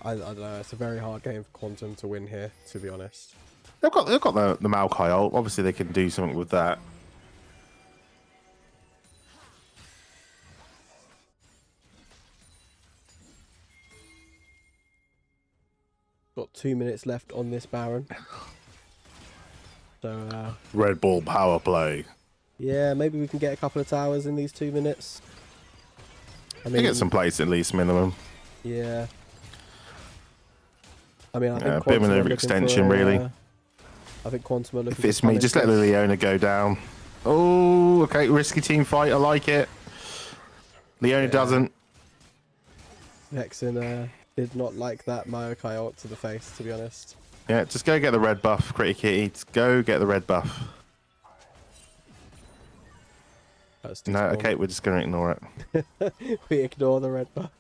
don't know. It's a very hard game for Quantum to win here, to be honest.
They've got the Maokai ult. Obviously, they can do something with that.
Got 2 minutes left on this Baron. So
Red Bull power play.
Yeah, maybe we can get a couple of towers in these 2 minutes. I mean,
get some plates at least minimum.
Yeah. I mean, I think
a bit of an overextension, really.
I think Quantum are looking.
If it's me, just let the Leona go down. Oh, okay, risky team fight. I like it. Leona doesn't.
Vexen did not like that Maokai ult to the face, to be honest.
Yeah, just go get the red buff, Critty Kitty. Just go get the red buff. No, okay, we're just going to ignore it.
We ignore the red buff.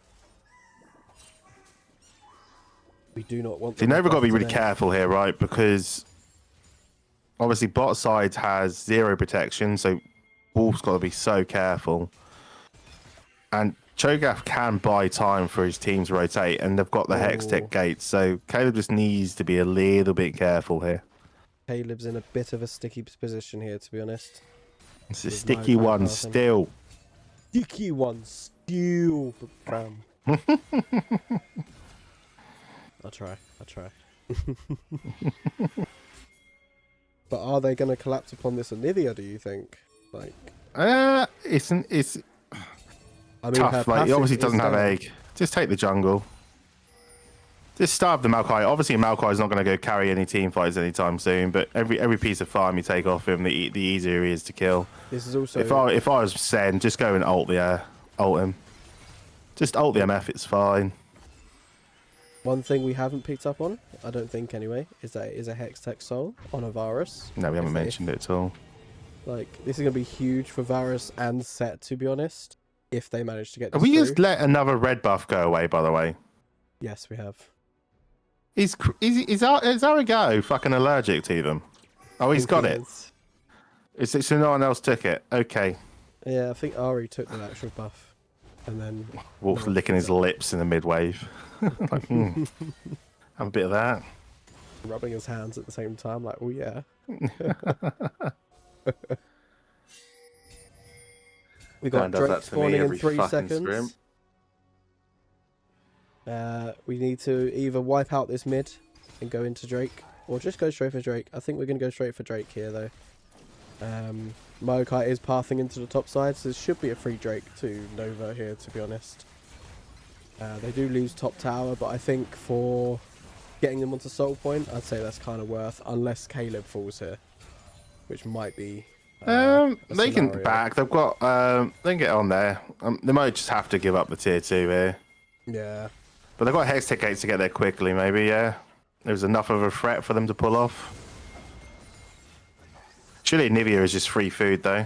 We do not want.
So you know we've got to be really careful here, right? Because obviously bot side has 0 protection, so Wolf's got to be so careful. And Cho'Gath can buy time for his team to rotate, and they've got the Hextech gates, so Caleb just needs to be a little bit careful here.
Caleb's in a bit of a sticky position here, to be honest.
It's a sticky one still.
Sticky one still. I'll try. But are they going to collapse upon this Anivia, do you think? Like,
it's
I mean,
tough. Like, he obviously doesn't have egg. Just take the jungle. Just starve the Maokai. Obviously, Maokai's not going to go carry any team fights anytime soon. But every piece of farm you take off him, the easier he is to kill.
This is also.
If I was Sen, just go and ult him. Just ult the MF. It's fine.
One thing we haven't picked up on, I don't think anyway, is that it is a Hextech Soul on a Varus.
No, we haven't mentioned it at all.
Like, this is going to be huge for Varus and Set, to be honest, if they manage to get this
Have we
through.
just let another red buff go away, by the way?
Yes, we have.
Is Arigato fucking allergic to them? Oh, he's got it. Is it so no one else took it? Okay.
Yeah, I think Ari took the actual buff. And then...
Wolf's licking his lips in the mid-wave. Like, have a bit of that.
Rubbing his hands at the same time, like, oh yeah. We got Drake spawning in 3 seconds. We need to either wipe out this mid and go into Drake, or just go straight for Drake. I think we're going to go straight for Drake here, though. Maokai is pathing into the top side, so this should be a free Drake to Nova here, to be honest. They do lose top tower, but I think for getting them onto Soul Point, I'd say that's kind of worth, unless Caleb falls here, which might be
they can back. They've got they can get on there. They might just have to give up the tier 2 here.
Yeah,
but they've got Hex Tech Gates to get there quickly. Maybe there's enough of a threat for them to pull off. Surely Nivea is just free food though.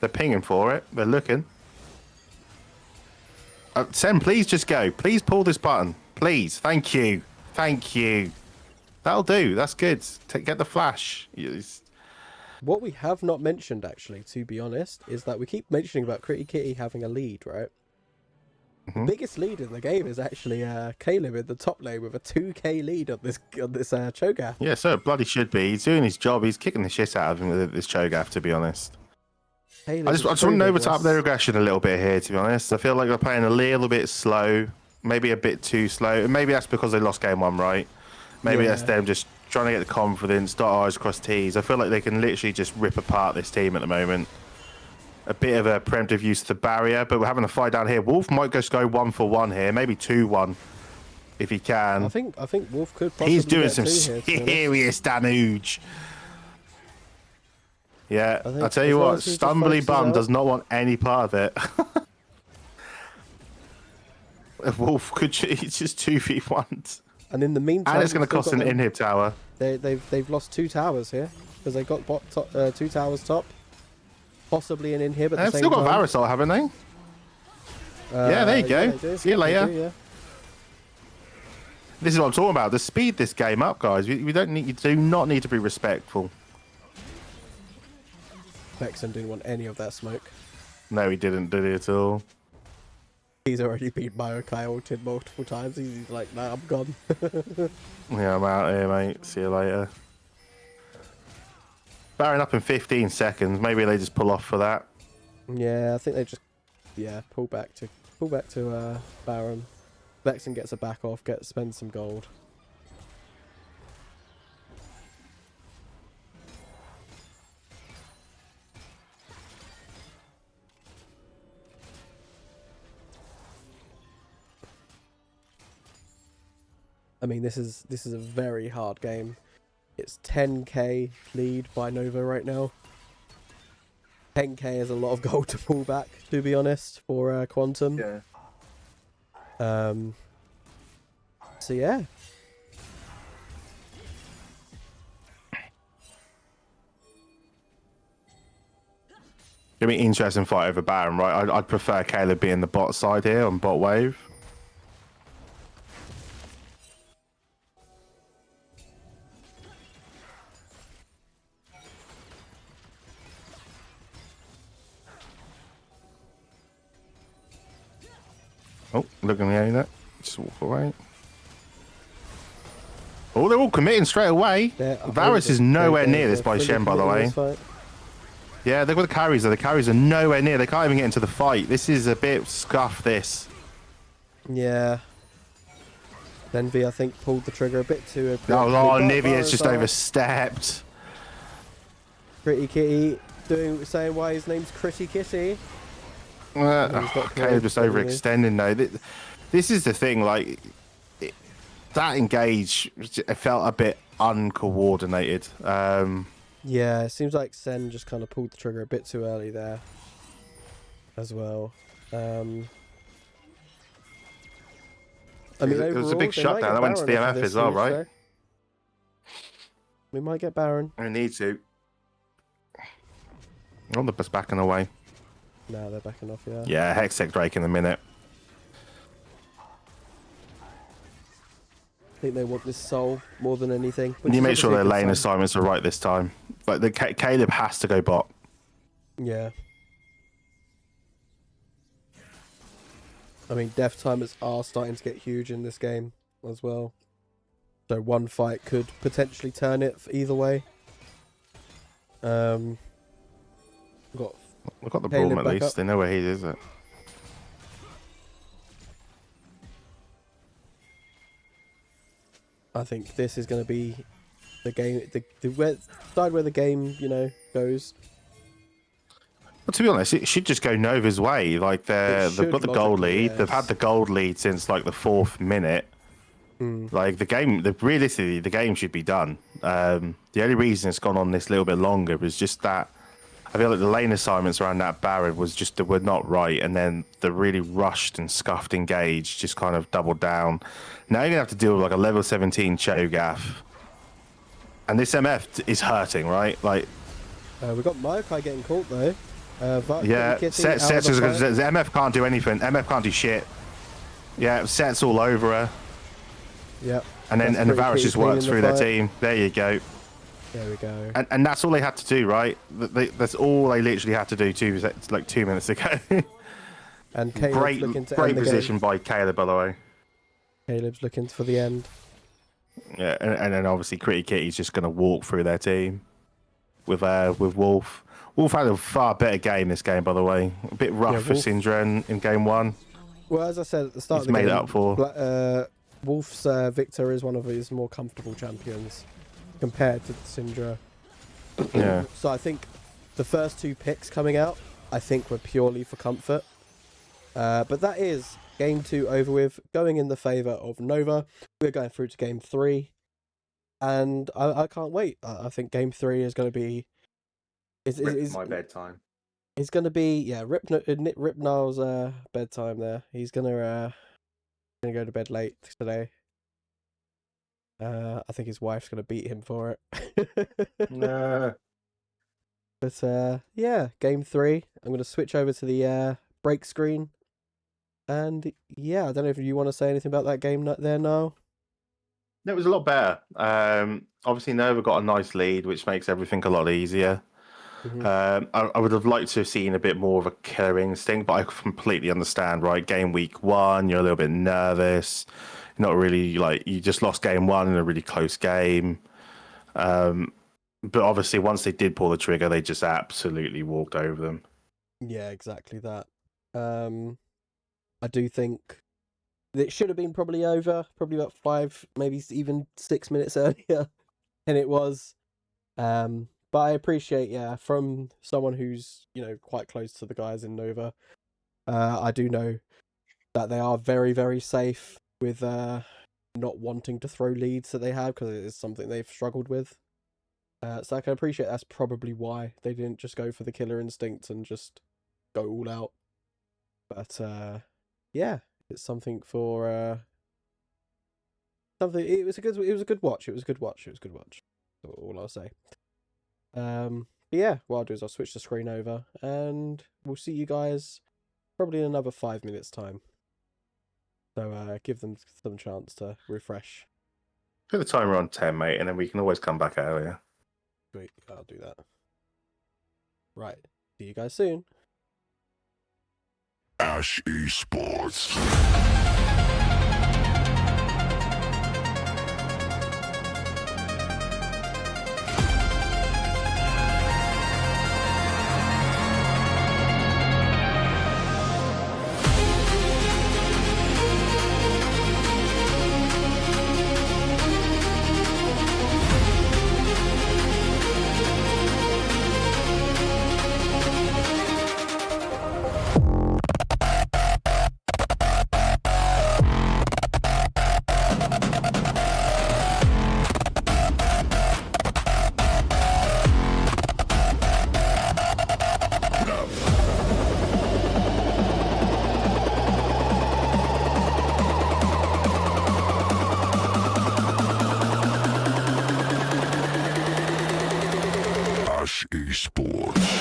They're pinging for it. They're looking. Sen, please just go. Please pull this button. Please. Thank you. Thank you. That'll do. That's good. Get the flash.
What we have not mentioned, actually, to be honest, is that we keep mentioning about Critty Kitty having a lead, right? The biggest lead in the game is actually Caleb in the top lane with a 2k lead on this Cho'Gath.
Yeah, so it bloody should be. He's doing his job. He's kicking the shit out of him with this Cho'Gath, to be honest.
Caleb
I just want Nova to up their aggression a little bit here, to be honest. I feel like they're playing a little bit slow, maybe a bit too slow. And maybe that's because they lost game 1, right? Maybe that's them just trying to get the confidence, dot I's, cross T's. I feel like they can literally just rip apart this team at the moment. A bit of a preemptive use of the barrier, but we're having a fight down here. Wolf might just go 1-for-1 here, maybe 2-1 if he can.
I think Wolf could possibly
He's doing
get
some serious damage. Yeah, I'll tell you what, Stumbly Bum does not want any part of it. If Wolf could just 2v1.
And in the meantime,
and it's going to cost an inhib tower.
They've lost 2 towers here because they got 2 towers top. Possibly an inhib at the same time.
They've still got Varusol, haven't they? Yeah, there you go.
Yeah,
see you later.
Yeah.
This is what I'm talking about. To speed this game up, guys. You do not need to be respectful.
Vexen didn't want any of that smoke.
No, he didn't, did he, at all?
He's already beat Maokai ulted multiple times. He's like, nah, I'm gone.
Yeah, I'm out here, mate. See you later. Baron up in 15 seconds. Maybe they just pull off for that.
Yeah, I think they just pull back to Baron. Vexen gets a back off, spends some gold. I mean, this is a very hard game. It's 10k lead by Nova right now. 10k is a lot of gold to pull back, to be honest, for Quantum.
Yeah.
So yeah.
Gonna be an interesting fight over Baron, right? I'd prefer Caleb being the bot side here on bot wave. Oh, look at me, that. Just walk away. Oh, they're all committing straight away. Varus is nowhere near this by Shen, by the way. Yeah, they've got the carries though. The carries are nowhere near. They can't even get into the fight. This is a bit scuffed, this.
Yeah. Envy, I think, pulled the trigger a bit too.
Nivea's just overstepped.
Critty Kitty saying why his name's Critty Kitty.
Caleb just overextending though. This is the thing, like that engage, it felt a bit uncoordinated.
Yeah, it seems like Sen just kind of pulled the trigger a bit too early there as well. I mean,
it was a big shutdown. That went to DMF as well, right?
So we might get Baron.
I need to. Oh, the bus backing away.
No, they're backing off, yeah.
Yeah, Hextech Drake in a minute.
I think they want this soul more than anything.
You make sure their lane assignments are right this time. Like the Caleb has to go bot.
Yeah. I mean, death timers are starting to get huge in this game as well. So one fight could potentially turn it either way.
We've got the Braum at least. They know where he is.
I think this is going to be the game, the side where the game, goes.
Well, to be honest, it should just go Nova's way. Like they've got the gold lead.
Yes.
They've had the gold lead since like the 4th minute. Like realistically, the game should be done. The only reason it's gone on this little bit longer was just that I feel like the lane assignments around that Baron were not right, and then the really rushed and scuffed engage just kind of doubled down. Now you're gonna have to deal with like a level 17 Cho'Gath, and this MF is hurting, right? Like
we got Maokai getting caught though.
Yeah, the MF can't do anything. MF can't do shit. Yeah, Set's all over her.
Yeah.
And then the Varus just works through their team. There you go.
There we go.
And that's all they had to do, right? That's all they literally had to do 2 minutes ago.
And Caleb's looking to end the
position
game.
by Caleb, by the way.
Caleb's looking for the end.
Yeah, and then obviously Critty Kitty's just going to walk through their team with Wolf. Wolf had a far better game this game, by the way. A bit rough for Syndra in game 1.
Well, as I said at the start of the
game,
game,
made it up for.
Wolf's Victor is one of his more comfortable champions compared to Syndra.
Yeah.
So I think the first 2 picks coming out, I think were purely for comfort. But that is game 2 over with, going in the favour of Nova. We're going through to game 3. And I can't wait. I think game 3 is going to be... Is
my bedtime.
It's going to be, Rip Niall's bedtime there. He's going to go to bed late today. I think his wife's going to beat him for it.
No.
But yeah, game 3. I'm going to switch over to the break screen. And yeah, I don't know if you want to say anything about that game there now.
It was a lot better. Obviously, Nova got a nice lead, which makes everything a lot easier. I would have liked to have seen a bit more of a killer instinct, but I completely understand, right? Game week 1, you're a little bit nervous. You're not really you just lost game 1 in a really close game. But obviously, once they did pull the trigger, they just absolutely walked over them. Yeah,
exactly that. I do think it should have been probably over, probably about 5, maybe even 6 minutes earlier than it was. But I appreciate, from someone who's, quite close to the guys in Nova, I do know that they are very, very safe with not wanting to throw leads that they have, because it is something they've struggled with. So I can appreciate that's probably why they didn't just go for the killer instinct and just go all out. But yeah, it's something for something. It was a good watch. It was a good watch. That's all I'll say. But yeah, what I'll do is I'll switch the screen over and we'll see you guys probably in another 5 minutes time. So give them some chance to refresh.
Put the timer on 10, mate, and then we can always come back earlier.
Sweet, I'll do that. Right, see you guys soon.
Ash Esports. Ash Esports.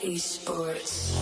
Esports.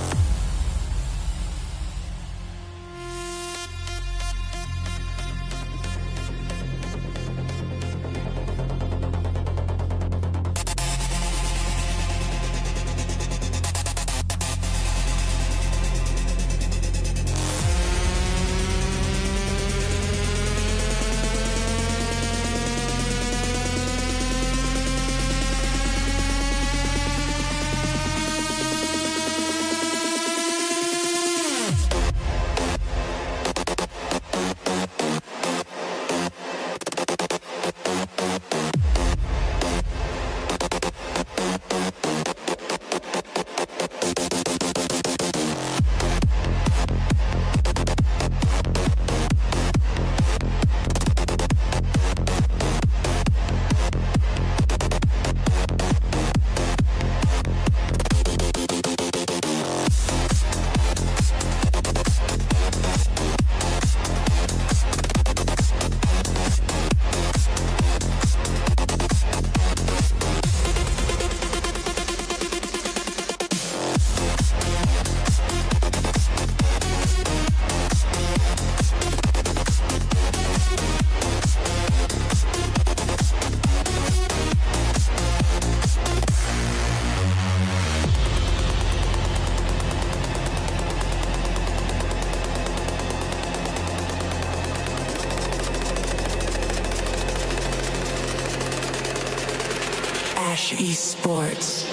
Ash Esports.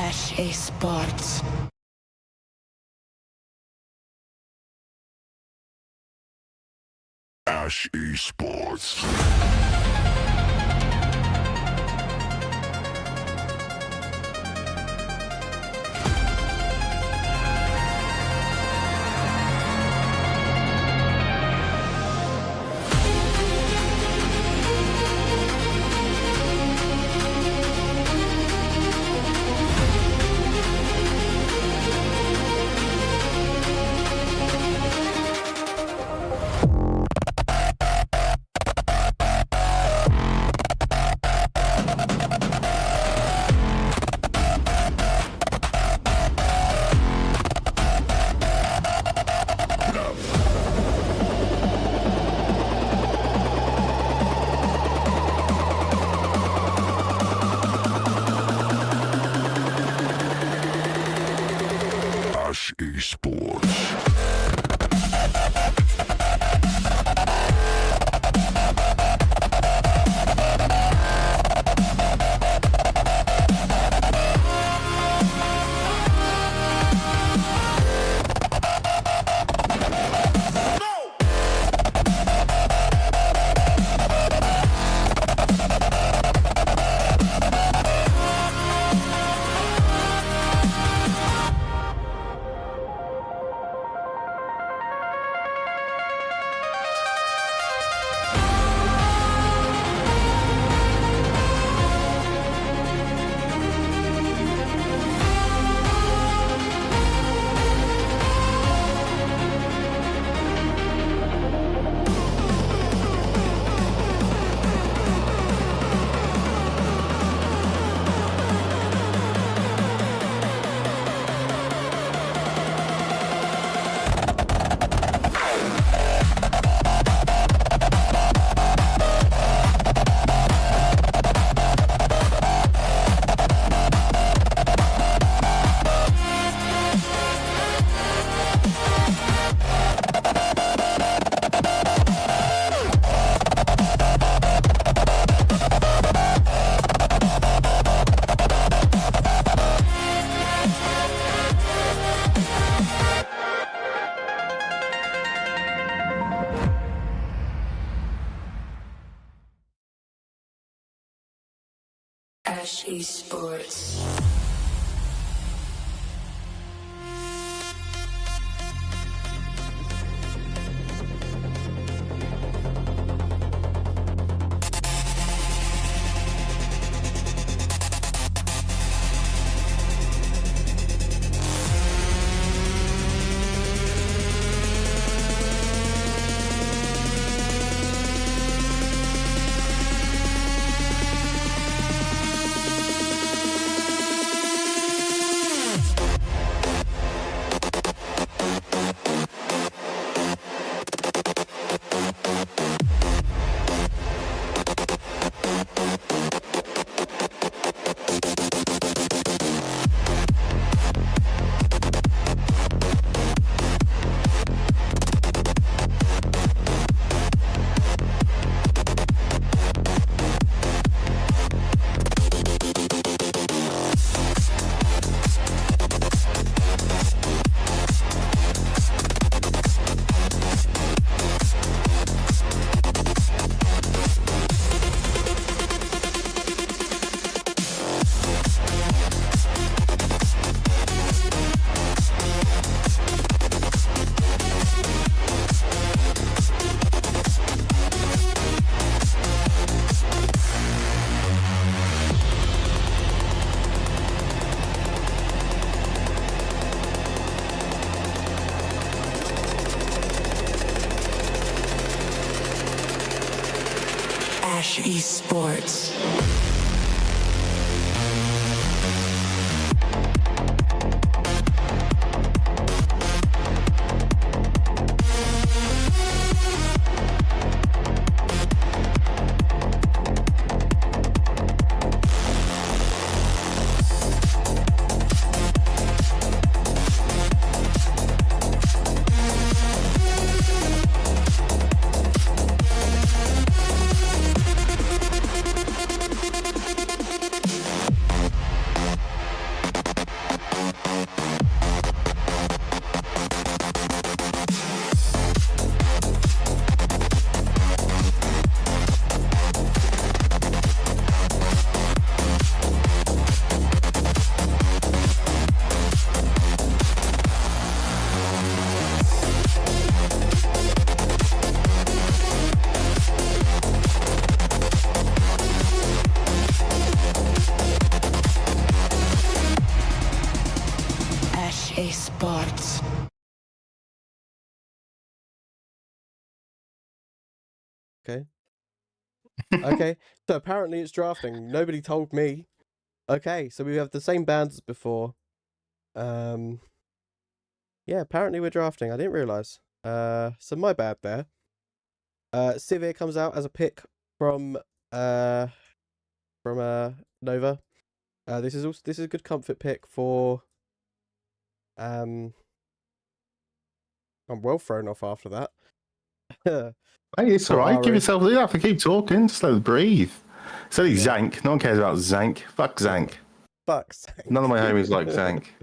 Ash Esports.
Ash Esports. Ash Esports.
Esports. Ash Esports. Ash Esports.
Okay. Okay. So apparently it's drafting. Nobody told me. Okay, so we have the same bands as before. Yeah, apparently we're drafting. I didn't realise. So my bad there. Sivir comes out as a pick from uh Nova. This is a good comfort pick for I'm well thrown off after that.
Hey, it's
For
alright. Give
Ari.
yourself. You don't have to keep talking. Just let it breathe. It's only
Yeah.
Zank. No one cares about Zank. Fuck Zank.
Fuck's sake.
None of my homies like Zank.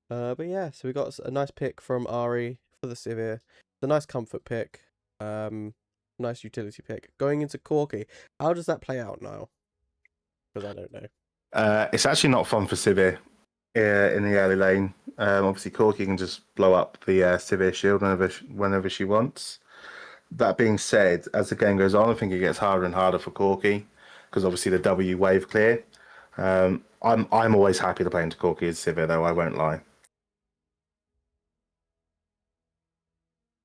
But yeah, so we got a nice pick from Ari for the Sivir. It's a nice comfort pick. Nice utility pick. Going into Corki, how does that play out now? Because I don't know.
It's actually not fun for Sivir in the early lane. Obviously, Corki can just blow up the Sivir shield whenever she wants. That being said, as the game goes on, I think it gets harder and harder for Corki because obviously the W wave clear. I'm always happy to play into Corki as Sivir, though I won't lie.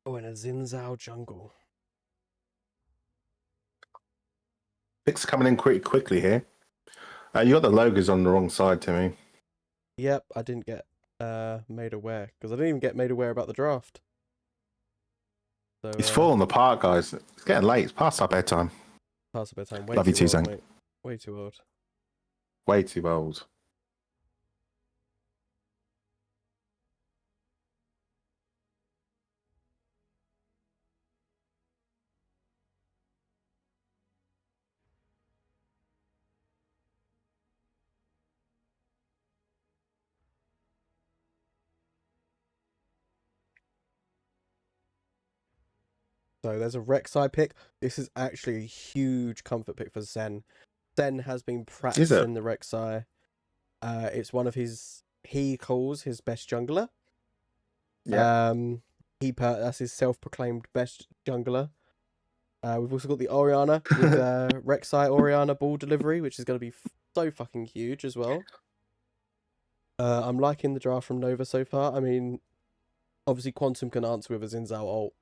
Oh, in a Zinzao jungle.
Picks coming in pretty quickly here. You got the logos on the wrong side, Timmy.
Yep, I didn't get made aware because I didn't even get made aware about the draft. So
It's falling apart, guys. It's getting late. It's past our bedtime.
past a bit of time. Way
Love you
too
too,
old,
Zank.
mate. Way too old.
Way too old.
So there's a Rek'Sai pick. This is actually a huge comfort pick for Zen. Sen has been
Is it?
practicing the Rek'Sai. It's one of he calls his best jungler.
Yeah.
That's his self-proclaimed best jungler. We've also got the Orianna with Rek'Sai Orianna ball delivery, which is going to be so fucking huge as well. I'm liking the draft from Nova so far. I mean, obviously Quantum can answer with a Xin Zhao ult.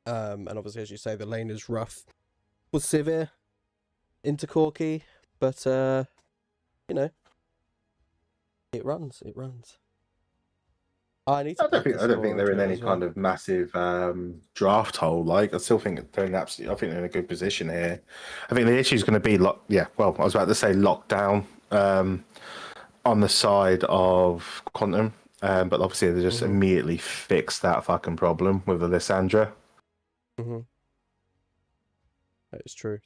And obviously, as you say, the lane is rough. Was Sivir into Corki, but you know, it runs. I need to
I
practice
don't think
for
they're in
Joe
any
as well.
kind of massive draft hole. Like, I still think they're I think they're in a good position here. I think the issue is going to be well, I was about to say lockdown on the side of Quantum, but obviously they just immediately fixed that fucking problem with the Lissandra.
Mm-hmm. That is true.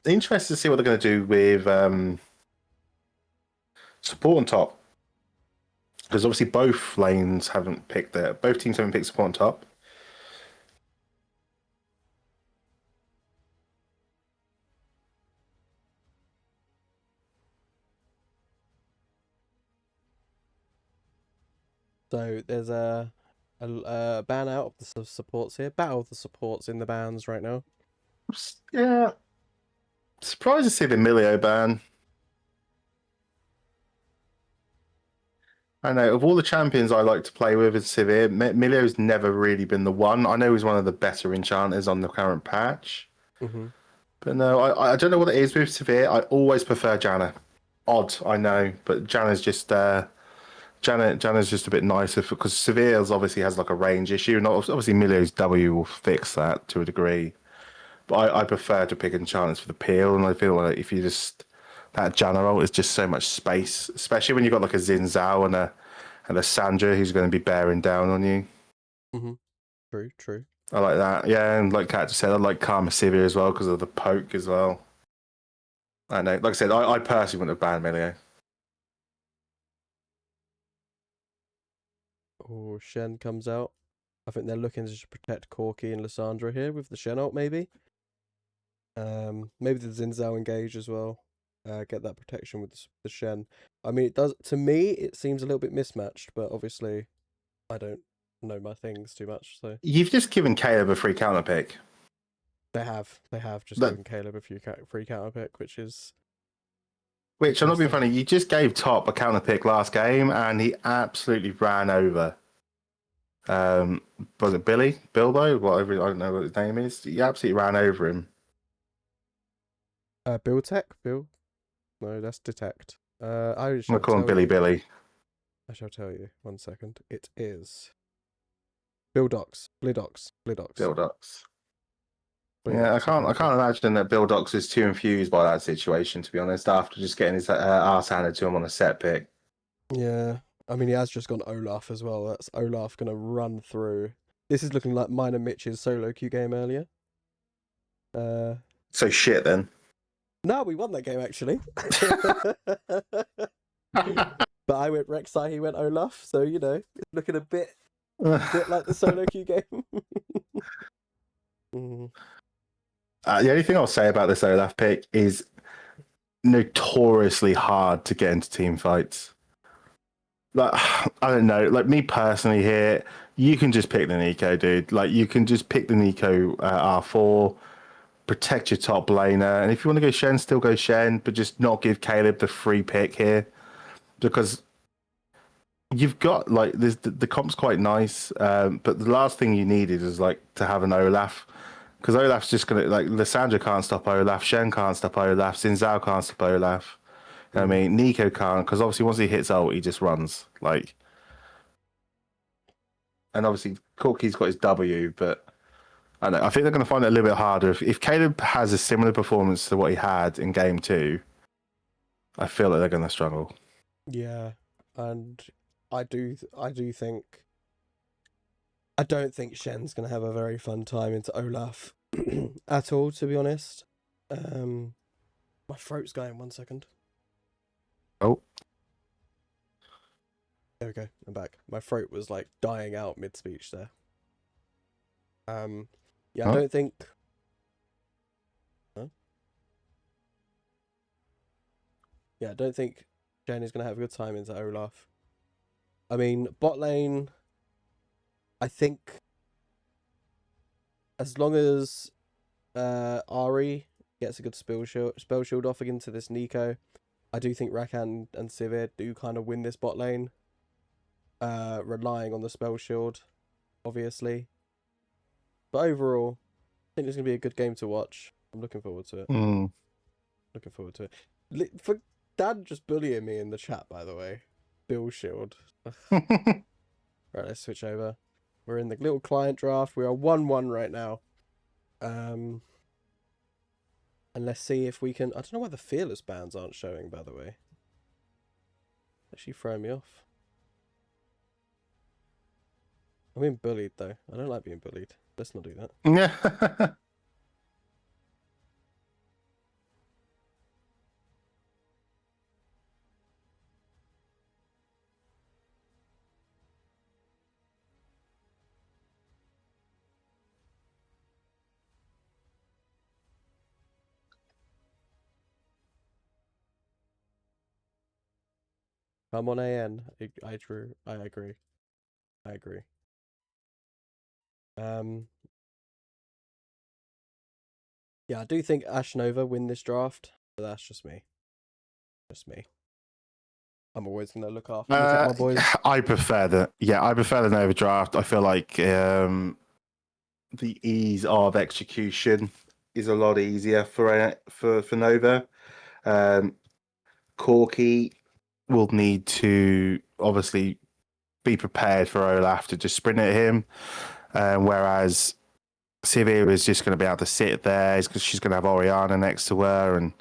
Interested to see what they're going to do with support on top, because obviously both teams haven't picked support on top.
So there's a ban out of the supports here. Battle of the supports in the bans right now.
Yeah, surprised to see the Milio ban. I know, of all the champions I like to play with in Sivir, Milio's never really been the one. I know he's one of the better enchanters on the current patch.
Mm-hmm.
But no, I don't know what it is with Sivir. I always prefer Janna. Odd, I know, but Janna's just Janna's just a bit nicer because Sevir's obviously has like a range issue, and obviously Milio's W will fix that to a degree. But I prefer to pick enchanters for the peel, and I feel like if you just that Janna ult is just so much space, especially when you've got like a Xin Zhao and a Sandra who's going to be bearing down on you.
Mm-hmm. True.
I like that. Yeah, and like Kat just said, I like Karma Sivir as well because of the poke as well. I know. Like I said, I personally wouldn't have banned Milio.
Oh, Shen comes out. I think they're looking to just protect Corki and Lissandra here with the Shen ult, maybe. Maybe the Xin Zhao engage as well. Get that protection with the Shen. I mean, it does. To me, it seems a little bit mismatched, but obviously, I don't know my things too much. So
You've just given Caleb a free counter pick.
they have just
That-
given Caleb a free counter pick, which is
Which I'm not being
interesting.
funny. You just gave Top a counter pick last game, and he absolutely ran over. Was it Bilbo? Whatever, I don't know what his name is. He absolutely ran over him.
Bill Tech? Bill? No, that's Detect. I
I'm
shall
gonna call him
tell you.
Billy.
I shall tell you. 1 second. It is Bill Docs. Blidox.
Bildox. Yeah, I can't imagine that Bildox is too infused by that situation. To be honest, after just getting his ass handed to him on a set pick.
Yeah. I mean, he has just gone Olaf as well. That's Olaf going to run through. This is looking like Minor Mitch's solo queue game earlier.
So shit then.
No, we won that game actually. But I went Rek'Sai, he went Olaf, so you know, it's looking a bit like the solo queue game.
The only thing I'll say about this Olaf pick is notoriously hard to get into team fights. Like, I don't know, like me personally here, you can just pick the Nico, dude. Like, you can just pick the Nico R4, protect your top laner, and if you want to go Shen, still go Shen, but just not give Caleb the free pick here, because you've got like the comp's quite nice, but the last thing you needed is like to have an Olaf, because Olaf's just gonna like Lissandra can't stop Olaf, Shen can't stop Olaf, Xin Zhao can't stop Olaf. You know what I mean, Nico can't, because obviously once he hits ult, he just runs like. And obviously Corky's got his W, but I don't know, I think they're going to find it a little bit harder if Caleb has a similar performance to what he had in game 2. I feel like they're going to struggle.
Yeah, and I do think I don't think Shen's gonna have a very fun time into Olaf at all, to be honest. My throat's going. 1 second.
Oh,
There we go. I'm back. My throat was like dying out mid speech there. Yeah, I
Huh?
don't think Huh? Yeah, I don't think Jane is going to have a good time into Olaf. I mean, bot lane, I think as long as Ari gets a good spell shield off into this Nico, I do think Rakan and Sivir do kind of win this bot lane. Relying on the spell shield, obviously. But overall, I think it's going to be a good game to watch. I'm looking forward to it. Looking forward to it. For Dan just bullying me in the chat, by the way. Bill Shield. Right, let's switch over. We're in the little client draft. We are 1-1 right now. And let's see if we can... I don't know why the Fearless bands aren't showing, by the way. Actually throwing me off. I'm being bullied, though. I don't like being bullied. Let's not do that.
Yeah.
Come on, AN. I agree. I agree. Yeah, I do think Ash Nova win this draft, but that's just me. Just me. I'm always gonna look out my boys.
I prefer the Nova draft. I feel like the ease of execution is a lot easier for Nova. Corky will need to obviously be prepared for Olaf to just sprint at him, whereas Sivir is just going to be able to sit there because she's going to have Oriana next to her and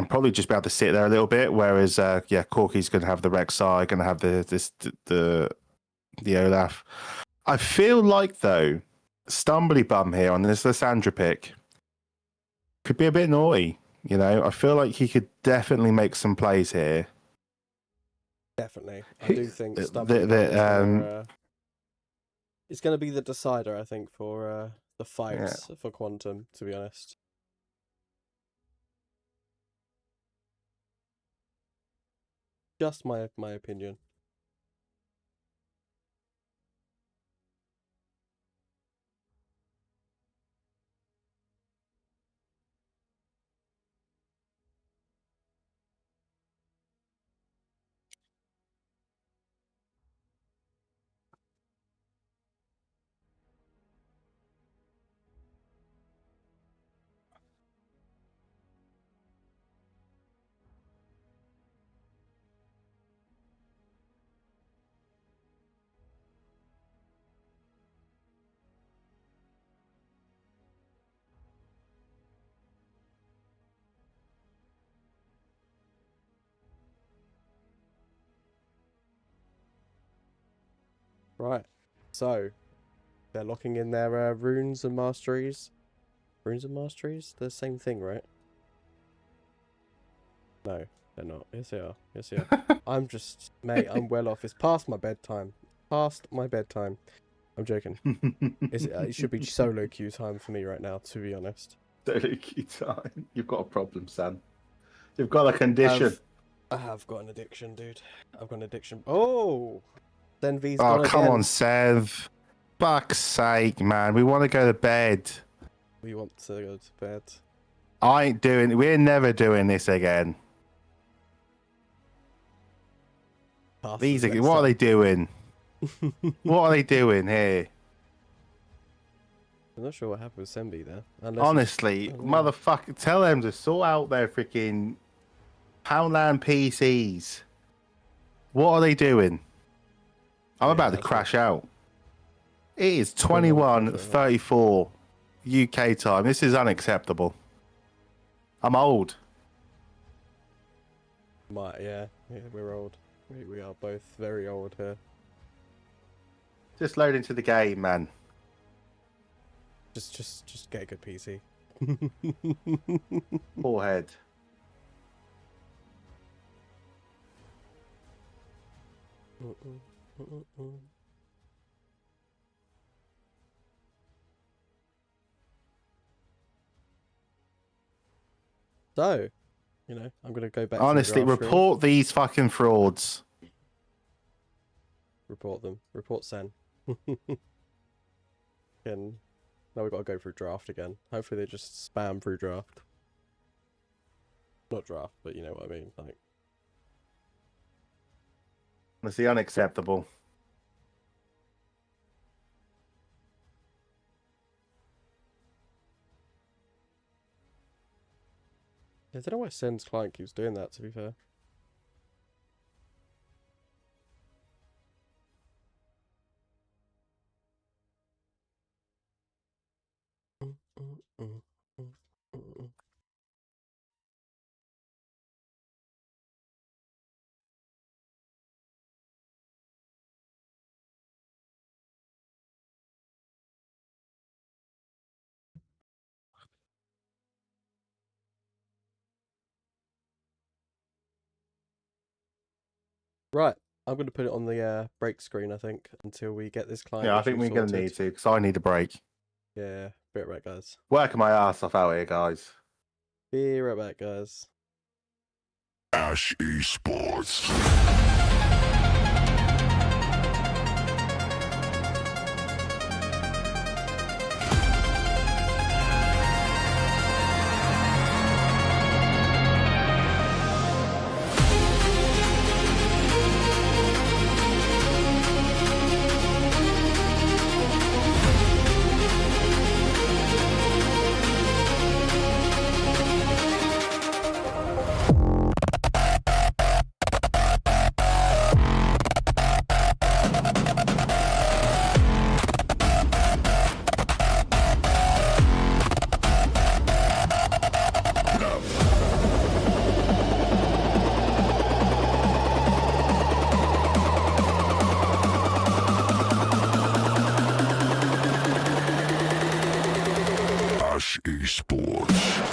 probably just be able to sit there a little bit. Whereas Corky's going to have the Rek'Sai, going to have the Olaf. I feel like though, Stumbly Bum here on this Lissandra pick could be a bit naughty. You know, I feel like he could definitely make some plays here.
Definitely, I do think Stumbly Bum is going to be the decider. I think for the fights for Quantum. To be honest. Just my opinion. Right, so they're locking in their runes and masteries. Runes and masteries? They're the same thing, right? No, they're not. Yes, they are. Yes, they are. I'm just, mate, I'm well off. It's past my bedtime. Past my bedtime. I'm joking. It should be solo queue time for me right now, to be honest.
Solo queue time. You've got a problem, son. You've got a condition.
I have got an addiction, dude. I've got an addiction. Oh! Then V's
Oh,
gone
come
again.
on, Sev. Fuck's sake, man. We want to go to bed.
We want to go to bed.
We're never doing this again. What are they doing? What are they doing here?
I'm not sure what happened with Sembi there.
Honestly, motherfucker, tell them to sort out their freaking Poundland PCs. What are they doing? I'm about to crash out. It is 21:34 UK time. This is unacceptable. I'm old.
Yeah, we're old. We are both very old here.
Just load into the game, man.
Just get a good PC.
Forehead.
So, you know, I'm gonna go back.
Honestly,
to the draft room.
report these fucking frauds.
Report them. Report Sen. And now we've got to go through draft again. Hopefully they just spam through draft. Not draft, but you know what I mean. Like,
That's the unacceptable.
I don't know why Sen's client keeps doing that, to be fair. Right, I'm going to put it on the break screen, I think, until we get this client.
Yeah, I think we're going to need to, because I need a break.
Yeah, be right back, guys.
Working my ass off out here, guys.
Be right back, guys.
Ash Esports. Ash Esports.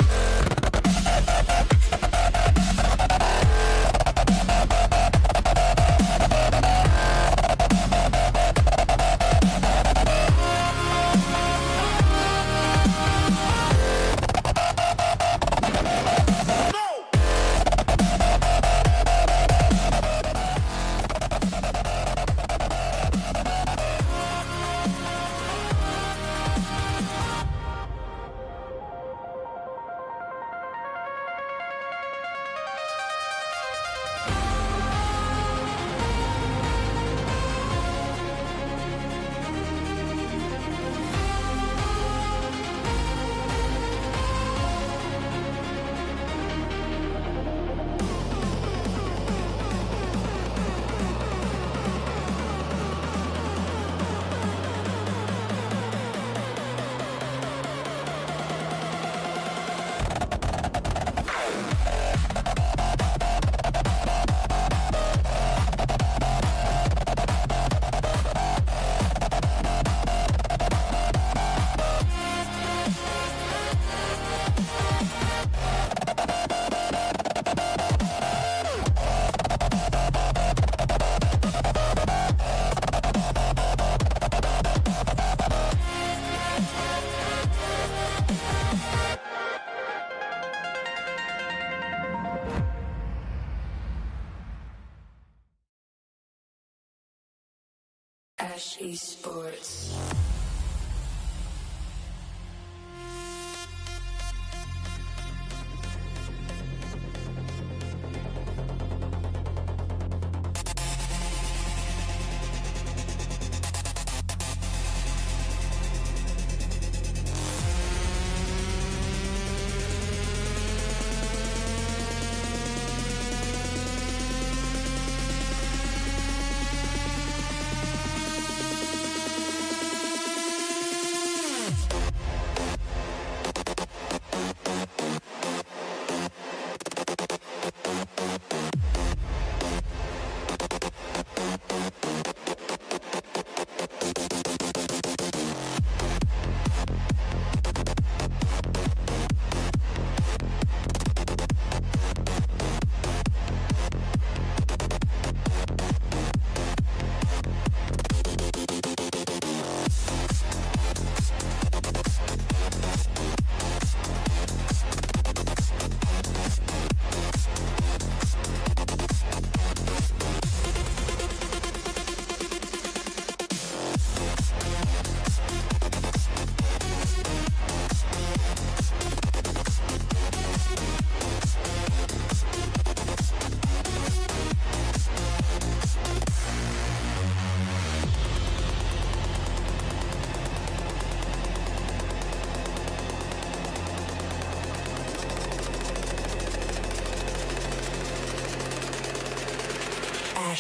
Ash Esports.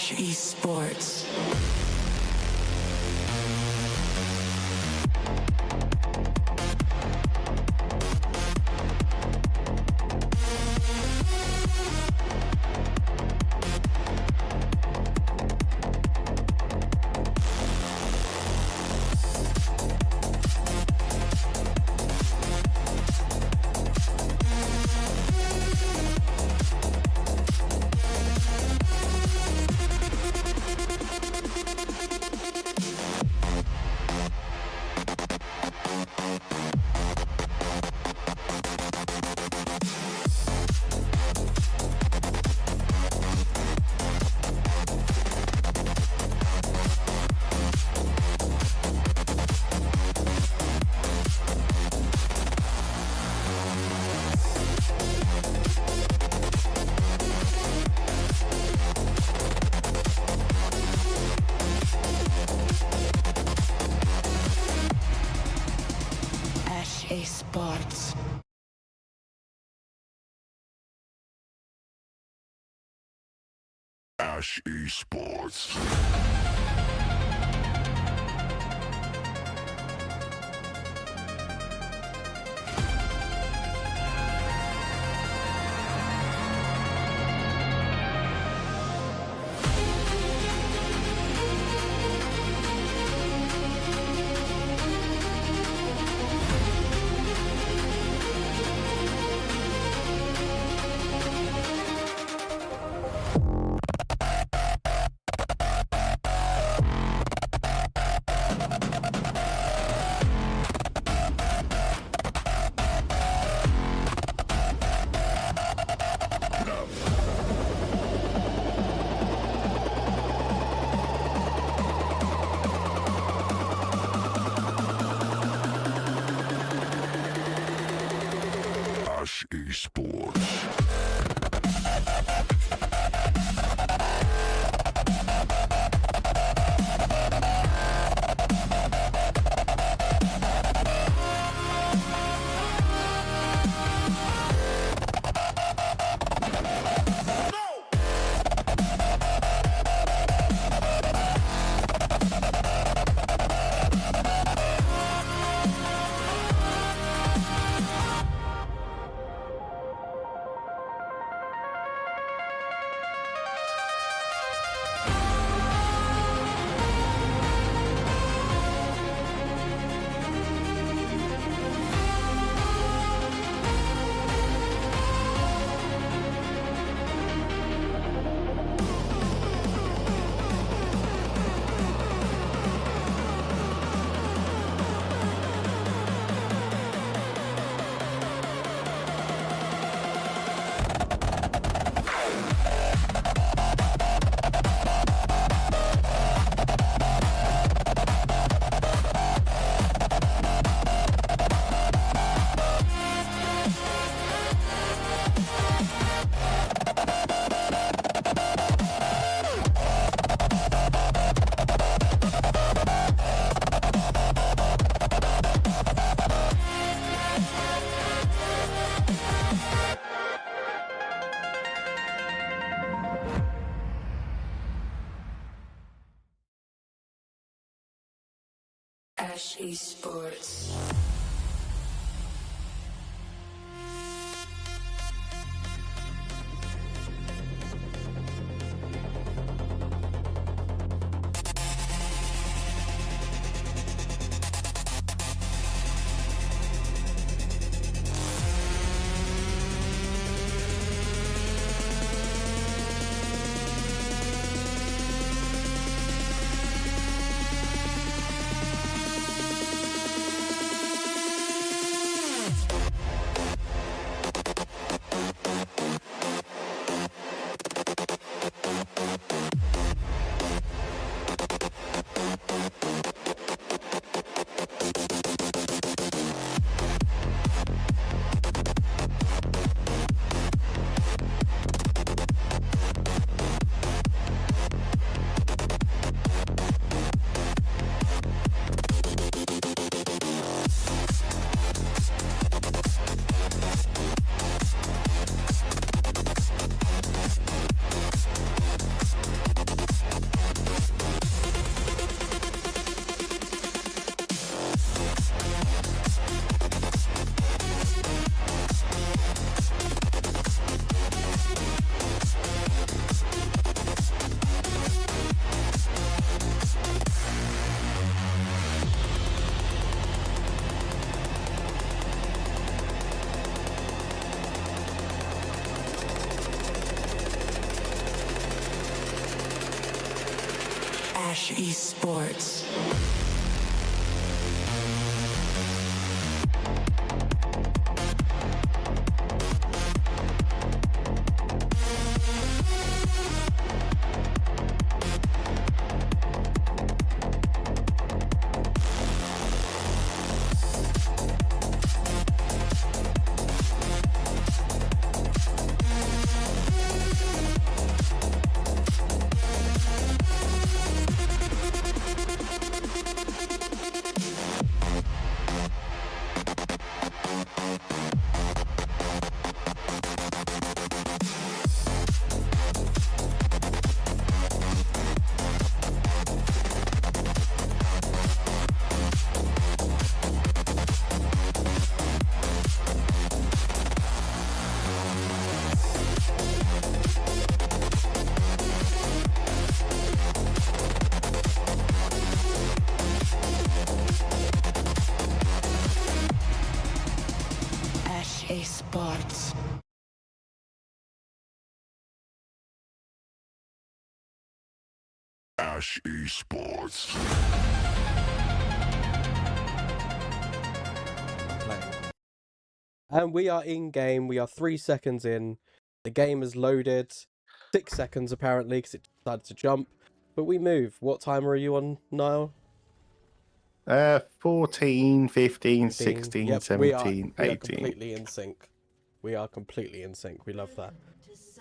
Ash Esports. Ash Esports.
Ash Esports. Ash Esports.
Ash Esports. Ash Esports. Ash Esports.
Ash Esports.
And we are in game. We are 3 seconds in. The game is loaded. 6 seconds apparently because it decided to jump. But we move. What timer are you on, Niall?
14, 15,
15.
16,
Yep,
17,
we are
18.
completely in sync. We are completely in sync. We love that.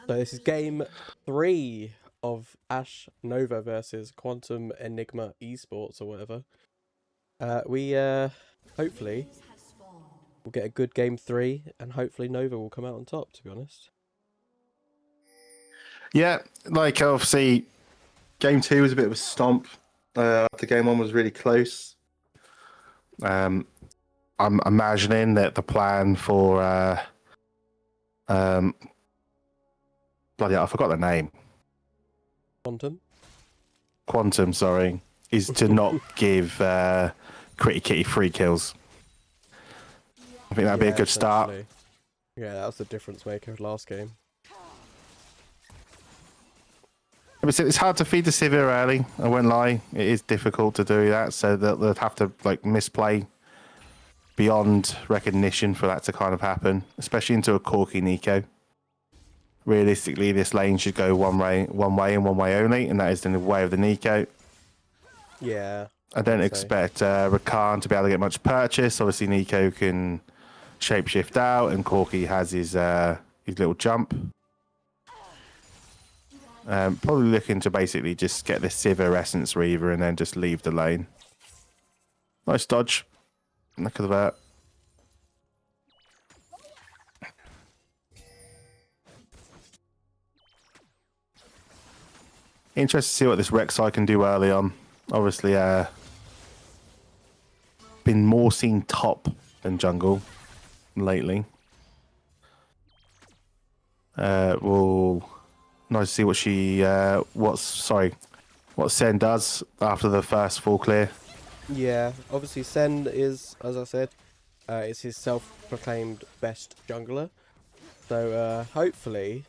So this is game 3 of Ash Nova versus Quantum Enigma Esports or whatever. We hopefully we'll get a good game 3 and hopefully Nova will come out on top, to be honest.
Yeah, like obviously, game 2 was a bit of a stomp. The game 1 was really close. I'm imagining that the plan for bloody hell, I forgot the name. Quantum, sorry, is to not give Critty Kitty 3 kills. I think that'd be a good start.
Yeah, that was the difference maker last game.
It's hard to feed the Sivir early. I won't lie. It is difficult to do that, so that they'll have to like misplay beyond recognition for that to kind of happen, especially into a Corky Nico. Realistically, this lane should go one way and one way only, and that is in the way of the Nico.
Yeah.
I don't expect Rakan to be able to get much purchase. Obviously, Nico can shapeshift out, and Corky has his little jump. Probably looking to basically just get the Sivir Essence Reaver and then just leave the lane. Nice dodge. Look at that. Interested to see what this Rek'Sai can do early on. Obviously, been more seen top than jungle lately. We'll nice to see what she what Sen does after the first full clear.
Yeah, obviously Sen is, as I said, is his self-proclaimed best jungler. So hopefully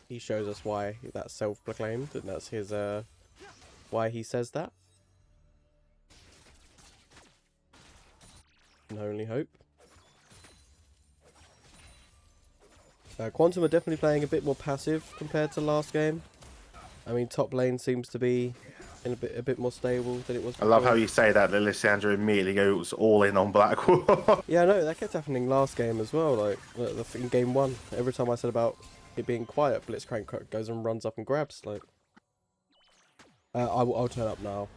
he shows us why that's self-proclaimed and that's his why he says that. Can only hope. Quantum are definitely playing a bit more passive compared to last game. I mean, top lane seems to be in a bit more stable than it was before.
I love how you say that Lissandra immediately goes all in on Blackwall.
Yeah, no, that kept happening last game as well. Like in game 1, every time I said about it being quiet, Blitzcrank goes and runs up and grabs. Like, I'll turn up now.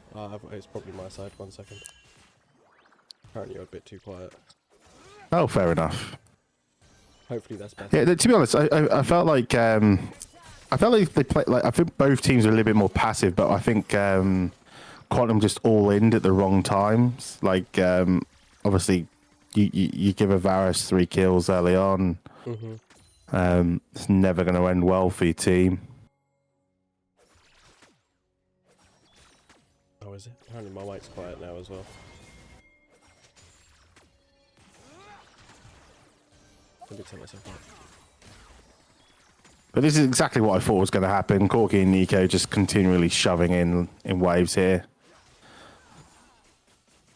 It's probably my side. 1 second. Apparently you're a bit too quiet.
Oh, fair enough.
Hopefully that's better.
Yeah, to be honest, I felt like they played like I think both teams were a little bit more passive, but I think Quantum just all in at the wrong times. Like obviously you give a Varus 3 kills early on. It's never going to end well for your team.
Oh, is it? Apparently my mic's quiet now as well. Let me turn myself up.
But this is exactly what I thought was going to happen. Corky and Nico just continually shoving in waves here.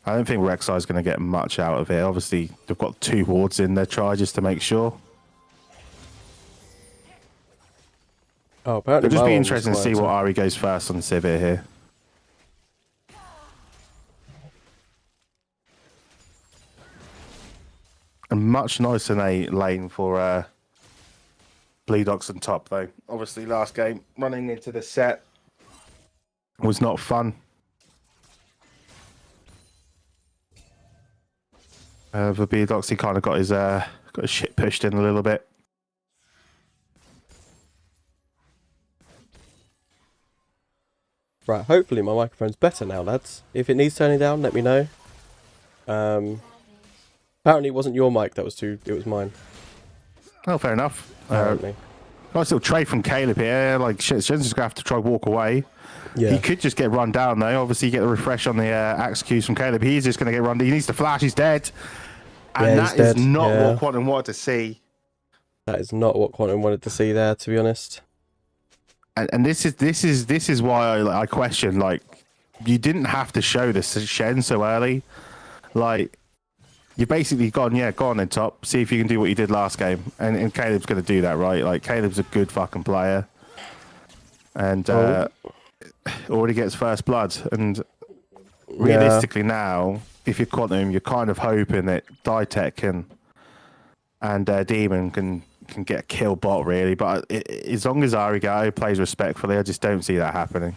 I don't think Rek'Sai's going to get much out of it. Obviously, they've got 2 wards in their try just to make sure.
Oh, apparently
It'll just
my
be
one was
interesting to see what Ari goes first on Sivir here. A much nicer lane for Bleed Oxen top, though. Obviously, last game, running into the set was not fun. The Bleed Ox, he kind of got his shit pushed in a little bit.
Right, hopefully my microphone's better now, lads. If it needs turning down, let me know. Apparently it wasn't your mic that was too, it was mine.
Oh, fair enough.
Apparently.
Nice little trade from Caleb here. Like, Shen's just going to have to try walk away.
Yeah.
He could just get run down, though. Obviously, you get the refresh on the axe Qs from Caleb. He's just going to get run down. He needs to flash. He's dead. And
yeah,
that is
dead.
not
Yeah.
what Quantum wanted to see.
That is not what Quantum wanted to see there, to be honest.
And this is why I question, like, you didn't have to show this to Shen so early. Like, you basically gone in top, see if you can do what you did last game. And Caleb's going to do that, right? Like, Caleb's a good fucking player. And already gets first blood. And realistically now, if you're Quantum, you're kind of hoping that Ditech and Demon can get a kill bot, really. But as long as Arigato plays respectfully, I just don't see that happening.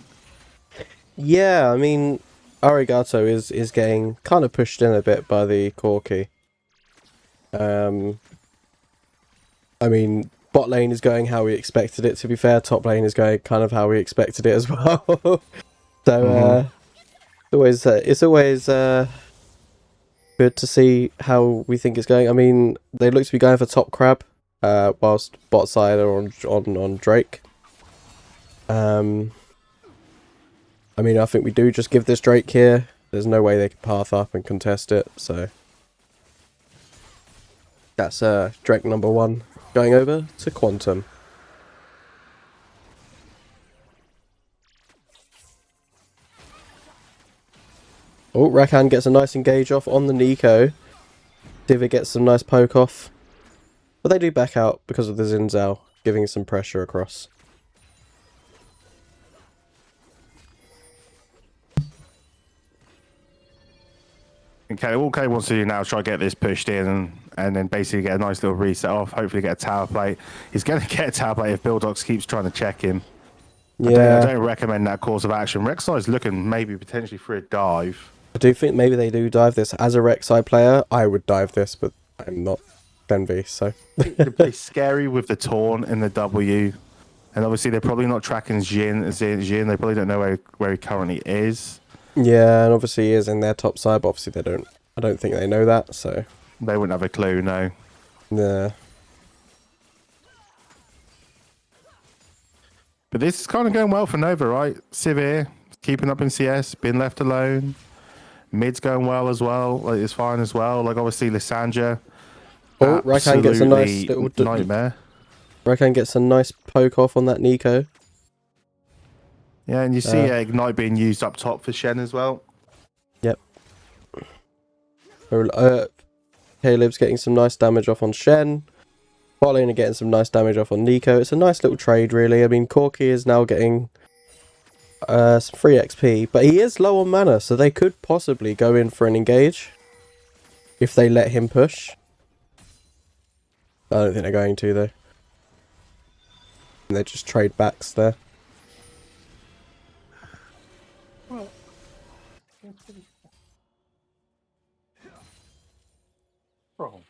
Yeah, I mean, Arigato is getting kind of pushed in a bit by the Corki. I mean, bot lane is going how we expected it, to be fair. Top lane is going kind of how we expected it as well. So, it's always good to see how we think it's going. I mean, they look to be going for top crab, whilst bot side are on Drake. I mean, I think we do just give this Drake here. There's no way they can path up and contest it, so that's Drake number 1 going over to Quantum. Oh, Rakan gets a nice engage off on the Nico. Diva gets some nice poke off. But they do back out because of the Xin Zhao, giving some pressure across.
Okay, all Caleb wants to do now is try to get this pushed in and then basically get a nice little reset off. Hopefully get a tower plate. He's going to get a tower plate if Bulldogs keeps trying to check him.
Yeah.
I don't recommend that course of action. Rek'Sai is looking maybe potentially for a dive.
I do think maybe they do dive this. As a Rek'Sai player, I would dive this, but I'm not Benvi, so...
It's scary with the taunt and the W. And obviously they're probably not tracking Jin. They probably don't know where he currently is.
Yeah, and obviously he is in their top side, but obviously they don't... I don't think they know that, so...
They wouldn't have a clue, no.
Yeah.
But this is kind of going well for Nova, right? Sivir, keeping up in CS, been left alone. Mid's going well as well. Like, it's fine as well. Like, obviously, Lissandra.
Oh, Rakan gets a nice little...
nightmare.
Rakan gets a nice poke off on that Nico.
Yeah, and you see Ignite being used up top for Shen as well.
Yep. Caleb's getting some nice damage off on Shen. Botlane are getting some nice damage off on Nico. It's a nice little trade, really. I mean, Corki is now getting some free XP, but he is low on mana, so they could possibly go in for an engage if they let him push. I don't think they're going to, though. And they just trade backs there.
Bro.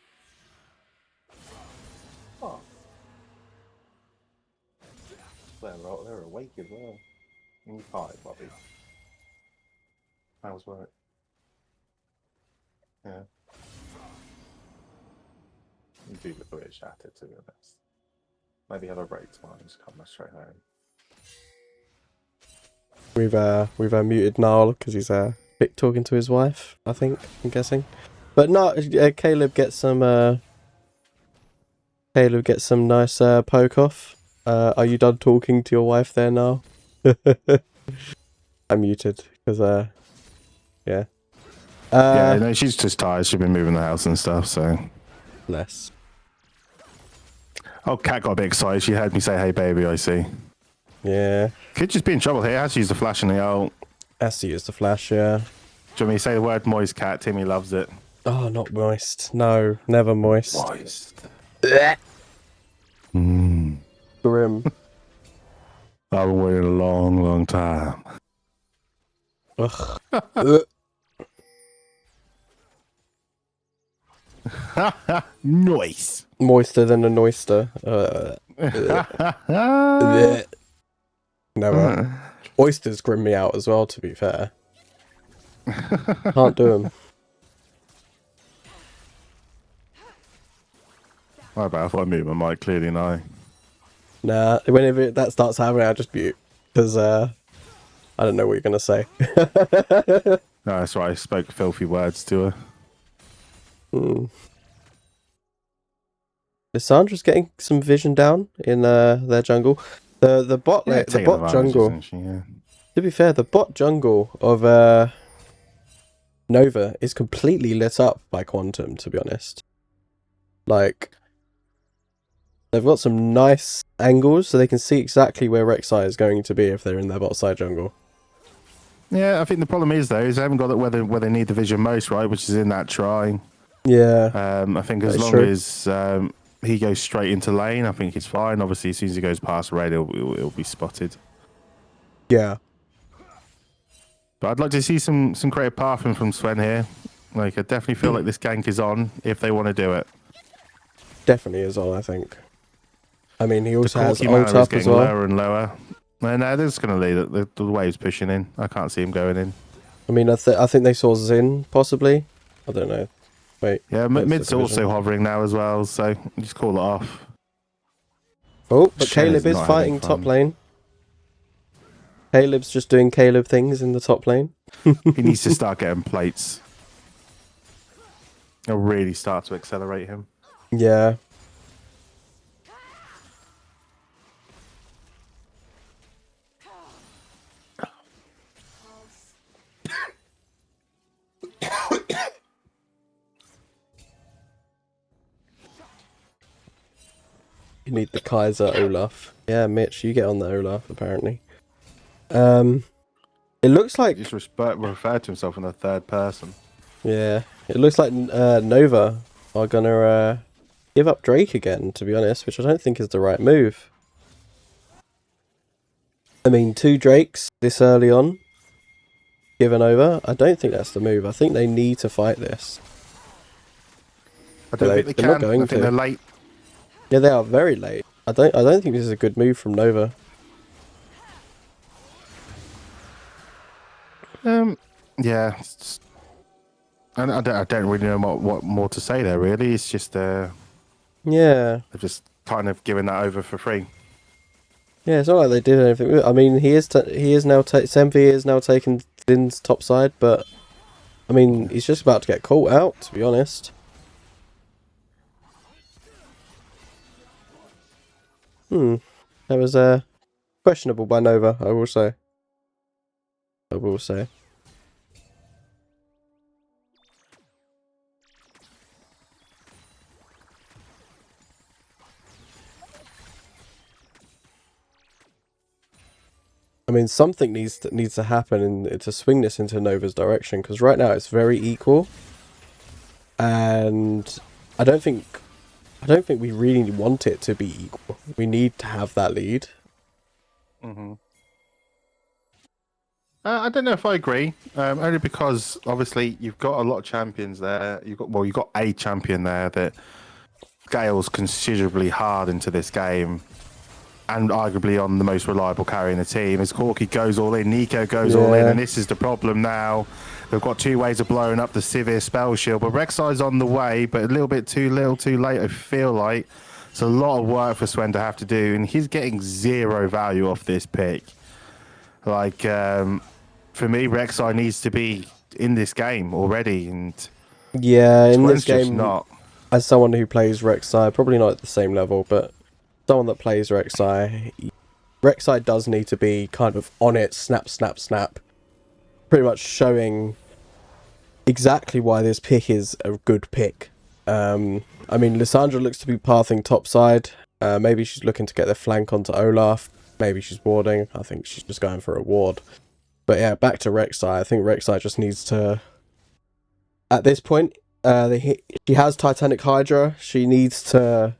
Oh. They're awake as well. You party, Bobby. How's work? Yeah. You do look a bit shattered, to be honest. Maybe have a break tomorrow and just come straight home.
We've muted Niall because he's talking to his wife, I think, I'm guessing. But no, Caleb gets some nice poke off. Are you done talking to your wife there now? I muted because yeah.
Yeah, no, she's just tired. She's been moving the house and stuff, so.
Less.
Oh, Cat got a bit excited. She heard me say, hey, baby, I see.
Yeah.
Could just be in trouble here. Has to use the flash in the ult.
Has to use the flash, yeah.
Do you want me to say the word moist, Cat? Timmy loves it.
Oh, not moist. No, never moist.
Moist.
Grim.
I've been waiting a long, long time.
Ugh.
Nice.
Moister than an oyster. Never. Oysters grim me out as well, to be fair. Can't do them.
My bad. I thought I muted my mic. Clearly, no.
Nah, whenever that starts happening, I just mute. Because, I don't know what you're going to say.
No, that's right. I spoke filthy words to her.
Lissandra's getting some vision down in their jungle. The bot jungle. To be fair, the bot jungle of Nova is completely lit up by Quantum, to be honest. Like, they've got some nice angles, so they can see exactly where Rek'Sai is going to be if they're in their bot side jungle.
Yeah, I think the problem is, though, is they haven't got it where they need the vision most, right? Which is in that try.
Yeah.
I think as long as he goes straight into lane, I think he's fine. Obviously, as soon as he goes past red, it'll be spotted.
Yeah.
But I'd like to see some creative pathing from Sven here. Like, I definitely feel like this gank is on if they want to do it.
Definitely is on, I think. I mean, he also has
ult
ult up as well.
Lower and lower. No, they're just going to lead it. The wave's pushing in. I can't see him going in.
I mean, I think they saw Xin, possibly. I don't know. Wait.
Yeah, mid's also hovering now as well, so just call it off.
Oh, but Caleb is fighting top lane. Caleb's just doing Caleb things in the top lane.
He needs to start getting plates. It'll really start to accelerate him.
Yeah. You need the Kaiser Olaf. Yeah, Mitch, you get on the Olaf, apparently. It looks like...
He just referred to himself in the third person.
Yeah, it looks like Nova are gonna give up Drake again, to be honest, which I don't think is the right move. I mean, 2 Drakes this early on, given over, I don't think that's the move. I think they need to fight this.
I don't think they can. I think they're late.
Yeah, they are very late. I don't think this is a good move from Nova.
Yeah. And I don't really know what more to say there, really. It's just,
yeah.
they've just kind of given that over for free.
Yeah, it's not like they did anything. I mean, Semvi is now taking Din's top side, but I mean, he's just about to get caught out, to be honest. That was questionable by Nova, I will say. I mean, something needs to happen to swing this into Nova's direction, because right now it's very equal, and I don't think we really want it to be equal. We need to have that lead.
I don't know if I agree. Only because obviously you've got a lot of champions there. You've got a champion there that scales considerably hard into this game, and arguably on the most reliable carry in the team. As Corki goes all in, Nico goes all in, and this is the problem now. They've got 2 ways of blowing up the Sivir spell shield, but Rek'Sai's on the way, but a little bit too little, too late. I feel like it's a lot of work for Sven to have to do, and he's getting 0 value off this pick. Like, for me, Rek'Sai needs to be in this game already, and
yeah, in
Sven's
this game,
just not.
As someone who plays Rek'Sai, probably not at the same level, but someone that plays Rek'Sai does need to be kind of on it, snap, snap, snap. Pretty much showing exactly why this pick is a good pick. I mean, Lissandra looks to be pathing topside. Maybe she's looking to get the flank onto Olaf. Maybe she's warding. I think she's just going for a ward. But yeah, back to Rek'Sai. I think Rek'Sai just needs to... At this point, she has Titanic Hydra. She needs to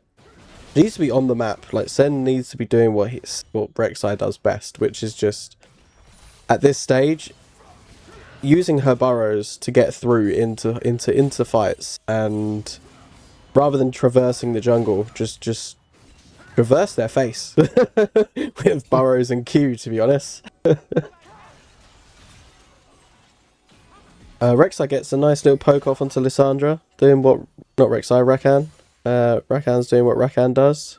be on the map. Like, Sen needs to be doing what Rek'Sai does best, which is just, at this stage, using her burrows to get through into fights, and rather than traversing the jungle, just traverse their face with burrows and Q, to be honest. Rek'Sai gets a nice little poke off onto Lissandra, doing what... Not Rek'Sai, Rakan. Rakan's doing what Rakan does.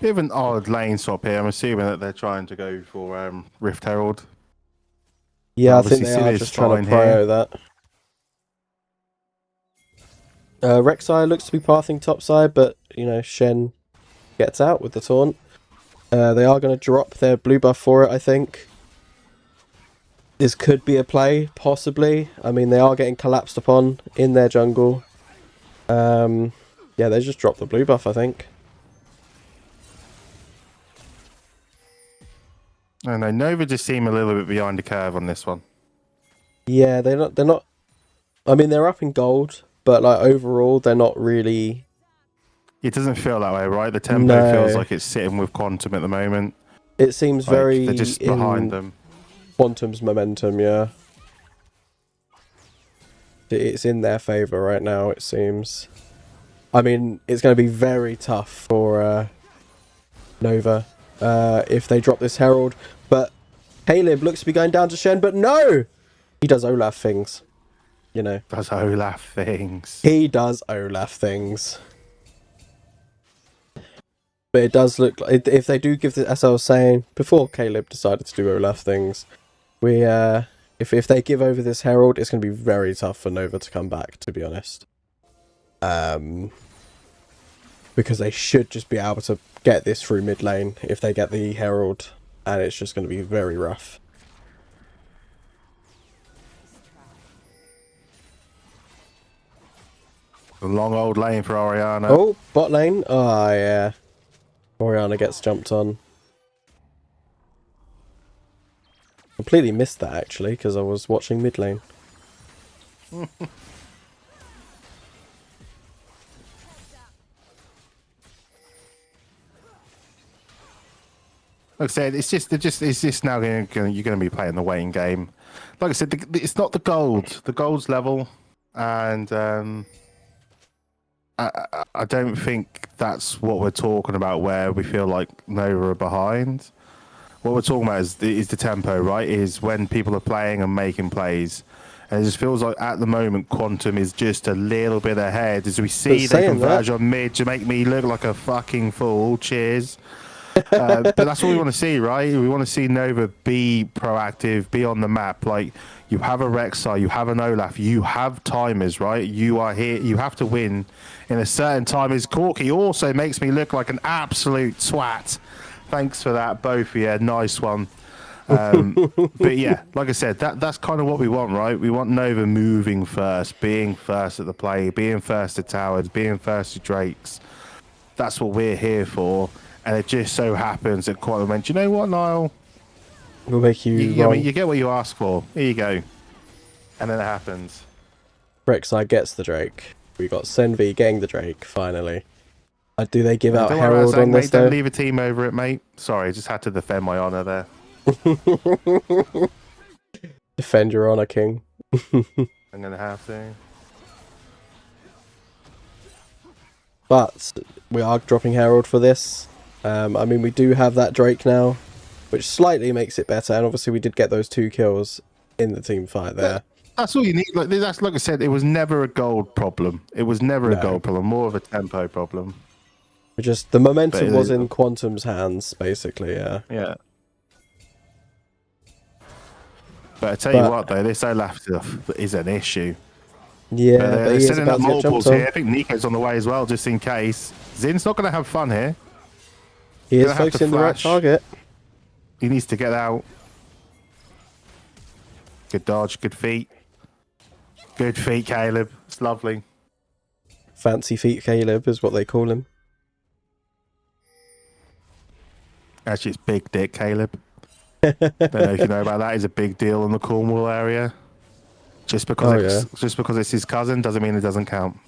Bit of an odd lane swap here. I'm assuming that they're trying to go for Rift Herald.
Yeah, I think they are just trying to prio that. Rek'Sai looks to be pathing topside, but, you know, Shen gets out with the taunt. They are going to drop their blue buff for it, I think. This could be a play, possibly. I mean, they are getting collapsed upon in their jungle. Yeah, they just dropped the blue buff, I think.
I know Nova just seem a little bit behind the curve on this one.
Yeah, they're not. I mean, they're up in gold, but like overall, they're not really.
It doesn't feel that way, right? The tempo feels like it's sitting with Quantum at the moment.
It seems
like
very
they're just behind them.
Quantum's momentum, yeah. It's in their favour right now, it seems. I mean, it's going to be very tough for Nova if they drop this Herald. But Caleb looks to be going down to Shen, but no! He does Olaf things, you know.
Does Olaf things.
He does Olaf things. But it does look like, if they do give this, as I was saying, before Caleb decided to do Olaf things, if they give over this Herald, it's going to be very tough for Nova to come back, to be honest. Because they should just be able to get this through mid lane if they get the Herald, and it's just going to be very rough.
A long old lane for Orianna.
Oh, bot lane. Oh, yeah. Orianna gets jumped on. Completely missed that, actually, because I was watching mid lane.
Like I said, it's just now you're going to be playing the waiting game. Like I said, it's not the gold. The gold's level, and I don't think that's what we're talking about. Where we feel like Nova are behind. What we're talking about is the tempo, right? Is when people are playing and making plays. And it just feels like at the moment Quantum is just a little bit ahead. As we see they converge on mid to make me look like a fucking fool. Cheers. But that's what we want to see, right? We want to see Nova be proactive, be on the map. Like, you have a Rek'Sai, you have an Olaf, you have timers, right? You are here, you have to win in a certain time. His Corky also makes me look like an absolute twat. Thanks for that, both. Yeah, nice one. But yeah, like I said, that's kind of what we want, right? We want Nova moving first, being first at the play, being first to towers, being first to Drakes. That's what we're here for. And it just so happens that Quantum went, you know what, Niall?
We'll make you wrong.
You get what you ask for. Here you go. And then it happens.
Rek'Sai gets the Drake. We got Senvi getting the Drake, finally. Do they give out Herald on this, though?
Don't leave a team over it, mate. Sorry, I just had to defend my honour there.
Defend your honour, King.
I'm going to have to.
But we are dropping Herald for this. I mean, we do have that Drake now, which slightly makes it better. And obviously, we did get those 2 kills in the team fight there.
That's all you need. That's like I said, it was never a gold problem. It was never a gold problem. More of a tempo problem.
Just the momentum was in Quantum's hands, basically. Yeah.
Yeah. But I tell you what, though, this Olaf stuff is an issue.
Yeah,
they're sending up multiples here. I think Nico's on the way as well, just in case. Zin's not going to have fun here.
He is focusing the right target.
He needs to get out. Good dodge, good feet. Good feet, Caleb. It's lovely.
Fancy feet Caleb is what they call him.
Actually, it's Big Dick Caleb. Don't know if you know about that. He's a big deal in the Cornwall area. Just because it's his cousin doesn't mean it doesn't count.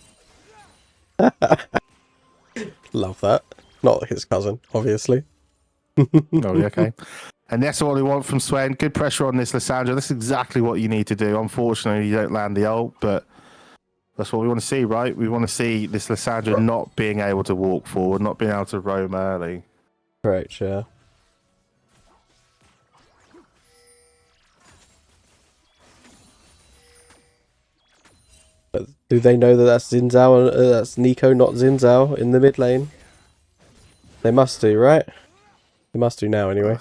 Love that. Not his cousin, obviously.
Oh, yeah, okay. And that's what we want from Swen. Good pressure on this Lissandra. That's exactly what you need to do. Unfortunately, you don't land the ult, but that's what we want to see, right? We want to see this Lissandra not being able to walk forward, not being able to roam early.
Correct, yeah. But do they know that that's Xin that's Nico, not Xin Zhao, in the mid lane? They must do, right? They must do now, anyway.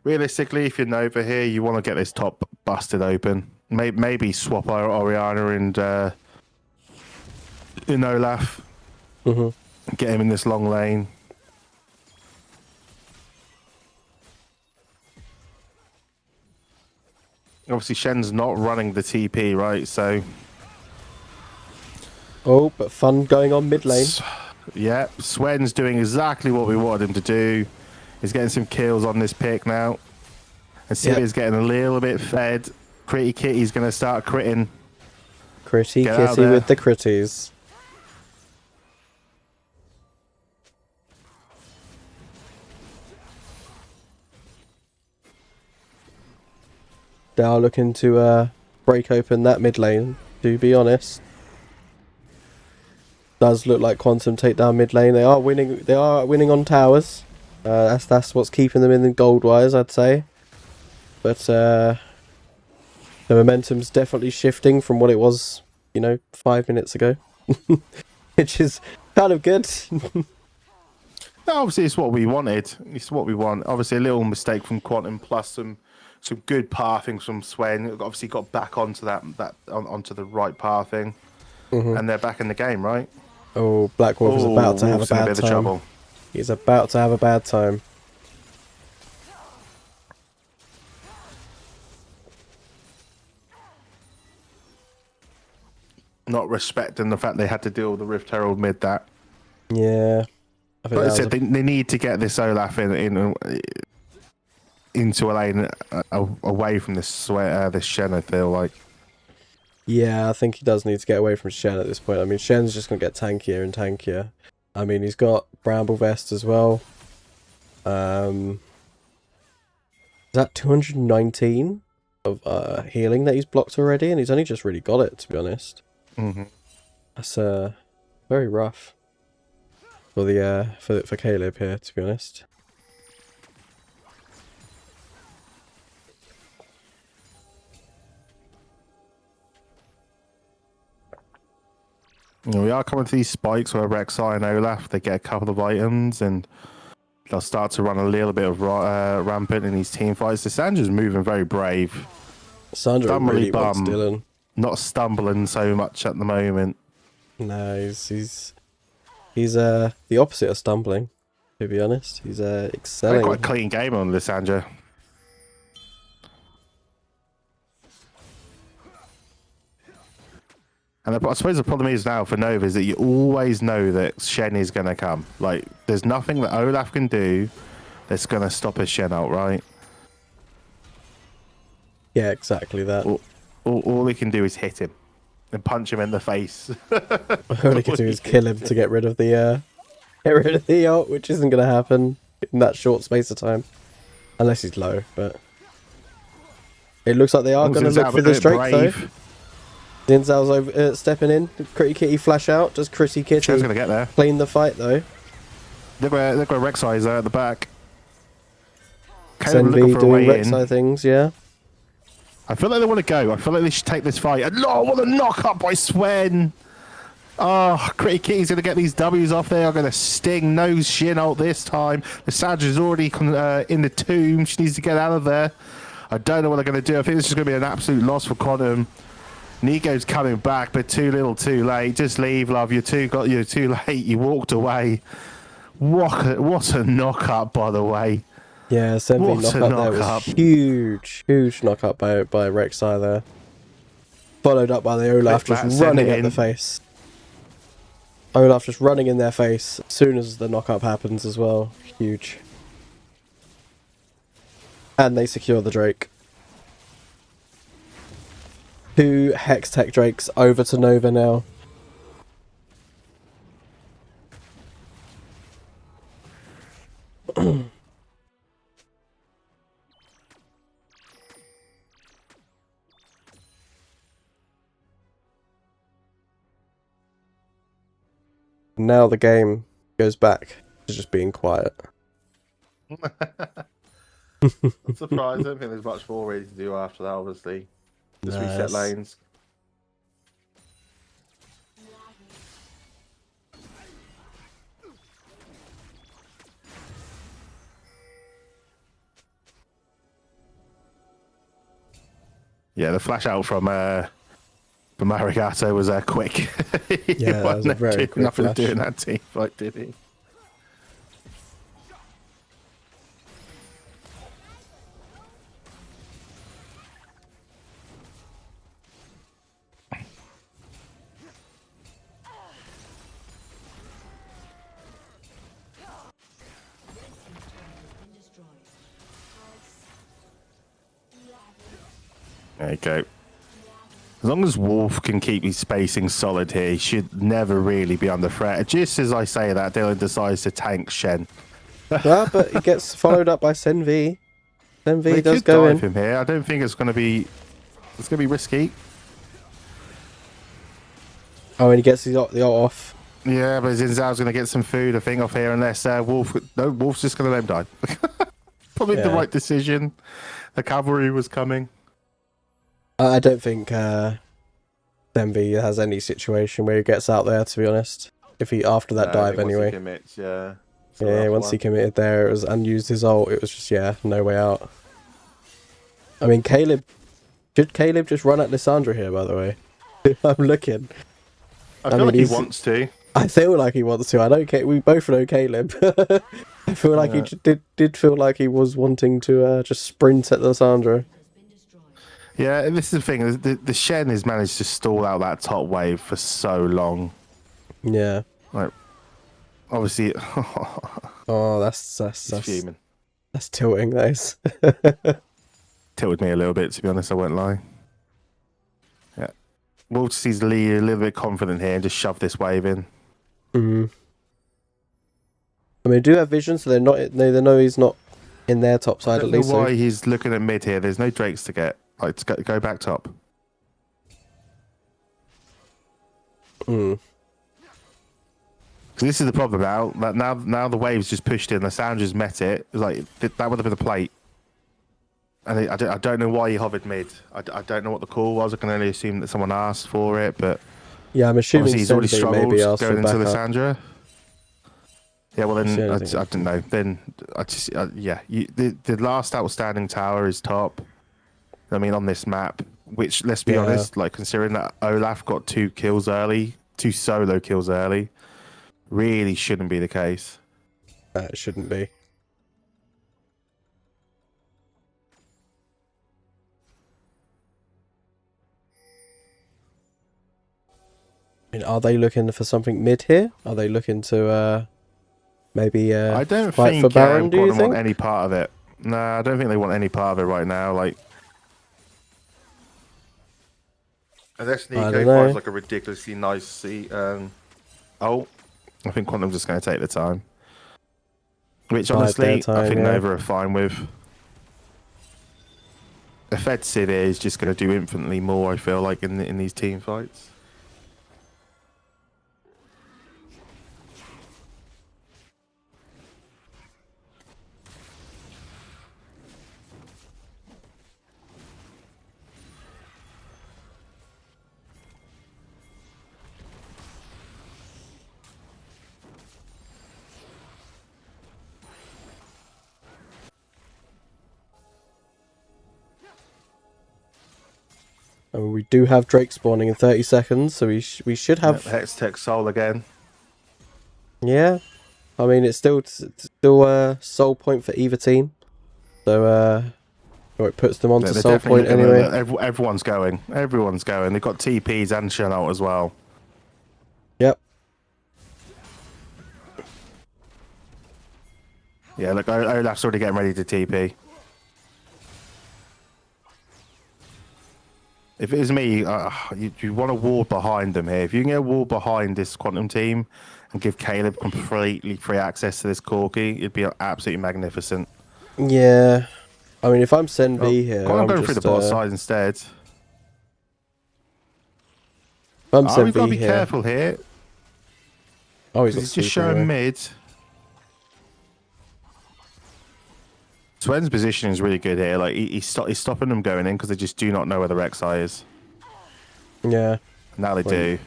Realistically, if you're Nova here, you want to get this top busted open. Maybe swap Oriana and in Olaf. Get him in this long lane. Obviously, Shen's not running the TP, right? So.
Oh, but fun going on mid lane.
Yeah, Swen's doing exactly what we wanted him to do. He's getting some kills on this pick now. And Civia's getting a little bit fed. Pretty Kitty's going to start critting.
Critty Kitty with the critties. They are looking to break open that mid lane, to be honest. Does look like Quantum take down mid lane. They are winning on towers. That's what's keeping them in the gold wise, I'd say. But the momentum's definitely shifting from what it was, 5 minutes ago. Which is kind of good.
Obviously, it's what we wanted. It's what we want. Obviously, a little mistake from Quantum, plus some good pathing from Swen. Obviously, got back onto onto the right pathing, and they're back in the game, right?
Oh, Black Wolf is about to have a bad time.
Trouble.
He's about to have a bad time.
Not respecting the fact they had to deal with the Rift Herald mid that.
Yeah.
But I said they need to get this Olaf into a lane away from this Shen, I feel like.
Yeah, I think he does need to get away from Shen at this point. I mean, Shen's just going to get tankier and tankier. I mean, he's got Bramble Vest as well. Is that 219 of healing that he's blocked already? And he's only just really got it, to be honest. That's very rough for the for Caleb here, to be honest.
We are coming to these spikes where Rek'Sai and Olaf, they get a couple of items and they'll start to run a little bit of rampant in these team fights. Lissandra's moving very brave.
Sandra really wants Dylan.
Not stumbling so much at the moment.
No, he's the opposite of stumbling, to be honest. He's excelling.
Quite a clean game on Lissandra. And I suppose the problem is now for Nova is that you always know that Shen is going to come. Like, there's nothing that Olaf can do that's going to stop a Shen out, right?
Yeah, exactly that.
All he can do is hit him and punch him in the face.
All he can do is kill him to get rid of the ult, which isn't going to happen in that short space of time. Unless he's low, but... It looks like they are going to look for this Drake, though. Xin Zhao's over, stepping in. Critty Kitty flash out. Just Critty Kitty.
Shen's going to get there.
Clean the fight, though.
Look where Rek'Sai is there at the back.
Zenvi doing Rek'Sai things, yeah.
I feel like they want to go. I feel like they should take this fight. And no, what a knock up by Swen. Oh, Critty Kitty's going to get these W's off there. I'm going to sting. No Shin ult this time. The Sadra's already in the tomb. She needs to get out of there. I don't know what they're going to do. I think this is going to be an absolute loss for Quantum. Nico's coming back, but too little, too late. Just leave, love. You're too late. You walked away. What a knock up, by the way.
Yeah, Zenvi knock up there was huge knock up by Rek'Sai there. Followed up by the Olaf
Flip
just
that, send
running
it
at the
in.
face. Olaf just running in their face as soon as the knock-up happens as well. Huge. And they secure the Drake. 2 Hex Tech Drakes over to Nova now. Now the game goes back to just being quiet.
I'm surprised. I don't think there's much more really to do after that, obviously. Just reset lanes. Yeah, the flash out from Arigato was quick.
Yeah, that was a very quick
nothing
flash.
to do in that team fight, did he? There you go. As long as Wolf can keep his spacing solid here, he should never really be under threat. Just as I say that, Dylan decides to tank Shen.
Well, but he gets followed up by Sen V. Sen V
They
does
could
go
dive
in.
him here. I don't think it's going to be. It's going to be risky.
Oh, and he gets the ult off.
Yeah, but Zinzao's going to get some food, I think, off here, unless Wolf. No, Wolf's just going to let him die. Probably the right decision. The cavalry was coming.
I don't think Denby has any situation where he gets out there, to be honest. If he after that dive anyway.
Commits, yeah.
Yeah, once he committed there, it was and used his ult. It was just no way out. I mean, Caleb. Should Caleb just run at Lissandra here? By the way, I'm looking.
I feel like he wants to.
I feel like he wants to. I know. We both know Caleb. I feel like he did feel like he was wanting to just sprint at Lissandra.
Yeah, and this is the thing. The Shen has managed to stall out that top wave for so long.
Yeah.
Like, obviously.
Oh, that's
fuming.
That's tilting. That is.
Tilted me a little bit, to be honest. I won't lie. Yeah, Wolf sees Lee a little bit confident here and just shove this wave in.
Mm-hmm. I mean, they do have vision, so they know he's not in their top side
I
at
don't
least.
know why he's looking at mid here. There's no Drakes to get. Like, to go back top.
Hmm.
So this is the problem now. That now the wave's just pushed in. The sound just met it. It's like that would have been a plate. And I don't know why he hovered mid. I don't know what the call was. I can only assume that someone asked for it, but
yeah, I'm assuming
he's already struggled
maybe asked
going
for
into
backup.
Lissandra. Yeah, well then I
That's
don't know. Then I just the last outstanding tower is top. I mean, on this map, which let's be honest, like considering that Olaf got 2 kills early, 2 solo kills early, really shouldn't be the case.
It shouldn't be. I mean, are they looking for something mid here? Are they looking to maybe
I don't
fight
think
for Baron? Do you
Quantum
think?
want any part of it. Nah, I don't think they want any part of it right now. Like, unless Nico finds like a ridiculously nice seat. I think Quantum's just going to take the time. Which honestly, I think Nova are fine with. A Fed Sid is just going to do infinitely more, I feel like, in these team fights.
I mean, we do have Drake spawning in 30 seconds, so we should have...
Hex Tech Soul again.
Yeah. I mean, it's still soul point for either team. So, Or it puts them onto
They're
soul
definitely
point
looking
anyway.
at everyone's going. Everyone's going. They've got TPs and Shen out as well.
Yep.
Yeah, look, Olaf's already getting ready to TP. If it was me, you want a wall behind them here. If you can get a wall behind this Quantum team and give Caleb completely free access to this Corki, it'd be absolutely magnificent.
Yeah. I mean, if I'm Sen V here,
I'm
I'm
going
just...
through the bot side instead.
If I'm Sen
We've got to
V
be
here...
careful here.
Oh,
He's just showing mid. Swen's position is really good here. Like he's stopping them going in because they just do not know where the Rek'Sai is.
Yeah.
Now they do.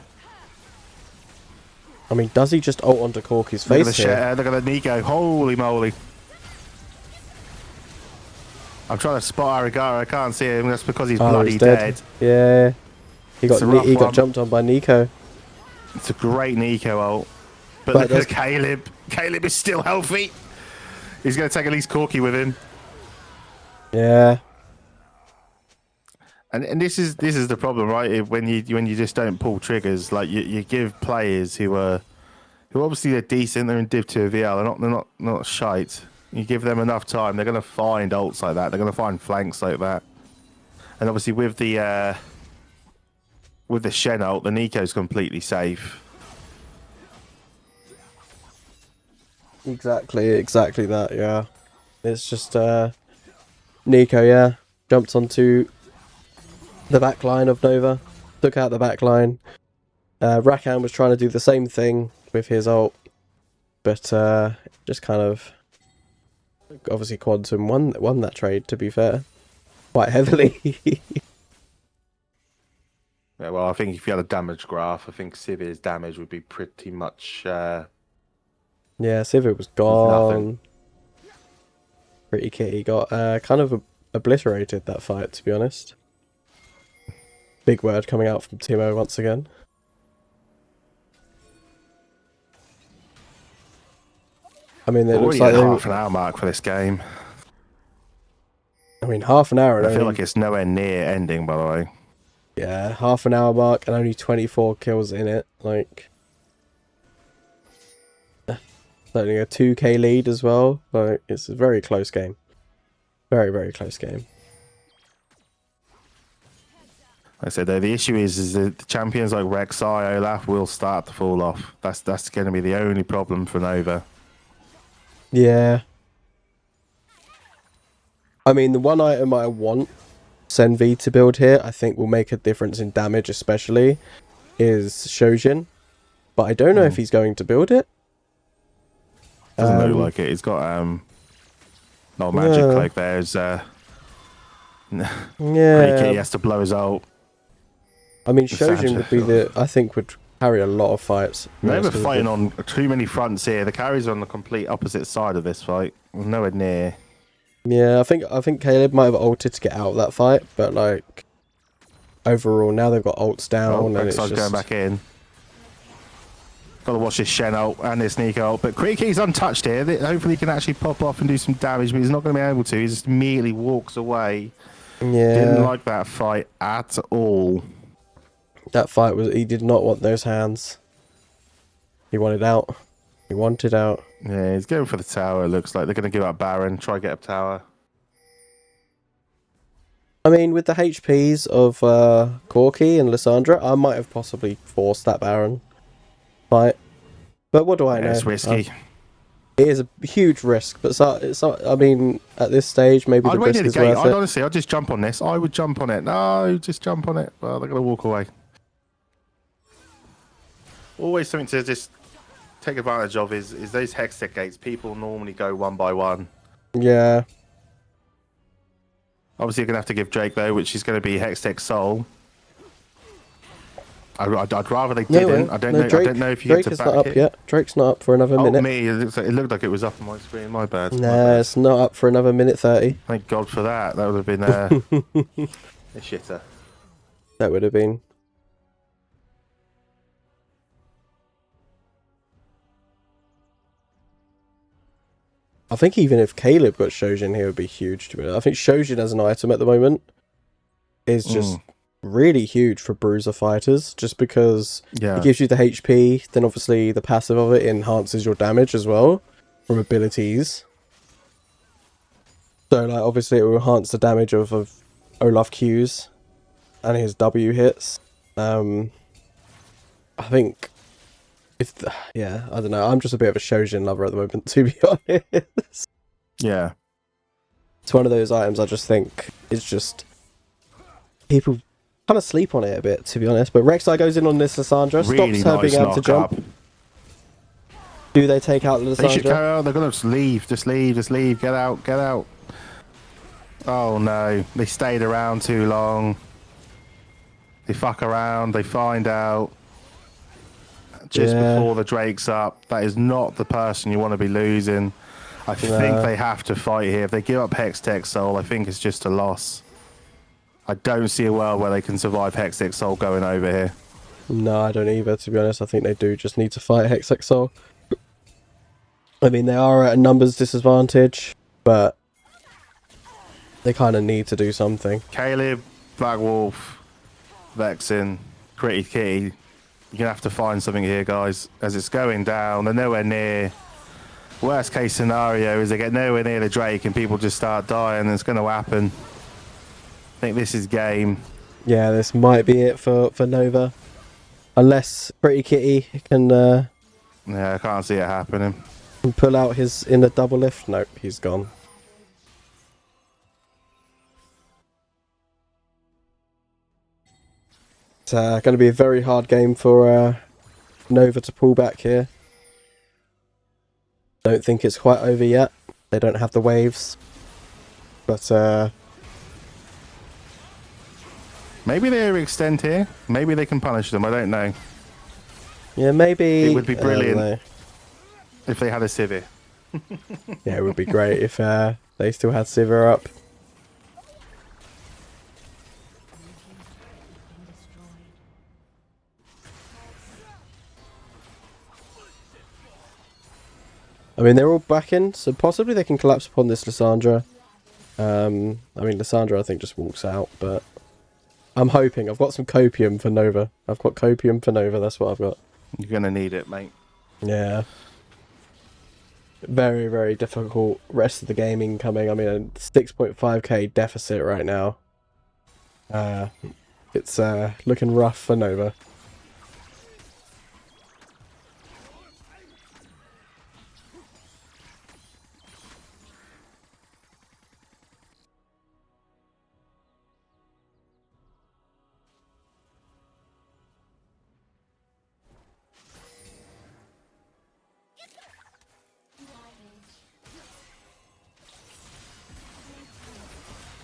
I mean, does he just ult onto Corky's face here?
Look at the Nico. Holy moly. I'm trying to spot Arigara. I can't see him. That's because he's bloody dead.
Yeah. He got jumped on by Nico.
It's a great Nico ult. But look at Caleb. Caleb is still healthy. He's going to take at least Corki with him.
Yeah.
And this is the problem, right? When you just don't pull triggers, like you give players who obviously they're decent, they're in Div 2 VL, they're not shite. You give them enough time, they're going to find ults like that. They're going to find flanks like that. And obviously with the Shen ult, the Nico's completely safe.
Exactly that, yeah. It's just Nico, yeah, jumped onto the back line of Nova, took out the back line. Rakan was trying to do the same thing with his ult, but just kind of obviously Quantum won that trade, to be fair, quite heavily.
Yeah, well, I think if you had a damage graph, I think Sivir's damage would be pretty much
Yeah, Sivir was gone. Pretty kitty got kind of obliterated that fight, to be honest. Big word coming out from Timo once again. I mean, it looks like
half an hour mark for this game.
I mean, half an hour.
And I feel like it's nowhere near ending, by the way.
Yeah, half an hour mark and only 24 kills in it. Like, certainly a 2k lead as well. Like, it's a very close game. Very, very close game.
Like I said, though, the issue is that the champions like Rek'Sai, Olaf will start to fall off. That's going to be the only problem for Nova.
Yeah. I mean, the one item I want Sen V to build here, I think will make a difference in damage especially, is Shojin. But I don't know if he's going to build it.
Doesn't look like it. He's got no magic cloak there. Yeah. He has to blow his ult.
I mean, Shojin would be I think would carry a lot of fights.
Nova fighting on too many fronts here. The carries are on the complete opposite side of this fight. Nowhere near.
Yeah, I think Caleb might have ulted to get out of that fight, but like overall now they've got ults down and it's just
going back in. Got to watch this Shen ult and this Nico ult, but QEG's untouched here. Hopefully he can actually pop off and do some damage, but he's not going to be able to. He just immediately walks away.
Yeah.
Didn't like that fight at all.
That fight he did not want those hands. He wanted out. He wanted out.
Yeah, he's going for the tower. It looks like they're going to give up Baron, try get up tower.
I mean, with the HPs of Corki and Lissandra, I might have possibly forced that Baron fight. But what do I know?
It's risky.
It is a huge risk, but I mean, at this stage, maybe the risk is worth it.
Honestly, I'd just jump on this. I would jump on it. No, just jump on it. Well, they're going to walk away. Always something to just take advantage of is those Hextech gates. People normally go one by one.
Yeah.
Obviously, you're going to have to give Drake, though, which is going to be Hextech Soul. I'd rather they didn't. I don't know if you get to back it. Drake is
not up yet. Drake's not up for another minute.
Me, it looked like it was up on my screen. My bad.
Nah, it's not up for another minute 30.
Thank God for that. That would have been a shitter.
That would have been. I think even if Caleb got Shojin here, would be huge to me. I think Shojin as an item at the moment is just really huge for bruiser fighters, just because it gives you the HP, then obviously the passive of it enhances your damage as well from abilities. So like obviously it will enhance the damage of Olaf Q's and his W hits. I think I don't know. I'm just a bit of a Shojin lover at the moment, to be honest.
Yeah.
It's one of those items I just think it's just people kind of sleep on it a bit, to be honest. But Rek'Sai goes in on this Lissandra,
Really
stops her
nice
being able to jump.
knock-up.
Do they take out
They should
Lissandra?
carry on. They're gonna just leave. Just leave. Just leave. Get out. Get out. Oh no! They stayed around too long. They fuck around. They find out just before the Drake's up. That is not the person you want to be losing. I think they have to fight here. If they give up Hextech Soul, I think it's just a loss. I don't see a world where they can survive Hextech Soul going over here.
No, I don't either, to be honest. I think they do just need to fight Hextech Soul. I mean, they are at a numbers disadvantage, but they kind of need to do something.
Caleb, Black Wolf, Vexen, Gritty Kitty. You're going to have to find something here, guys. As it's going down, they're nowhere near. Worst case scenario is they get nowhere near the Drake and people just start dying. It's going to happen. I think this is game.
Yeah, this might be it for Nova. Unless Pretty Kitty can
Yeah, I can't see it happening.
pull out his in the double lift. Nope, he's gone. It's going to be a very hard game for Nova to pull back here. Don't think it's quite over yet. They don't have the waves. But
maybe they overextend here. Maybe they can punish them. I don't know.
yeah, maybe
It would be brilliant.
I don't know.
If they had a Civvy.
Yeah, it would be great if they still had Sivir up. I mean, they're all back in, so possibly they can collapse upon this Lissandra. I mean, Lissandra, I think, just walks out, but I'm hoping. I've got some copium for Nova. I've got copium for Nova, that's what I've got.
You're going to need it, mate.
Yeah. Very, very difficult rest of the gaming coming. I mean, a 6.5k deficit right now. It's looking rough for Nova.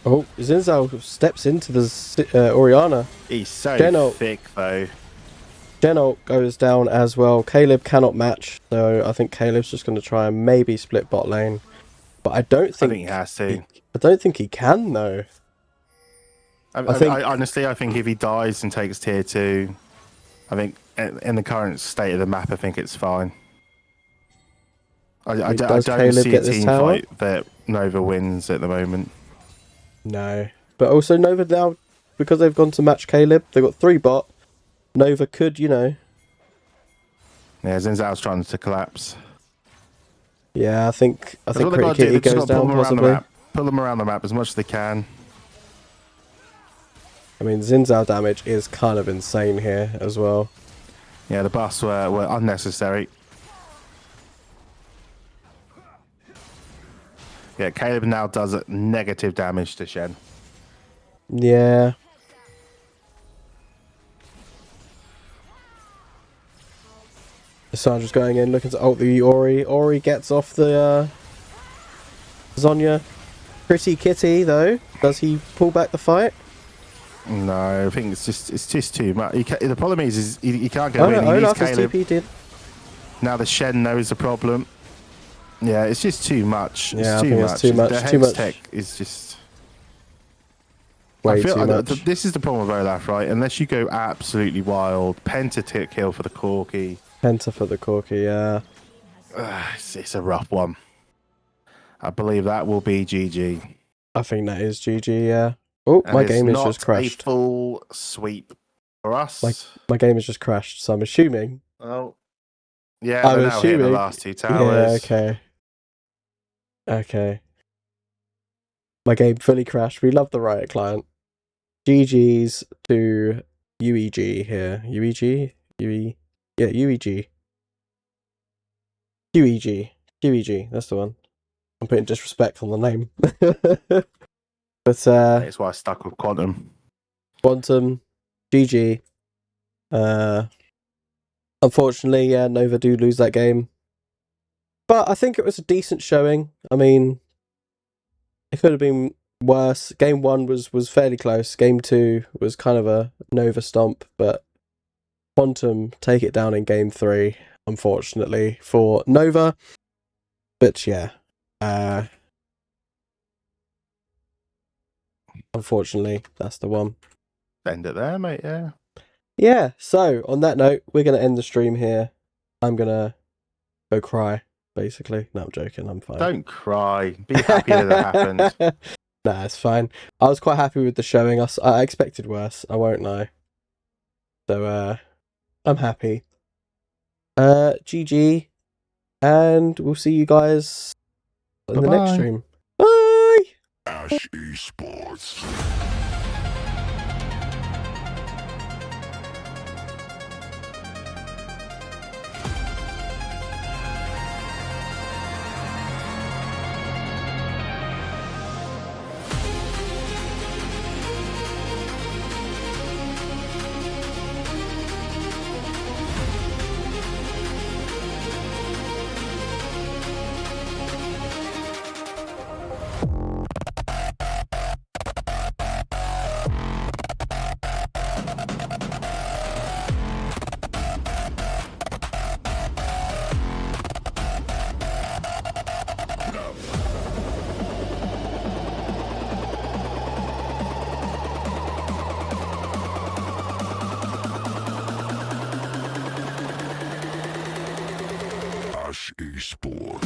Oh, Zinzao steps into the Oriana.
He's so
Geno.
thick, though.
Geno goes down as well. Caleb cannot match, so I think Caleb's just going to try and maybe split bot lane. But I don't think
he has to.
I don't think he can though.
I honestly, I think if he dies and takes tier 2, I think in the current state of the map, I think it's fine. I don't see a team fight that Nova wins at the moment.
No. But also Nova now, because they've gone to match Caleb, they've got 3 bot. Nova could,
Yeah, Zinzao's trying to collapse.
Yeah, I think Pretty Kitty goes down possibly.
Pull them around the map as much as they can.
I mean, Zinzao damage is kind of insane here as well.
Yeah, the buffs were unnecessary. Yeah, Caleb now does negative damage to Shen.
Yeah. Sandra's going in, looking to ult the Ori. Ori gets off the Zhonya. Pretty Kitty, though. Does he pull back the fight?
No, I think it's just too much. The problem is he can't go in. He needs Caleb.
TP'd.
Now the Shen knows the problem. Yeah, it's just too much.
Yeah,
it's
too much.
The
Too much.
Tech is just
Way too much.
This is the problem with Olaf, right? Unless you go absolutely wild, Penta kill for the Corki.
Penta for the Corki, yeah.
It's a rough one. I believe that will be GG.
I think that is GG, yeah. Oh,
And
my
it's
game is
not
just crashed.
a full sweep for us.
My game has just crashed, so I'm assuming.
Oh, yeah,
I'm
they're now hitting the
assuming.
last two
Yeah,
towers.
okay. Okay. My game fully crashed. We love the Riot client. GG's to UEG here. UEG? Yeah, UEG. QEG. QEG, that's the one. I'm putting disrespect on the name. But
That's why I stuck with Quantum.
Quantum, GG. Unfortunately, yeah, Nova do lose that game. But I think it was a decent showing. I mean, it could have been worse. Game 1 was fairly close. Game 2 was kind of a Nova stomp, but Quantum take it down in Game 3, unfortunately, for Nova. But yeah, unfortunately, that's the one.
End it there, mate, yeah.
Yeah, so on that note, we're going to end the stream here. I'm going to go cry, basically. No, I'm joking, I'm fine.
Don't cry. Be happy that it happened.
Nah, it's fine. I was quite happy with the showing. I expected worse, I won't lie. So, I'm happy. GG, and we'll see you guys in the next
Bye-bye.
stream. Bye!
Ash Esports. Ash Esports.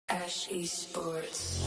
Ash Esports.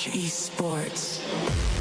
Ash Esports.